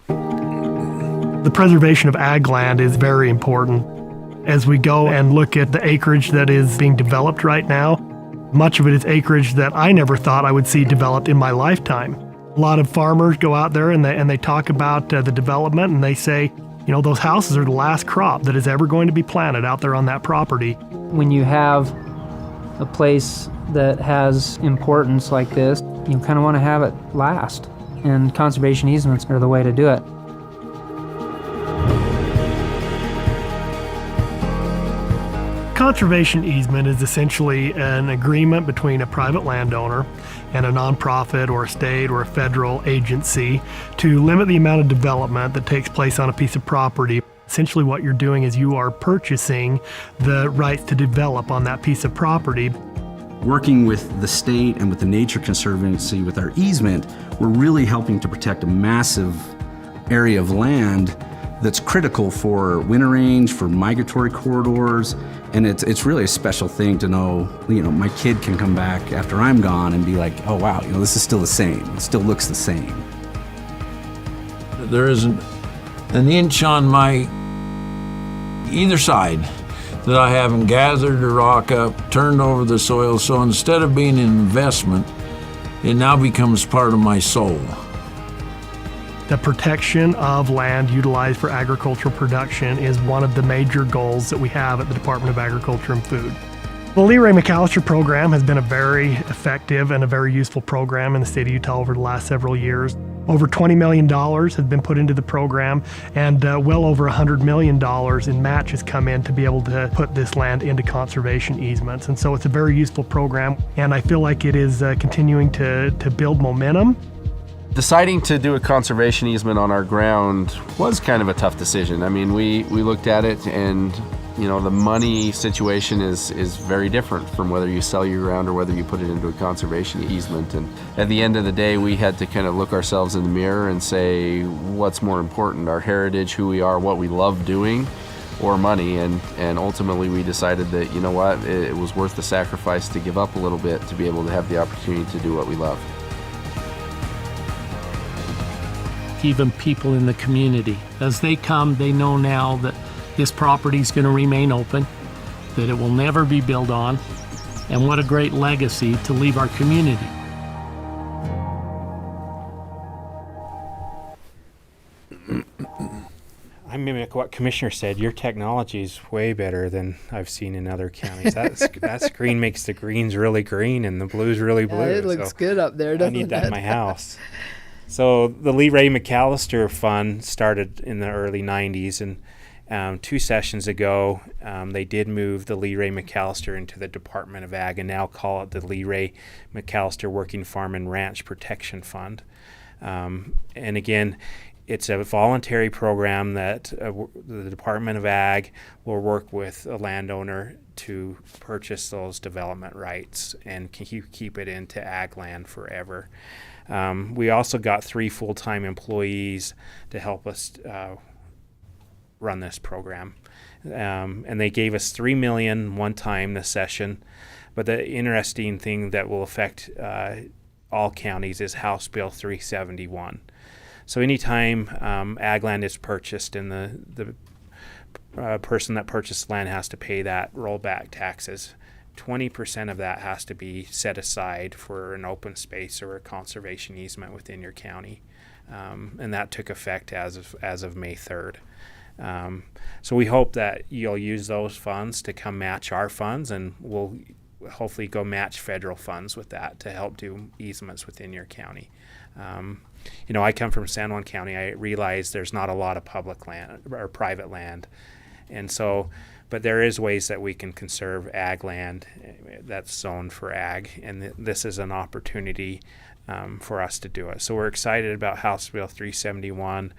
The preservation of ag land is very important. As we go and look at the acreage that is being developed right now, much of it is acreage that I never thought I would see developed in my lifetime. A lot of farmers go out there and they talk about the development, and they say, you know, those houses are the last crop that is ever going to be planted out there on that property. When you have a place that has importance like this, you kind of want to have it last, and conservation easements are the way to do it. conservation easement is essentially an agreement between a private landowner and a nonprofit or a state or a federal agency to limit the amount of development that takes place on a piece of property. Essentially what you're doing is you are purchasing the rights to develop on that piece of property. Working with the state and with the Nature Conservancy with our easement, we're really helping to protect a massive area of land that's critical for winter range, for migratory corridors, and it's really a special thing to know, my kid can come back after I'm gone and be like, oh wow, this is still the same. It still looks the same. There isn't an inch on my either side that I haven't gathered the rock up, turned over the soil, so instead of being an investment, it now becomes part of my soul. The protection of land utilized for agricultural production is one of the major goals that we have at the Department of Agriculture and Food. The Lee Ray McAllister program has been a very effective and a very useful program in the state of Utah over the last several years. Over $20 million has been put into the program, and well over $100 million in match has come in to be able to put this land into conservation easements. And so it's a very useful program, and I feel like it is continuing to build momentum. Deciding to do a conservation easement on our ground was kind of a tough decision. I mean, we looked at it, and the money situation is very different from whether you sell your ground or whether you put it into a conservation easement. And at the end of the day, we had to kind of look ourselves in the mirror and say, what's more important, our heritage, who we are, what we love doing, or money? And ultimately we decided that, it was worth the sacrifice to give up a little bit to be able to have the opportunity to do what we love. Even people in the community, as they come, they know now that this property is going to remain open, that it will never be built on, and what a great legacy to leave our community. I mimic what Commissioner said. Your technology is way better than I've seen in other counties. That screen makes the greens really green and the blues really blue. It looks good up there, doesn't it? I need that in my house. So the Lee Ray McAllister Fund started in the early 90s, and 2 sessions ago, they did move the Lee Ray McAllister into the Department of Ag and now call it the Lee Ray McAllister Working Farm and Ranch Protection Fund. And again, it's a voluntary program that the Department of Ag will work with a landowner to purchase those development rights and keep it into ag land forever. We also got 3 full-time employees to help us run this program. And they gave us $3 million one time this session. But the interesting thing that will affect all counties is House Bill 371. So anytime ag land is purchased and the person that purchased land has to pay that rollback taxes, 20% of that has to be set aside for an open space or a conservation easement within your county. And that took effect as of May 3rd. So we hope that you'll use those funds to come match our funds, and we'll hopefully go match federal funds with that to help do easements within your county. I come from San Juan County. I realize there's not a lot of public land or private land. And so, but there is ways that we can conserve ag land that's zoned for ag. And this is an opportunity for us to do it. So we're excited about House Bill 371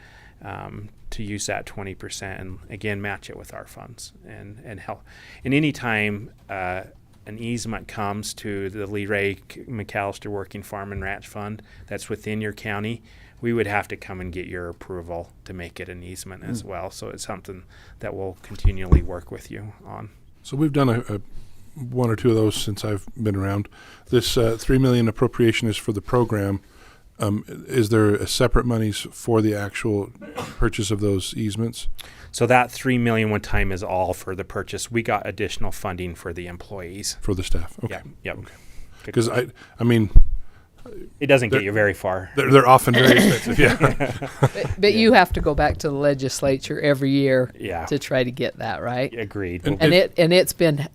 to use that 20% and again, match it with our funds and help. And any time an easement comes to the Lee Ray McAllister Working Farm and Ranch Fund that's within your county, we would have to come and get your approval to make it an easement as well. So it's something that we'll continually work with you on. So we've done a 1 or 2 of those since I've been around. This $3 million appropriation is for the program. Is there separate monies for the actual purchase of those easements? So that $3 million one time is all for the purchase. We got additional funding for the employees. For the staff, okay. Yep. Because I mean, it doesn't get you very far. They're often very expensive, yeah. But you have to go back to the legislature every year to try to get that, right? Agreed. And it's been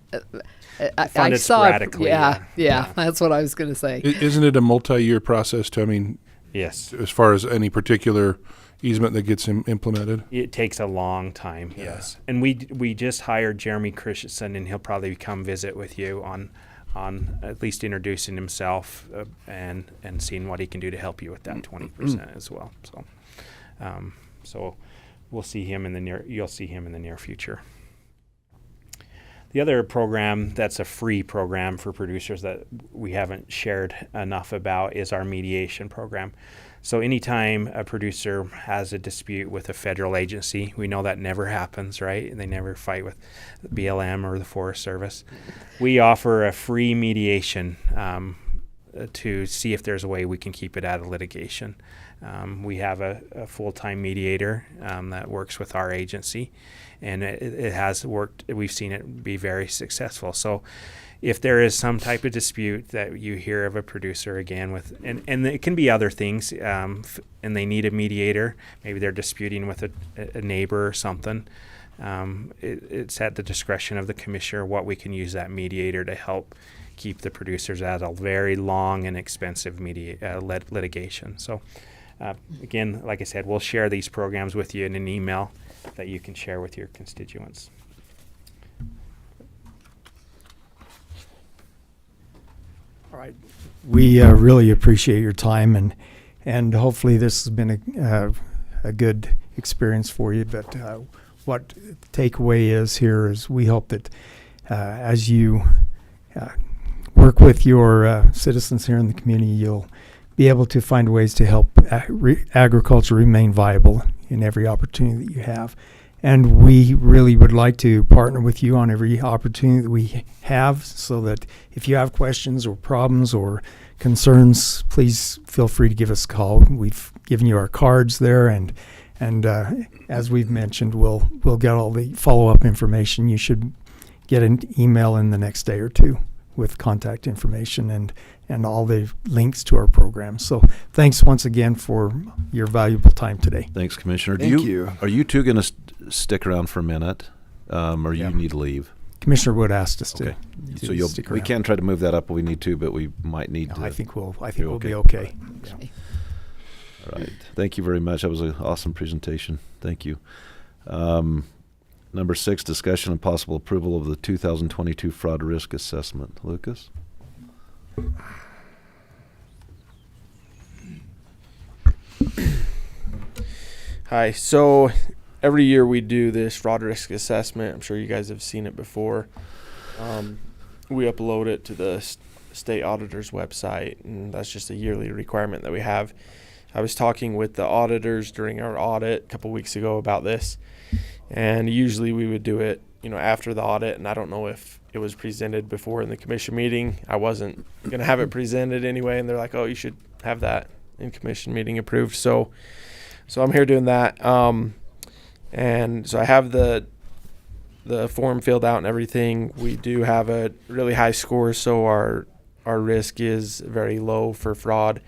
I saw sporadically. Yeah, that's what I was going to say. Isn't it a multi-year process to, Yes. As far as any particular easement that gets implemented? It takes a long time, yes. And we just hired Jeremy Christensen, and he'll probably come visit with you on at least introducing himself and seeing what he can do to help you with that 20% as well. So we'll see him you'll see him in the near future. The other program that's a free program for producers that we haven't shared enough about is our mediation program. So anytime a producer has a dispute with a federal agency, we know that never happens, right? And they never fight with BLM or the Forest Service. We offer a free mediation to see if there's a way we can keep it out of litigation. We have a full-time mediator that works with our agency, and it has worked. We've seen it be very successful. So if there is some type of dispute that you hear of a producer again with, and it can be other things, and they need a mediator, maybe they're disputing with a neighbor or something, it's at the discretion of the commissioner what we can use that mediator to help keep the producers out of very long and expensive litigation. So again, like I said, we'll share these programs with you in an email that you can share with your constituents. All right. We really appreciate your time, and hopefully this has been a good experience for you. But what the takeaway is here is we hope that as you work with your citizens here in the community, you'll be able to find ways to help agriculture remain viable in every opportunity that you have. And we really would like to partner with you on every opportunity that we have, so that if you have questions or problems or concerns, please feel free to give us a call. We've given you our cards there, and as we've mentioned, we'll get all the follow-up information. You should get an email in the next day or two with contact information and all the links to our program. So thanks once again for your valuable time today. Thanks, Commissioner. Thank you. Are you two going to stick around for a minute, or you need to leave? Commissioner Wood asked us Okay. to So stick we around. can try to move that up if we need to, but we might need to. I think we'll okay. be okay. Yeah. All right. Thank you very much. That was an awesome presentation. Thank you. Number 6, discussion and possible approval of the 2022 fraud risk assessment. Lucas? Hi. So every year we do this fraud risk assessment. I'm sure you guys have seen it before. We upload it to the state auditor's website, and that's just a yearly requirement that we have. I was talking with the auditors during our audit a couple weeks ago about this, and usually we would do it, after the audit, and I don't know if it was presented before in the commission meeting. I wasn't going to have it presented anyway, and they're like, oh, you should have that in commission meeting approved. So I'm here doing that. And so I have the form filled out and everything. We do have a really high score, so our risk is very low for fraud.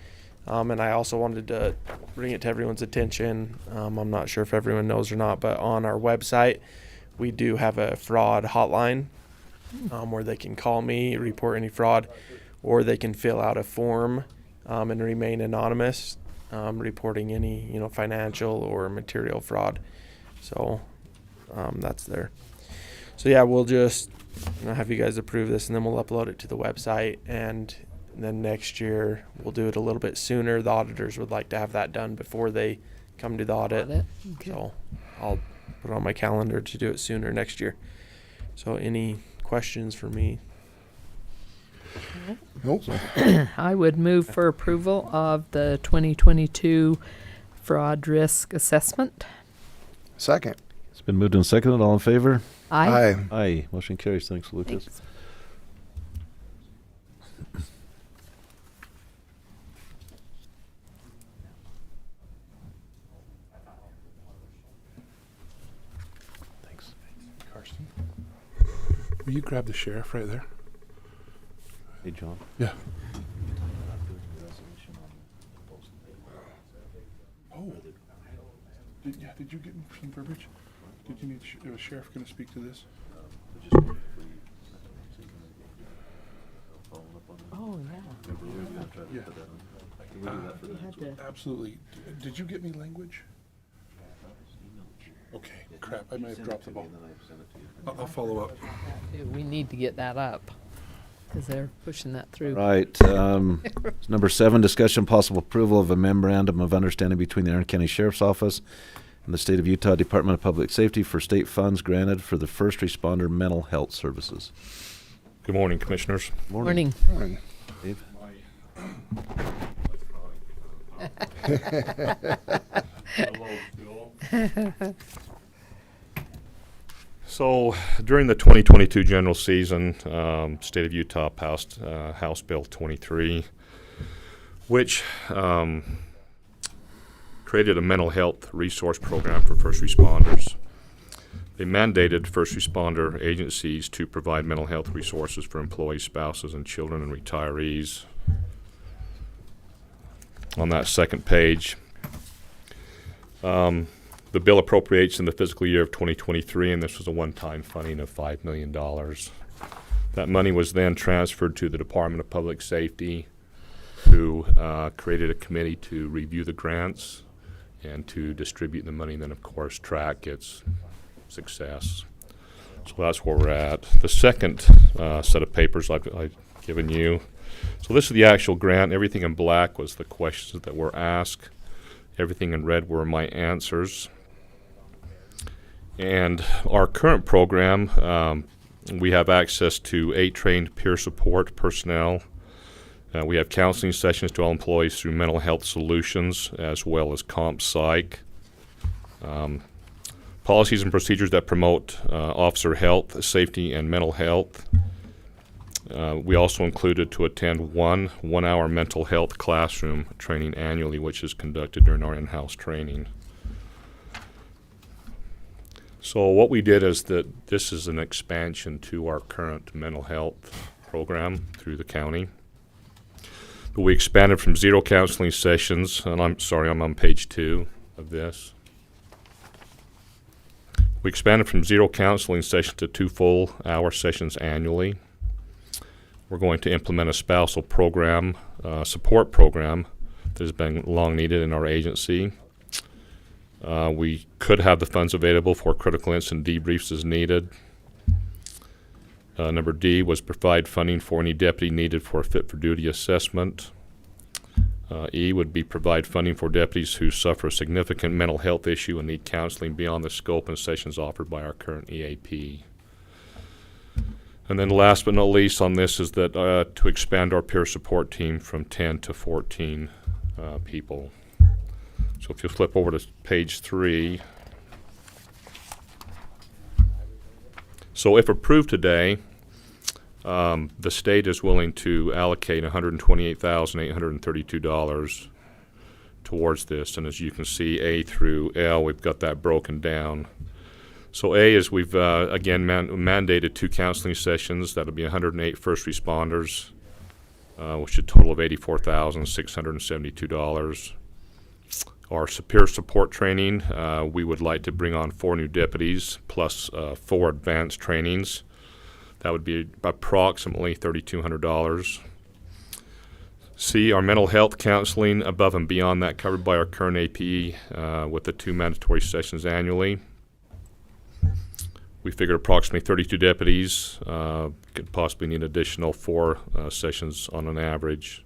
And I also wanted to bring it to everyone's attention. I'm not sure if everyone knows or not, but on our website, we do have a fraud hotline where they can call me, report any fraud, or they can fill out a form and remain anonymous, reporting any financial or material fraud. So that's there. So yeah, we'll just have you guys approve this, and then we'll upload it to the website, and then next year we'll do it a little bit sooner. The auditors would like to have that done before they come to the audit. Okay. So I'll put it on my calendar to do it sooner next year. So any questions for me? Nope. I would move for approval of the 2022 fraud risk assessment. Second. It's been moved and seconded. All in favor? Aye. Aye. Aye. Motion carries. Thanks, Lucas. Thanks. Thanks. Karsten, will you grab the sheriff right there? Hey, John. Yeah. Oh. Did you get some verbiage? Did you need a sheriff going to speak to this? Oh, yeah. Yeah. Absolutely. Did you get me language? Okay, crap, I may have dropped the ball. I'll follow up. We need to get that up because they're pushing that through. Right. Number 7, discussion possible approval of a memorandum of understanding between the Iron County Sheriff's Office and the State of Utah Department of Public Safety for state funds granted for the first responder mental health services. Good morning, Commissioners. Morning. Morning. Dave? So during the 2022 general season, State of Utah passed House Bill 23, which created a mental health resource program for first responders. They mandated first responder agencies to provide mental health resources for employees, spouses, and children and retirees. On that second page, the bill appropriates in the fiscal year of 2023, and this was a one-time funding of $5 million. That money was then transferred to the Department of Public Safety, who created a committee to review the grants and to distribute the money, and then, of course, track its success. So that's where we're at. The second set of papers I've given you. So this is the actual grant. Everything in black was the questions that were asked. Everything in red were my answers. And our current program, we have access to 8 trained peer support personnel. We have counseling sessions to all employees through Mental Health Solutions, as well as Comp Psych. Policies and procedures that promote officer health, safety, and mental health. We also included to attend one-hour mental health classroom training annually, which is conducted during our in-house training. So what we did is that this is an expansion to our current mental health program through the county. But we expanded from 0 counseling sessions, and I'm on page 2 of this. We expanded from 0 counseling sessions to 2 full-hour sessions annually. We're going to implement a spousal program, support program that has been long needed in our agency. We could have the funds available for critical incident debriefs as needed. Number D was provide funding for any deputy needed for a fit for duty assessment. E would be provide funding for deputies who suffer a significant mental health issue and need counseling beyond the scope and sessions offered by our current EAP. And then last but not least on this is that to expand our peer support team from 10 to 14 people. So if you flip over to page 3. So if approved today, the state is willing to allocate $128,832 towards this. And as you can see, A through L, we've got that broken down. So A is we've, again, mandated 2 counseling sessions. That'll be 108 first responders, which is a total of $84,672. Our peer support training, we would like to bring on 4 new deputies plus 4 advanced trainings. That would be approximately $3,200. C, our mental health counseling above and beyond that covered by our current APE with the 2 mandatory sessions annually. We figured approximately 32 deputies could possibly need additional 4 sessions on an average.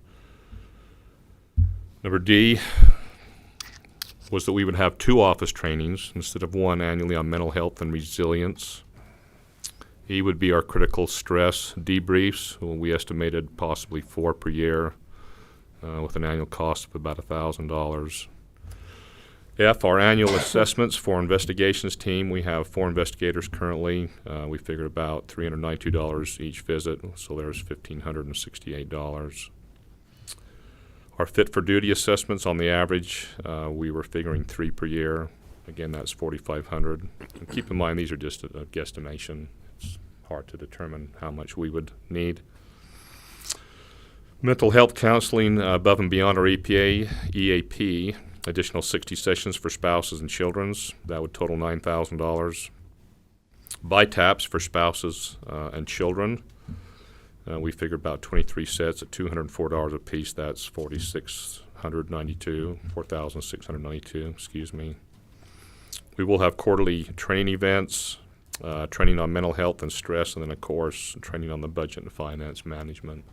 Number D was that we would have 2 office trainings instead of 1 annually on mental health and resilience. E would be our critical stress debriefs. We estimated possibly 4 per year with an annual cost of about $1,000. F, our annual assessments for investigations team. We have 4 investigators currently. We figured about $392 each visit, so there's $1,568. Our fit for duty assessments on the average, we were figuring 3 per year. Again, that's $4,500. And keep in mind, these are just a guesstimation. It's hard to determine how much we would need. Mental health counseling above and beyond our EAP, additional 60 sessions for spouses and children's. That would total $9,000. BiTAPs for spouses and children. We figured about 23 sets at $204 a piece. That's $4,600 4,692, excuse me. We will have quarterly training events, training on mental health and stress, and then, of course, training on the budget and finance management.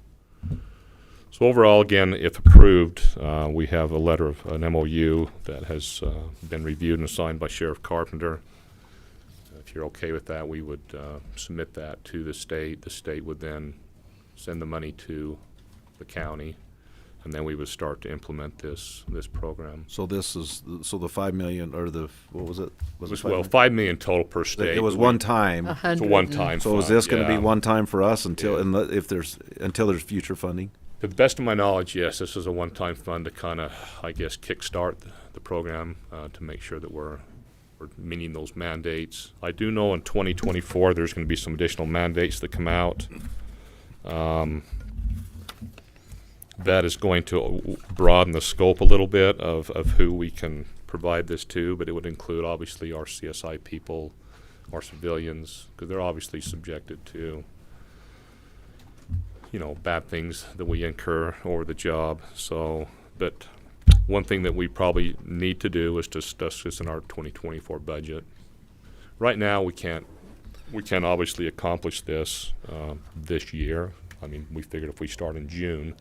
So overall, again, if approved, we have a letter of an MOU that has been reviewed and signed by Sheriff Carpenter. If you're okay with that, we would submit that to the state. The state would then send the money to the county, and then we would start to implement this program. So this is, so the 5 million, or the, what was it? Was it 5 million total per state. It was one time. It's a one-time So is fund, this going to yeah. be one time for us until, until there's future funding? To the best of my knowledge, yes, this is a one-time fund to kind of, I guess, kickstart the program to make sure that we're meeting those mandates. I do know in 2024 there's going to be some additional mandates that come out. That is going to broaden the scope a little bit of who we can provide this to, but it would include obviously our CSI people, our civilians, because they're obviously subjected to, you know, bad things that we incur over the job. So, but one thing that we probably need to do is to discuss this in our 2024 budget. Right now, we can't obviously accomplish this this year. I mean, we figured if we start in June,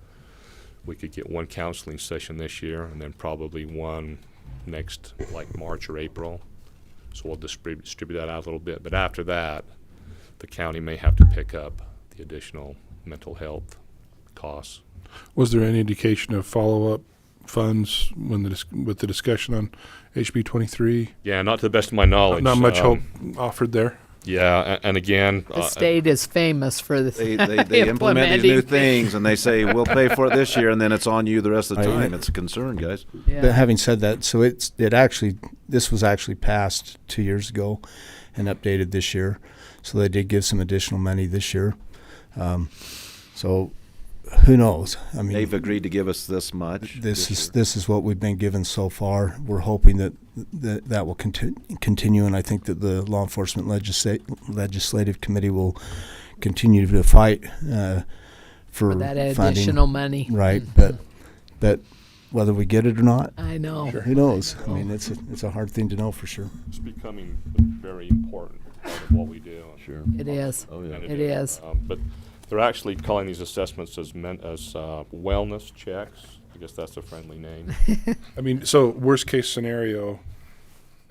we could get one counseling session this year and then probably one next, like March or April. So we'll distribute that out a little bit. But after that, the county may have to pick up the additional mental health costs. Was there any indication of follow-up funds with the discussion on HB 23? Yeah, not to the best of my knowledge. Not much hope offered there. Yeah, and again, The state is famous for this. They implement these new things, and they say, we'll pay for it this year, and then it's on you the rest of the time. It's a concern, guys. Yeah. But having said that, so this was actually passed 2 years ago and updated this year. So they did give some additional money this year. So who knows? I mean, They've agreed to give us this much. This is what we've been given so far. We're hoping that will continue, and I think that the Law Enforcement Legislative Committee will continue to fight for that funding. additional money. Right, but whether we get it or not, I know. Who knows? I mean, it's a hard thing to know for sure. It's becoming a very important part of what we do. Sure. It is. Oh, yeah. It is. But they're actually calling these assessments as wellness checks. I guess that's a friendly name. I mean, so worst case scenario,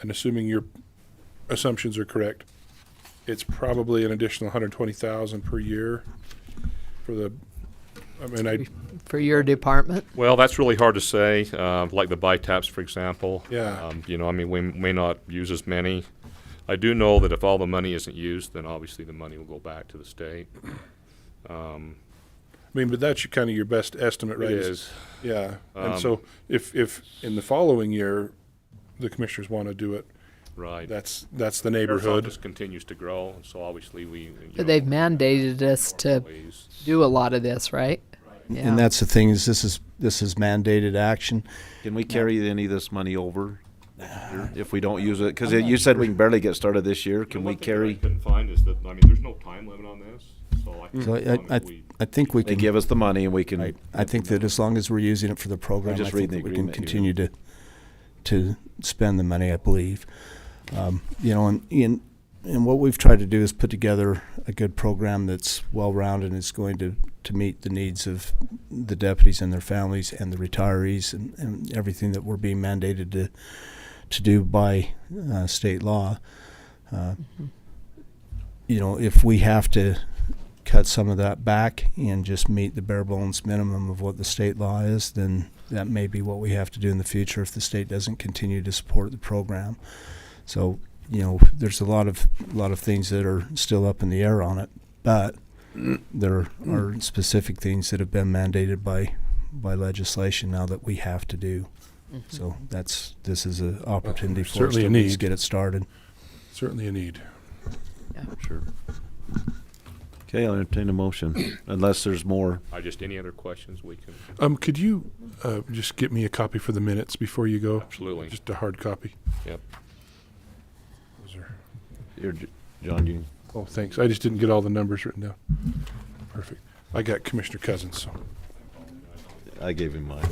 and assuming your assumptions are correct, it's probably an additional $120,000 per year for the. I mean, for your department. Well, that's really hard to say. Like the BITAPs, for example. Yeah. You know, I mean, we may not use as many. I do know that if all the money isn't used, then obviously the money will go back to the state. I mean, but that's kind of your best estimate, right? It is. Yeah. And so if in the following year the commissioners want to do it, right, that's the Sheriff's neighborhood. office continues to grow, and so obviously we. But they've mandated us to do a lot of this, right? Yeah. And that's the thing is this is mandated action. Can we carry any of this money over if we don't use it? Because you said we can barely get started this year. Can we carry? What I couldn't find is that, I mean, there's no time limit on this, so I think we They can give us the money and we can. I think that as long as we're using it for the program, just I think reading the that we can agreement continue to spend the money, I believe. You know, and what we've tried to do is put together a good program that's well-rounded and is going to meet the needs of the deputies and their families and the retirees and everything that we're being mandated to do by state law. You know, if we have to cut some of that back and just meet the bare bones minimum of what the state law is, then that may be what we have to do in the future if the state doesn't continue to support the program. So, you know, there's a lot of things that are still up in the air on it, but there are specific things that have been mandated by legislation now that we have to do. So this is an opportunity for us to at least get it started. Certainly a need. Yeah. Sure. Okay, I'll entertain a motion, unless there's more. Any other questions we can? Could you just get me a copy for the minutes before you go? Absolutely. Just a hard copy. Yep. John, you. Oh, thanks. I just didn't get all the numbers written down. Perfect. I got Commissioner Cousins. So. I gave him mine.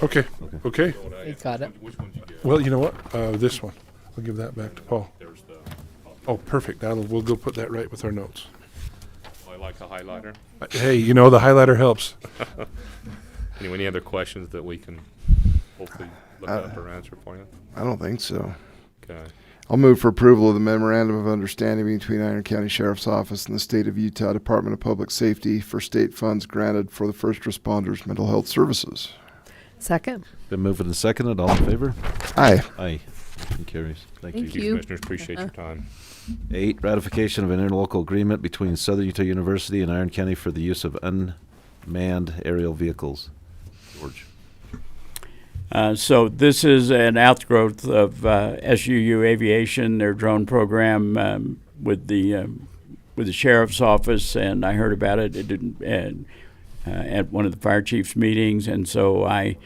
Okay. Okay. You got it. Well, you know what? This one. I'll give that back to Paul. Oh, perfect. We'll go put that right with our notes. I like a highlighter. Hey, you know, the highlighter helps. Any other questions that we can hopefully look up or answer for you? I don't think so. Okay. I'll move for approval of the memorandum of understanding between Iron County Sheriff's Office and the State of Utah Department of Public Safety for state funds granted for the first responders' mental health services. Second. Been moved and seconded. All in favor? Aye. Aye. Motion carries. Thank you. Commissioners, appreciate your time. 8, ratification of an interlocal agreement between Southern Utah University and Iron County for the use of unmanned aerial vehicles. George. So this is an outgrowth of SUU Aviation, their drone program with the sheriff's office, and I heard about it at one of the fire chiefs meetings, and so I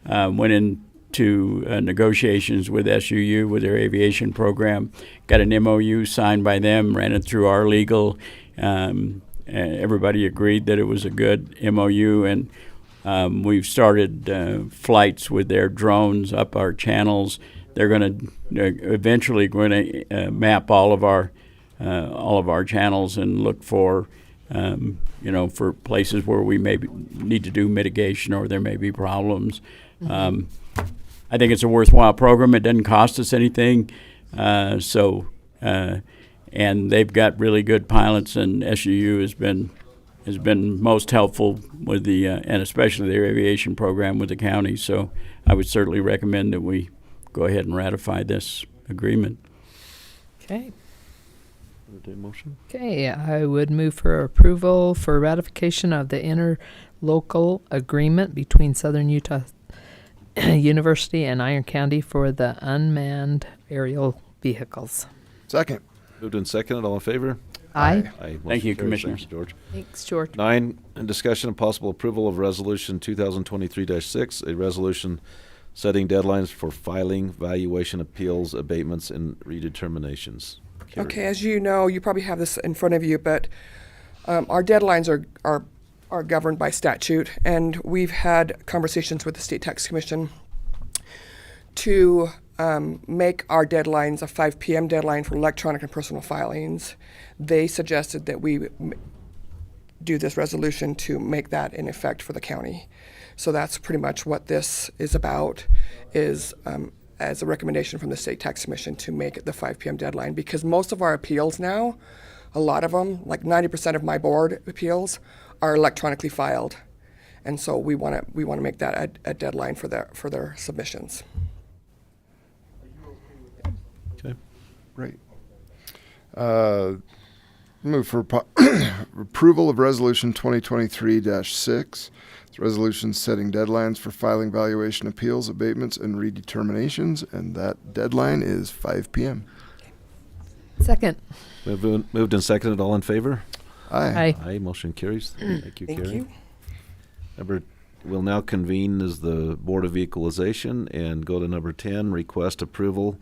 went into negotiations with SUU with their aviation program, got an MOU signed by them, ran it through our legal. Everybody agreed that it was a good MOU, and we've started flights with their drones up our channels. They're going to eventually map all of our channels and look for for places where we may need to do mitigation or there may be problems. I think it's a worthwhile program. It doesn't cost us anything, and they've got really good pilots, and SUU has been most helpful with the and especially their aviation program with the county. So I would certainly recommend that we go ahead and ratify this agreement. Okay. Motion. Okay, I would move for approval for ratification of the interlocal agreement between Southern Utah University and Iron County for the unmanned aerial vehicles. Second. Moved and seconded. All in favor? Aye. Aye. Thank you, Motion carries. Commissioners. Thank you, George. Thanks, George. 9, discussion and possible approval of Resolution 2023-6, a resolution setting deadlines for filing valuation appeals, abatements, and redeterminations. Carrie. Okay, as you know, you probably have this in front of you, but our deadlines are governed by statute, and we've had conversations with the State Tax Commission to make our deadlines a 5 p.m. deadline for electronic and personal filings. They suggested that we do this resolution to make that in effect for the county. So that's pretty much what this is about, is as a recommendation from the State Tax Commission to make it the 5 p.m. deadline, because most of our appeals now, a lot of them, like 90% of my board appeals, are electronically filed, and so we want to make that a deadline for their submissions. Okay. Great. Move for approval of Resolution 2023-6. It's a resolution setting deadlines for filing valuation appeals, abatements, and redeterminations, and that deadline is 5 p.m. Second. Moved and seconded. All in favor? Aye. Aye. Motion carries. Thank you, Thank Carrie. you. We'll now convene as the Board of Equalization and go to number 10, request approval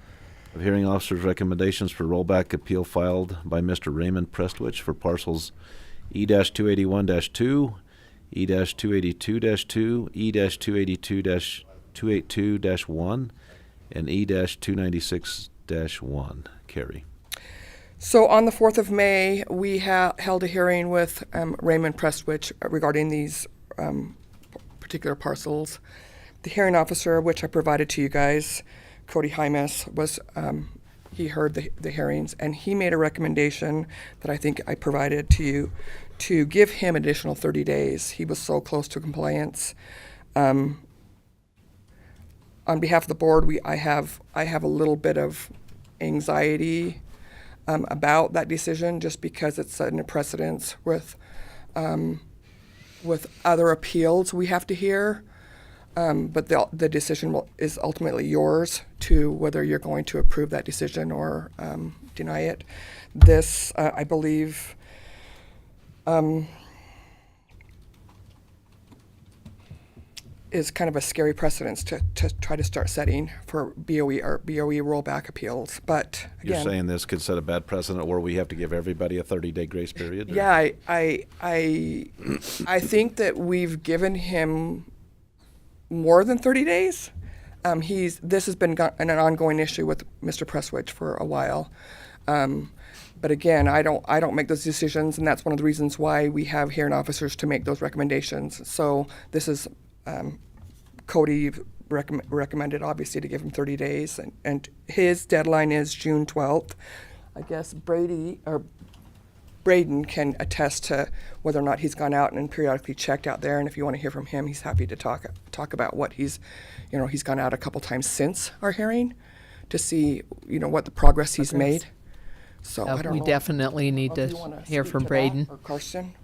of hearing officer's recommendations for rollback appeal filed by Mr. Raymond Prestwich for parcels E-281-2, E-282-2, E-282-282-1, and E-296-1. Carrie. So on the 4th of May, we held a hearing with Raymond Prestwich regarding these particular parcels. The hearing officer, which I provided to you guys, Cody Hymas, was he heard the hearings, and he made a recommendation that I think I provided to you to give him additional 30 days. He was so close to compliance. On behalf of the board, I have a little bit of anxiety about that decision, just because it's setting a precedence with other appeals we have to hear. But the decision is ultimately yours to whether you're going to approve that decision or deny it. This, I believe, is kind of a scary precedence to try to start setting for BOE or BOE rollback appeals. But again, You're saying this could set a bad precedent where we have to give everybody a 30-day grace period? Or? Yeah, I think that we've given him more than 30 days. This has been an ongoing issue with Mr. Presswich for a while. But again, I don't make those decisions, and that's one of the reasons why we have hearing officers to make those recommendations. So this is Cody recommended, obviously, to give him 30 days, and his deadline is June 12th. I guess Braden can attest to whether or not he's gone out and periodically checked out there, and if you want to hear from him, he's happy to talk about what he's gone out a couple times since our hearing to see, what the progress he's made. So I don't we know. definitely need to hear from Braden. Or Karsten.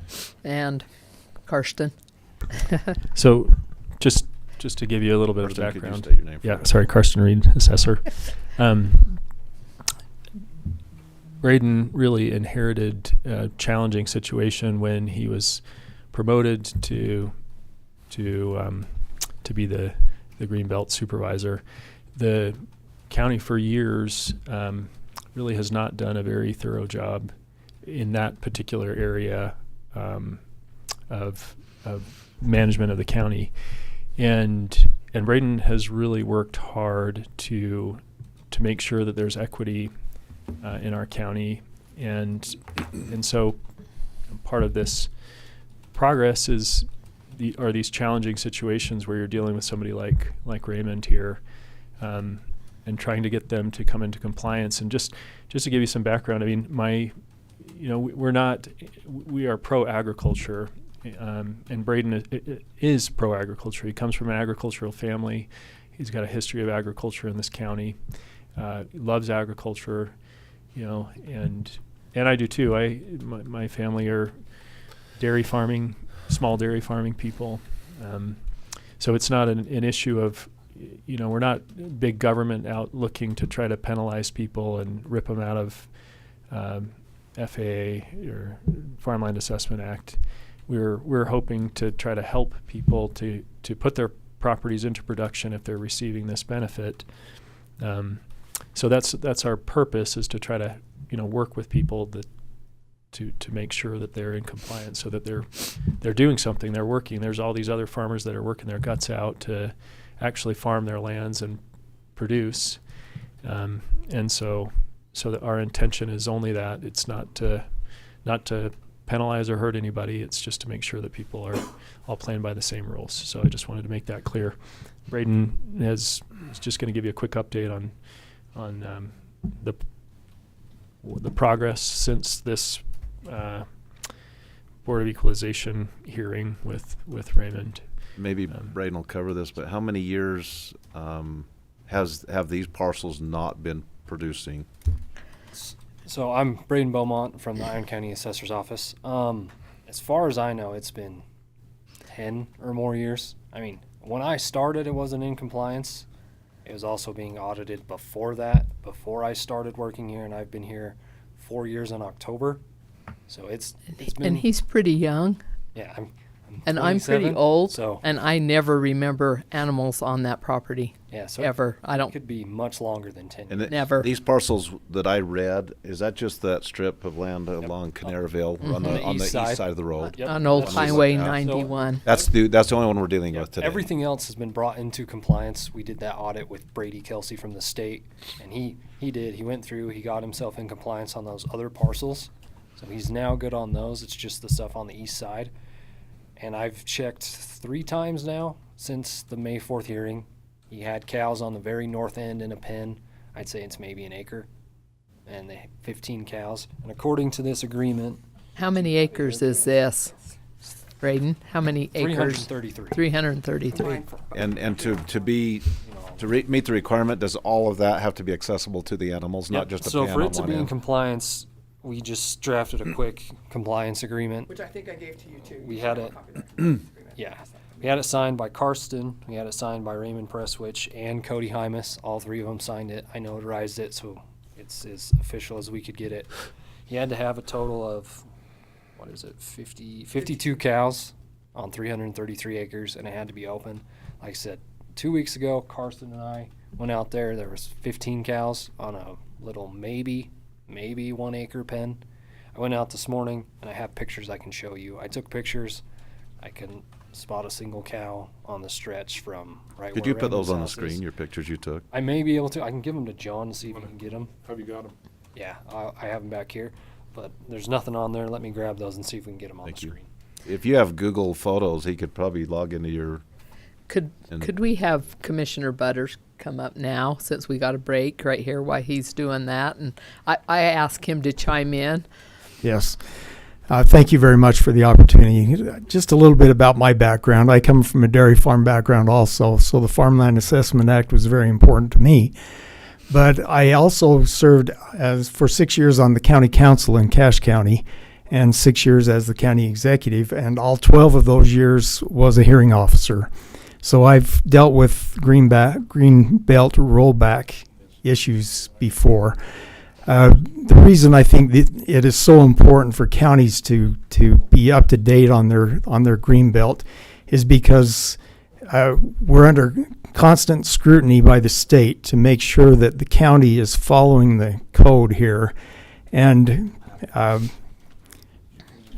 And Karsten. So just to give you a little bit Karsten, of could you background. state your name for Yeah, the sorry, Karsten Reed, assessor. Braden really inherited a challenging situation when he was promoted to be the Greenbelt supervisor. The county for years really has not done a very thorough job in that particular area of management of the county, and Braden has really worked hard to make sure that there's equity in our county, and so part of this progress are these challenging situations where you're dealing with somebody like Raymond here, and trying to get them to come into compliance. And just to give you some background, I mean, we are pro-agriculture, and Braden is pro-agriculture. He comes from an agricultural family. He's got a history of agriculture in this county. He loves agriculture, and I do too. My family are small dairy farming people. So it's not an issue of, we're not big government out looking to try to penalize people and rip them out of FAA or Farmland Assessment Act. We're hoping to try to help people to put their properties into production if they're receiving this benefit. So that's our purpose, is to try to work with people to make sure that they're in compliance, so that they're doing something, they're working. There's all these other farmers that are working their guts out to actually farm their lands and produce, and so that our intention is only that. It's not to penalize or hurt anybody. It's just to make sure that people are all playing by the same rules. So I just wanted to make that clear. Braden is just going to give you a quick update on the progress since this Board of Equalization hearing with Raymond. Maybe Braden will cover this, but how many years have these parcels not been producing? So I'm Braden Beaumont from the Iron County Assessor's Office. As far as I know, it's been 10 or more years. I mean, when I started, it wasn't in compliance. It was also being audited before that, before I started working here, and I've been here 4 years in October. So it's been... And he's pretty young. Yeah, I'm and I'm pretty 27, old, so and I never remember animals on that property. yeah, so ever. I don't. It could be much longer than 10 years. And Never. These parcels that I read, is that just that strip of land along Canaryville on the east side of the road? Yep. On Old That's Highway just- 91. That's the only one we're dealing with today. Everything else has been brought into compliance. We did that audit with Brady Kelsey from the state, and he went through, he got himself in compliance on those other parcels. So he's now good on those. It's just the stuff on the east side. And I've checked 3 times now since the May 4th hearing. He had cows on the very north end in a pen. I'd say it's maybe an acre. And they 15 cows. And according to this agreement... How many acres is this, Braden? How many acres? 333. 333. And to meet the requirement, does all of that have to be accessible to the animals, not just a So pen for on it to one be in end? compliance, we just drafted a quick compliance agreement. Which I think I gave to you too. We had it, yeah. We had it signed by Karsten, we had it signed by Raymond Presswich and Cody Hymas. All 3 of them signed it. I notarized it, so it's as official as we could get it. He had to have a total of, 52 cows on 333 acres, and it had to be open. Like I said, 2 weeks ago, Karsten and I went out there. There was 15 cows on a little maybe 1 acre pen. I went out this morning, and I have pictures I can show you. I took pictures. I can spot a single cow on the stretch from right Could where you put those Raymond's on the house screen, is. your pictures you took? I may be able to. I can give them to John and see if he can get them. Have you got them? Yeah, I have them back here, but there's nothing on there. Let me grab those and see if we can get them on Thank the you. screen. If you have Google Photos, he could probably log into your. Could we have Commissioner Butters come up now, since we got a break right here while he's doing that? And I asked him to chime in. Yes. Thank you very much for the opportunity. Just a little bit about my background. I come from a dairy farm background also, so the Farmland Assessment Act was very important to me. But I also served for 6 years on the county council in Cache County and 6 years as the county executive, and all 12 of those years was a hearing officer. So I've dealt with green belt rollback issues before. The reason I think that it is so important for counties to be up to date on their green belt is because we're under constant scrutiny by the state to make sure that the county is following the code here. And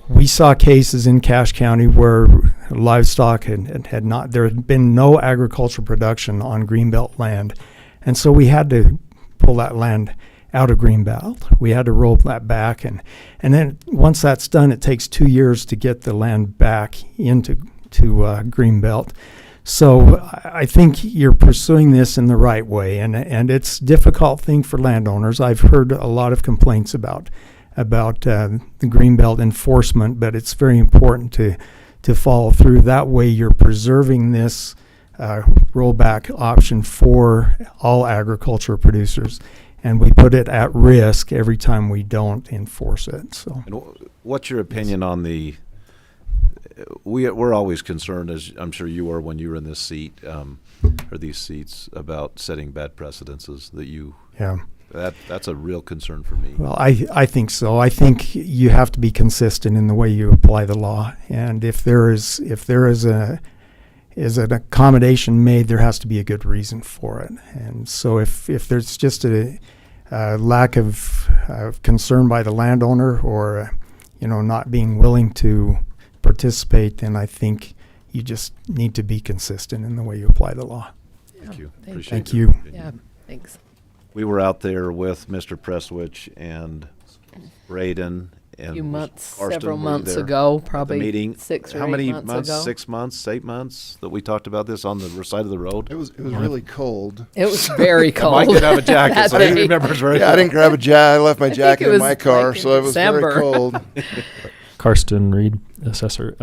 we saw cases in Cache County where livestock had not, there had been no agricultural production on greenbelt land. And so we had to pull that land out of greenbelt. We had to roll that back. And then once that's done, it takes 2 years to get the land back into greenbelt. So I think you're pursuing this in the right way. And it's a difficult thing for landowners. I've heard a lot of complaints about the greenbelt enforcement, but it's very important to follow through. That way you're preserving this rollback option for all agricultural producers, and we put it at risk every time we don't enforce it. So, And what's your opinion on the? We're always concerned, as I'm sure you were when you were in this seat, or these seats, about setting bad precedences. That you. Yeah. That's a real concern for me. Well, I think so. I think you have to be consistent in the way you apply the law, and if there is an accommodation made, there has to be a good reason for it. And so if there's just a lack of concern by the landowner, or not being willing to participate, then I think you just need to be consistent in the way you apply the law. Thank you. Thank you. Yeah, thanks. We were out there with Mr. Prestwich and Braden and several months ago, probably meeting. 6 or How 8 many months months? ago. 6 months, 8 months that we talked about this on the side of the road. It was really cold. It was very cold. Mike didn't have a jacket, so he That day. remembers very Yeah, I well. didn't grab a jacket. I left my think jacket it in was my car, like in so it was very December. cold. Karsten Reed, assessor.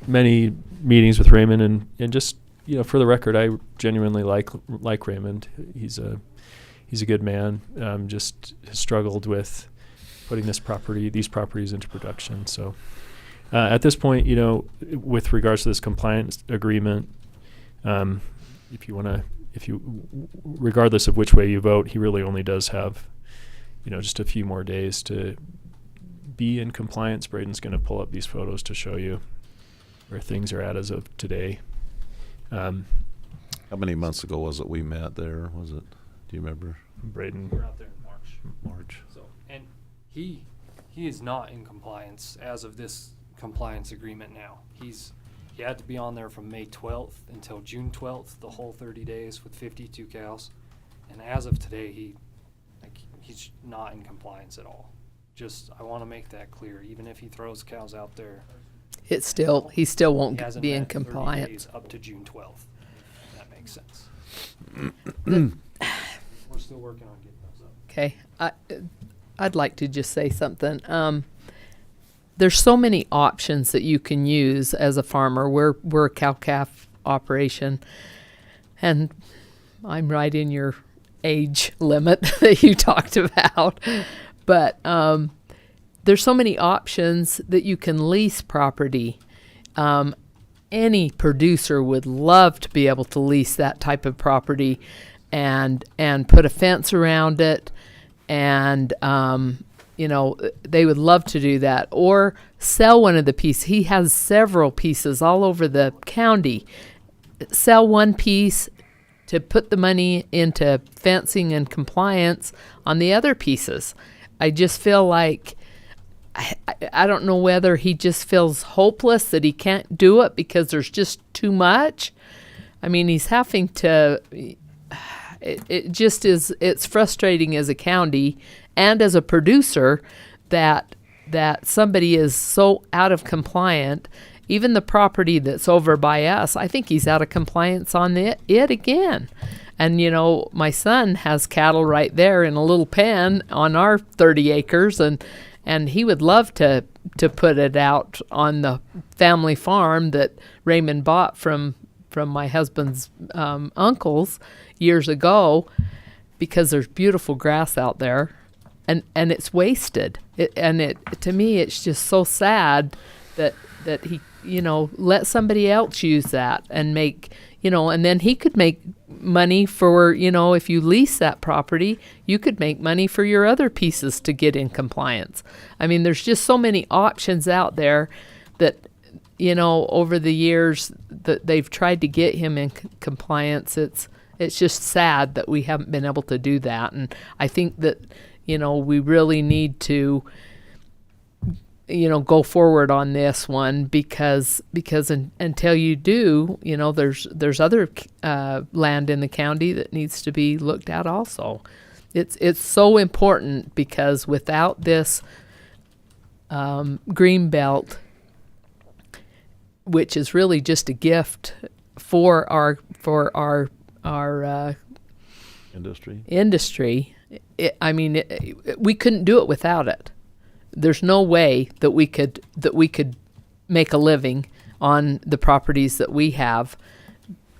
Many meetings with Raymond, and just for the record, I genuinely like Raymond. He's a good man. Just has struggled with putting these properties into production. So at this point, with regards to this compliance agreement, regardless of which way you vote, he really only does have just a few more days to be in compliance. Braden's going to pull up these photos to show you where things are at as of today. How many months ago was it we met there? Was it? Do you remember? Braden. We're out there in March. March. So, and he is not in compliance as of this compliance agreement now. He had to be on there from May 12th until June 12th, the whole 30 days with 52 cows. And as of today, he's not in compliance at all. Just, I want to make that clear. Even if he throws cows out there, He still won't he hasn't be in met 30 compliance. days up to June 12th. If that makes sense. We're still working on getting those up. Okay, I'd like to just say something. There's so many options that you can use as a farmer. We're a cow-calf operation, and I'm right in your age limit that you talked about. But there's so many options that you can lease property. Any producer would love to be able to lease that type of property and put a fence around it, and they would love to do that, or sell one of the pieces. He has several pieces all over the county. Sell one piece to put the money into fencing and compliance on the other pieces. I just feel like I don't know whether he just feels hopeless that he can't do it because there's just too much. I mean, he's having to. It just is. It's frustrating as a county and as a producer that somebody is so out of compliant. Even the property that's over by us, I think he's out of compliance on it again. And, you know, my son has cattle right there in a little pen on our 30 acres, and he would love to put it out on the family farm that Raymond bought from my husband's uncles years ago, because there's beautiful grass out there, and it's wasted. To me, it's just so sad that he, you know, let somebody else use that and make, you know, and then he could make money for, you know, if you lease that property, you could make money for your other pieces to get in compliance. I mean, there's just so many options out there that, you know, over the years that they've tried to get him in compliance. It's just sad that we haven't been able to do that. And I think that, you know, we really need to, you know, go forward on this one because until you do, you know, there's other land in the county that needs to be looked at also. It's so important, because without this green belt, which is really just a gift for our industry, we couldn't do it without it. There's no way that we could make a living on the properties that we have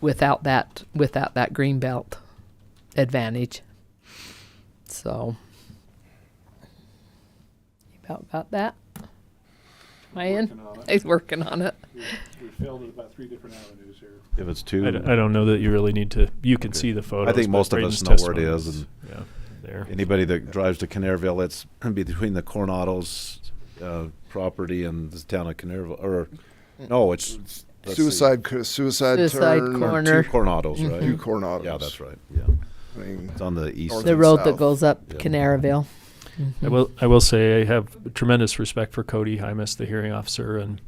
without that green belt advantage. So, you about got that? Ian? He's working on it. We failed at about 3 different avenues here. If it's 2, I don't know that you really need to. You can see the photos. I think but most of Braden's us know where it testimony is. And yeah, there. Anybody that drives to Canairville, it's between the Coronado's property and the town of Canairville. Or no, it's Suicide turn. Corner. 2 Coronado's, right? 2 Coronados. Yeah, that's right. Yeah, I mean, it's on the east. The road that goes up Canairville. I will say I have tremendous respect for Cody Hymas, the hearing officer, and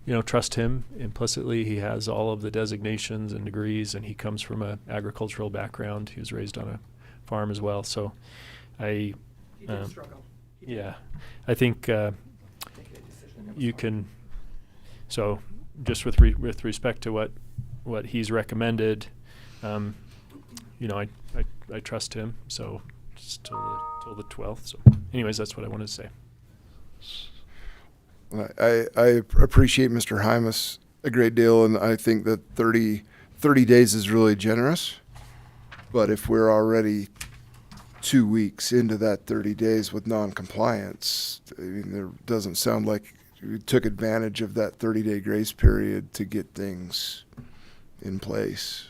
you know, trust him implicitly. He has all of the designations and degrees, and he comes from an agricultural background. He was raised on a farm as well, so He did struggle. yeah, I think you can. So, just with respect to what he's recommended, you know, I trust him. So, just till the 12th. So, anyways, that's what I wanted to say. I appreciate Mr. Hymas a great deal, and I think that 30 days is really generous. But if we're already 2 weeks into that 30 days with non-compliance, I mean, there doesn't sound like we took advantage of that 30-day grace period to get things in place.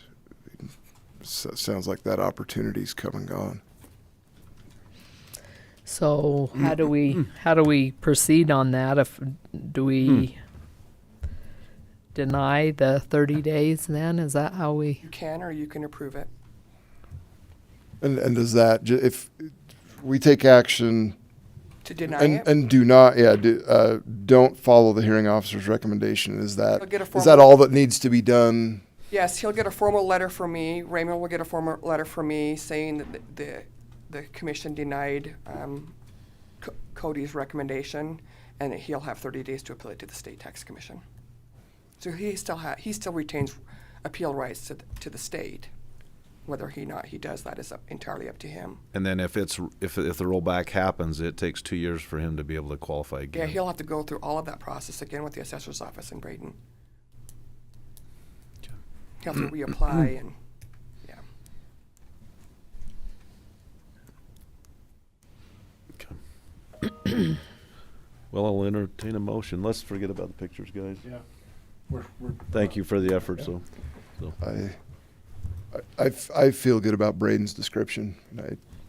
So it sounds like that opportunity's come and gone. So how do we proceed on that? Do we deny the 30 days then? Is that how we? You can, or you can approve it. And does that, if we take action To deny it? and do not, don't follow the hearing officer's recommendation, is He'll that get a is that formal- all that needs to be done? Yes, he'll get a formal letter from me. Raymond will get a formal letter from me saying that the commission denied Cody's recommendation, and that he'll have 30 days to appeal it to the state tax commission. So he still retains appeal rights to the state. Whether he does that is entirely up to him. And then if the rollback happens, it takes 2 years for him to be able to qualify again. Yeah, he'll have to go through all of that process again with the assessor's office in Braden. He'll have to reapply and, yeah. Well, I'll entertain a motion. Let's forget about the pictures, guys. Yeah. Thank you for the effort. So. I feel good about Braden's description.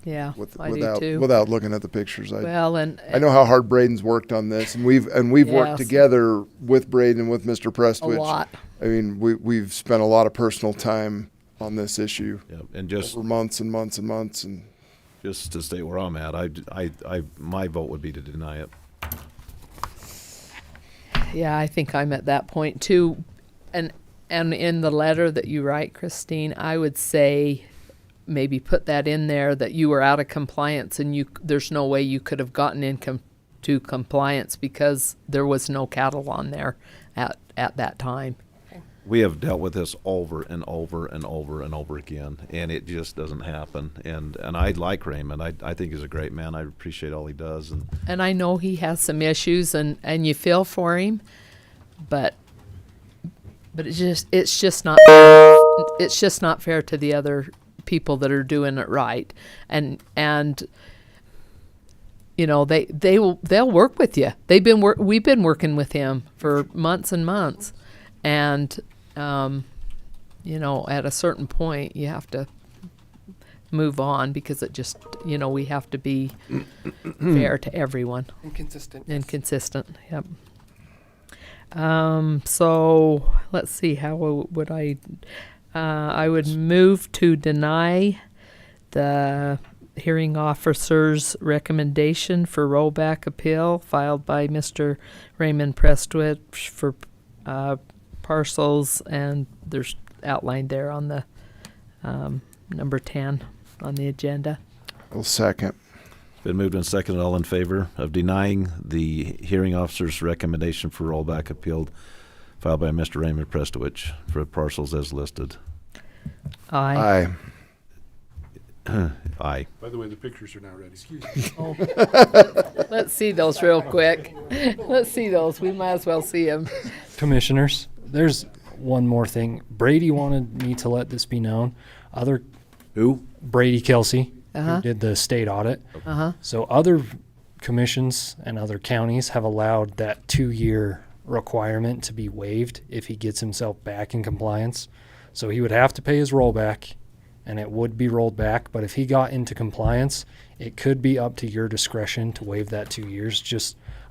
Yeah, I do without too. Without looking at the pictures, I know how hard Braden's worked on this, and we've worked Yes. together with Braden and with Mr. Prestwich. A lot. I mean, we've spent a lot of personal time on this issue. Yeah, and just over months and months and months, and just to state where I'm at, my vote would be to deny it. Yeah, I think I'm at that point too. And in the letter that you write, Christine, I would say maybe put that in there that you were out of compliance and there's no way you could have gotten into compliance because there was no cattle on there at that time. We have dealt with this over and over and over and over again, and it just doesn't happen. And I like Raymond. I think he's a great man. I appreciate all he does. And I know he has some issues, and you feel for him, but it's just not fair to the other people that are doing it right. And you know, they'll work with you. We've been working with him for months and months. And, you know, at a certain point, you have to move on because it just, you know, we have to be fair to everyone. And consistent. And consistent, yep. So let's see, how would I would move to deny the hearing officer's recommendation for rollback appeal filed by Mr. Raymond Prestwich for parcels, and there's outlined there on the number 10 on the agenda. I'll second. Been moved and seconded. All in favor of denying the hearing officer's recommendation for rollback appeal filed by Mr. Raymond Prestwich for parcels as listed? Aye. Aye. By the way, the pictures are now ready. Oh. Let's see those real quick. Let's see those. We might as well see them. Commissioners, there's one more thing. Brady wanted me to let this be known. Who? Brady Kelsey, Uh-huh. who did the state audit. Uh-huh. So other commissions and other counties have allowed that 2-year requirement to be waived if he gets himself back in compliance. So he would have to pay his rollback, and it would be rolled back. But if he got into compliance, it could be up to your discretion to waive that 2 years.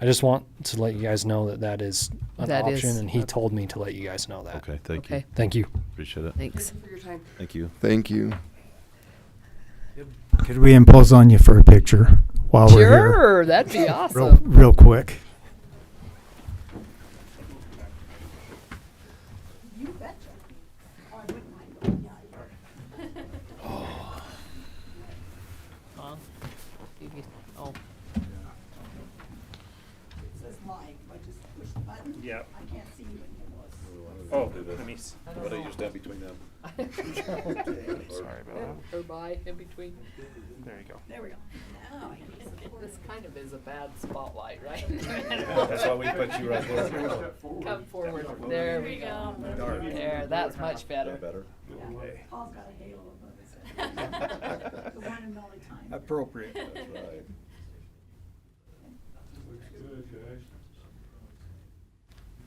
I just want to let you guys know that is an option, and he told me to let you guys know that. Okay, thank you. Thank you. Appreciate it. Thanks. For your time. Thank you. Thank you. Could we impose on you for a picture while we're here? Sure, that'd be awesome. Real quick. Oh. Yep. Oh, let me. What I use that between them. Sorry about that. Or by in between. There you go. There we go. This kind of is a bad spotlight, right? That's why we put you right there. Come forward. There we go. There, that's much better. Paul's got a halo above his head. The one and only time. Appropriate. That's right.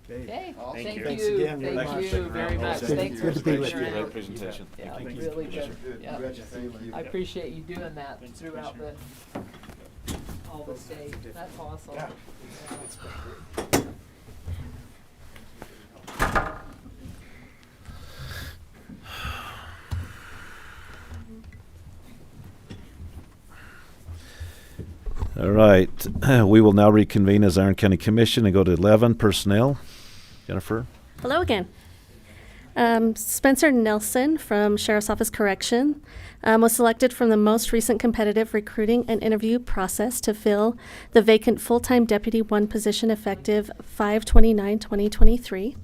Okay, thank you. Thanks again. Thank you very much. Thanks for Good to be with you. sharing. Great presentation. Yeah, Thank you. really good. Yeah. Thank you. I appreciate you doing that throughout all the state. That's awesome. All right. We will now reconvene as Iron County Commission and go to 11, personnel. Jennifer? Hello again. Spencer Nelson from Sheriff's Office Correction was selected from the most recent competitive recruiting and interview process to fill the vacant full-time Deputy 1 position effective 5/29/2023.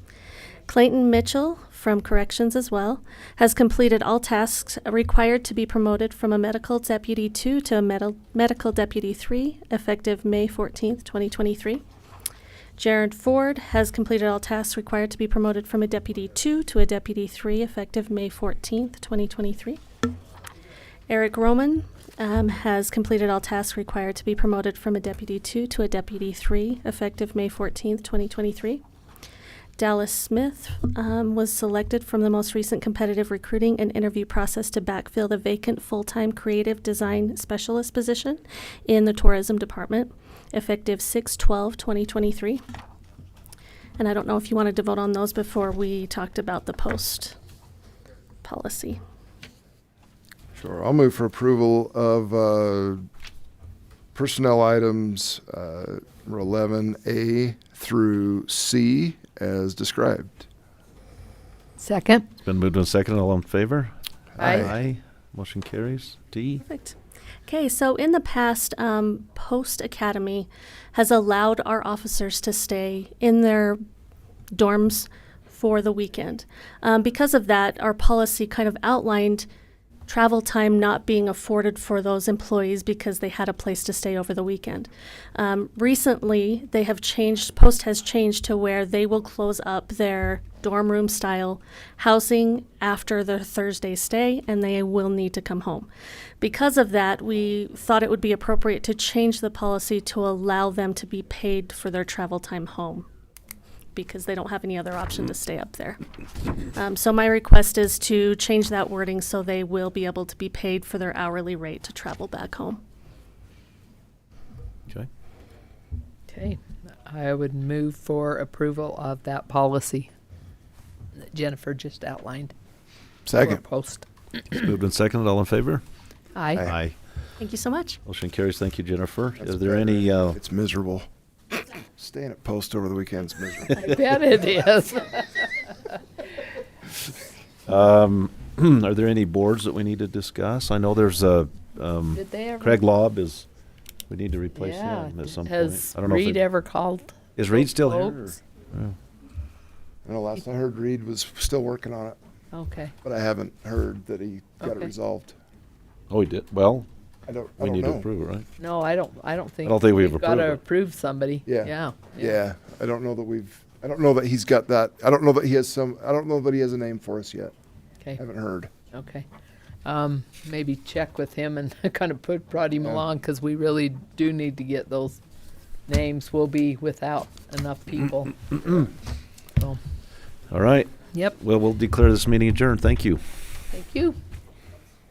Clayton Mitchell from Corrections as well has completed all tasks required to be promoted from a Medical Deputy 2 to a Medical Deputy 3 effective May 14th, 2023. Jared Ford has completed all tasks required to be promoted from a Deputy 2 to a Deputy 3 effective May 14th, 2023. Eric Roman has completed all tasks required to be promoted from a Deputy 2 to a Deputy 3 effective May 14th, 2023. Dallas Smith was selected from the most recent competitive recruiting and interview process to backfill the vacant full-time creative design specialist position in the tourism department, effective 6/12/2023. And I don't know if you wanted to vote on those before we talked about the post policy. Sure. I'll move for approval of personnel items number 11A through C as described. Second. It's been moved and seconded. All in favor? Aye. Aye. Motion carries. D. Perfect. Okay, so in the past, Post Academy has allowed our officers to stay in their dorms for the weekend. Because of that, our policy kind of outlined travel time not being afforded for those employees because they had a place to stay over the weekend. Recently, they have changed, Post has changed to where they will close up their dorm room style housing after their Thursday stay, and they will need to come home. Because of that, we thought it would be appropriate to change the policy to allow them to be paid for their travel time home, because they don't have any other option to stay up there. So my request is to change that wording so they will be able to be paid for their hourly rate to travel back home. Okay. Okay. I would move for approval of that policy that Jennifer just outlined. Second. For Post. It's moved and seconded. All in favor? Aye. Aye. Thank you so much. Motion carries. Thank you, Jennifer. That's Is there better. any? It's miserable. Staying at Post over the weekend's miserable. I bet it is. Are there any boards that we need to discuss? I know there's a. Did they ever? Craig Lobb is. We need to replace Yeah. him at some Has point. I don't know Reed if they- ever called? Is Reed still here? folks? or- I know last I heard Reed was still working on it, Okay. but I haven't heard that he got it Okay. resolved. Oh, he did. Well, I don't we need know. to approve it, right? No, I don't think. don't think we've got to approved it. approve somebody. Yeah. Yeah. I don't know that he's got that. I don't know that he has I don't know that he has a name for us yet. Okay. Haven't heard. Okay. Maybe check with him and kind of brought him Yeah. along, because we really do need to get those names. We'll be without enough people. So, All right. yep. Well, we'll declare this meeting adjourned. Thank you. Thank you.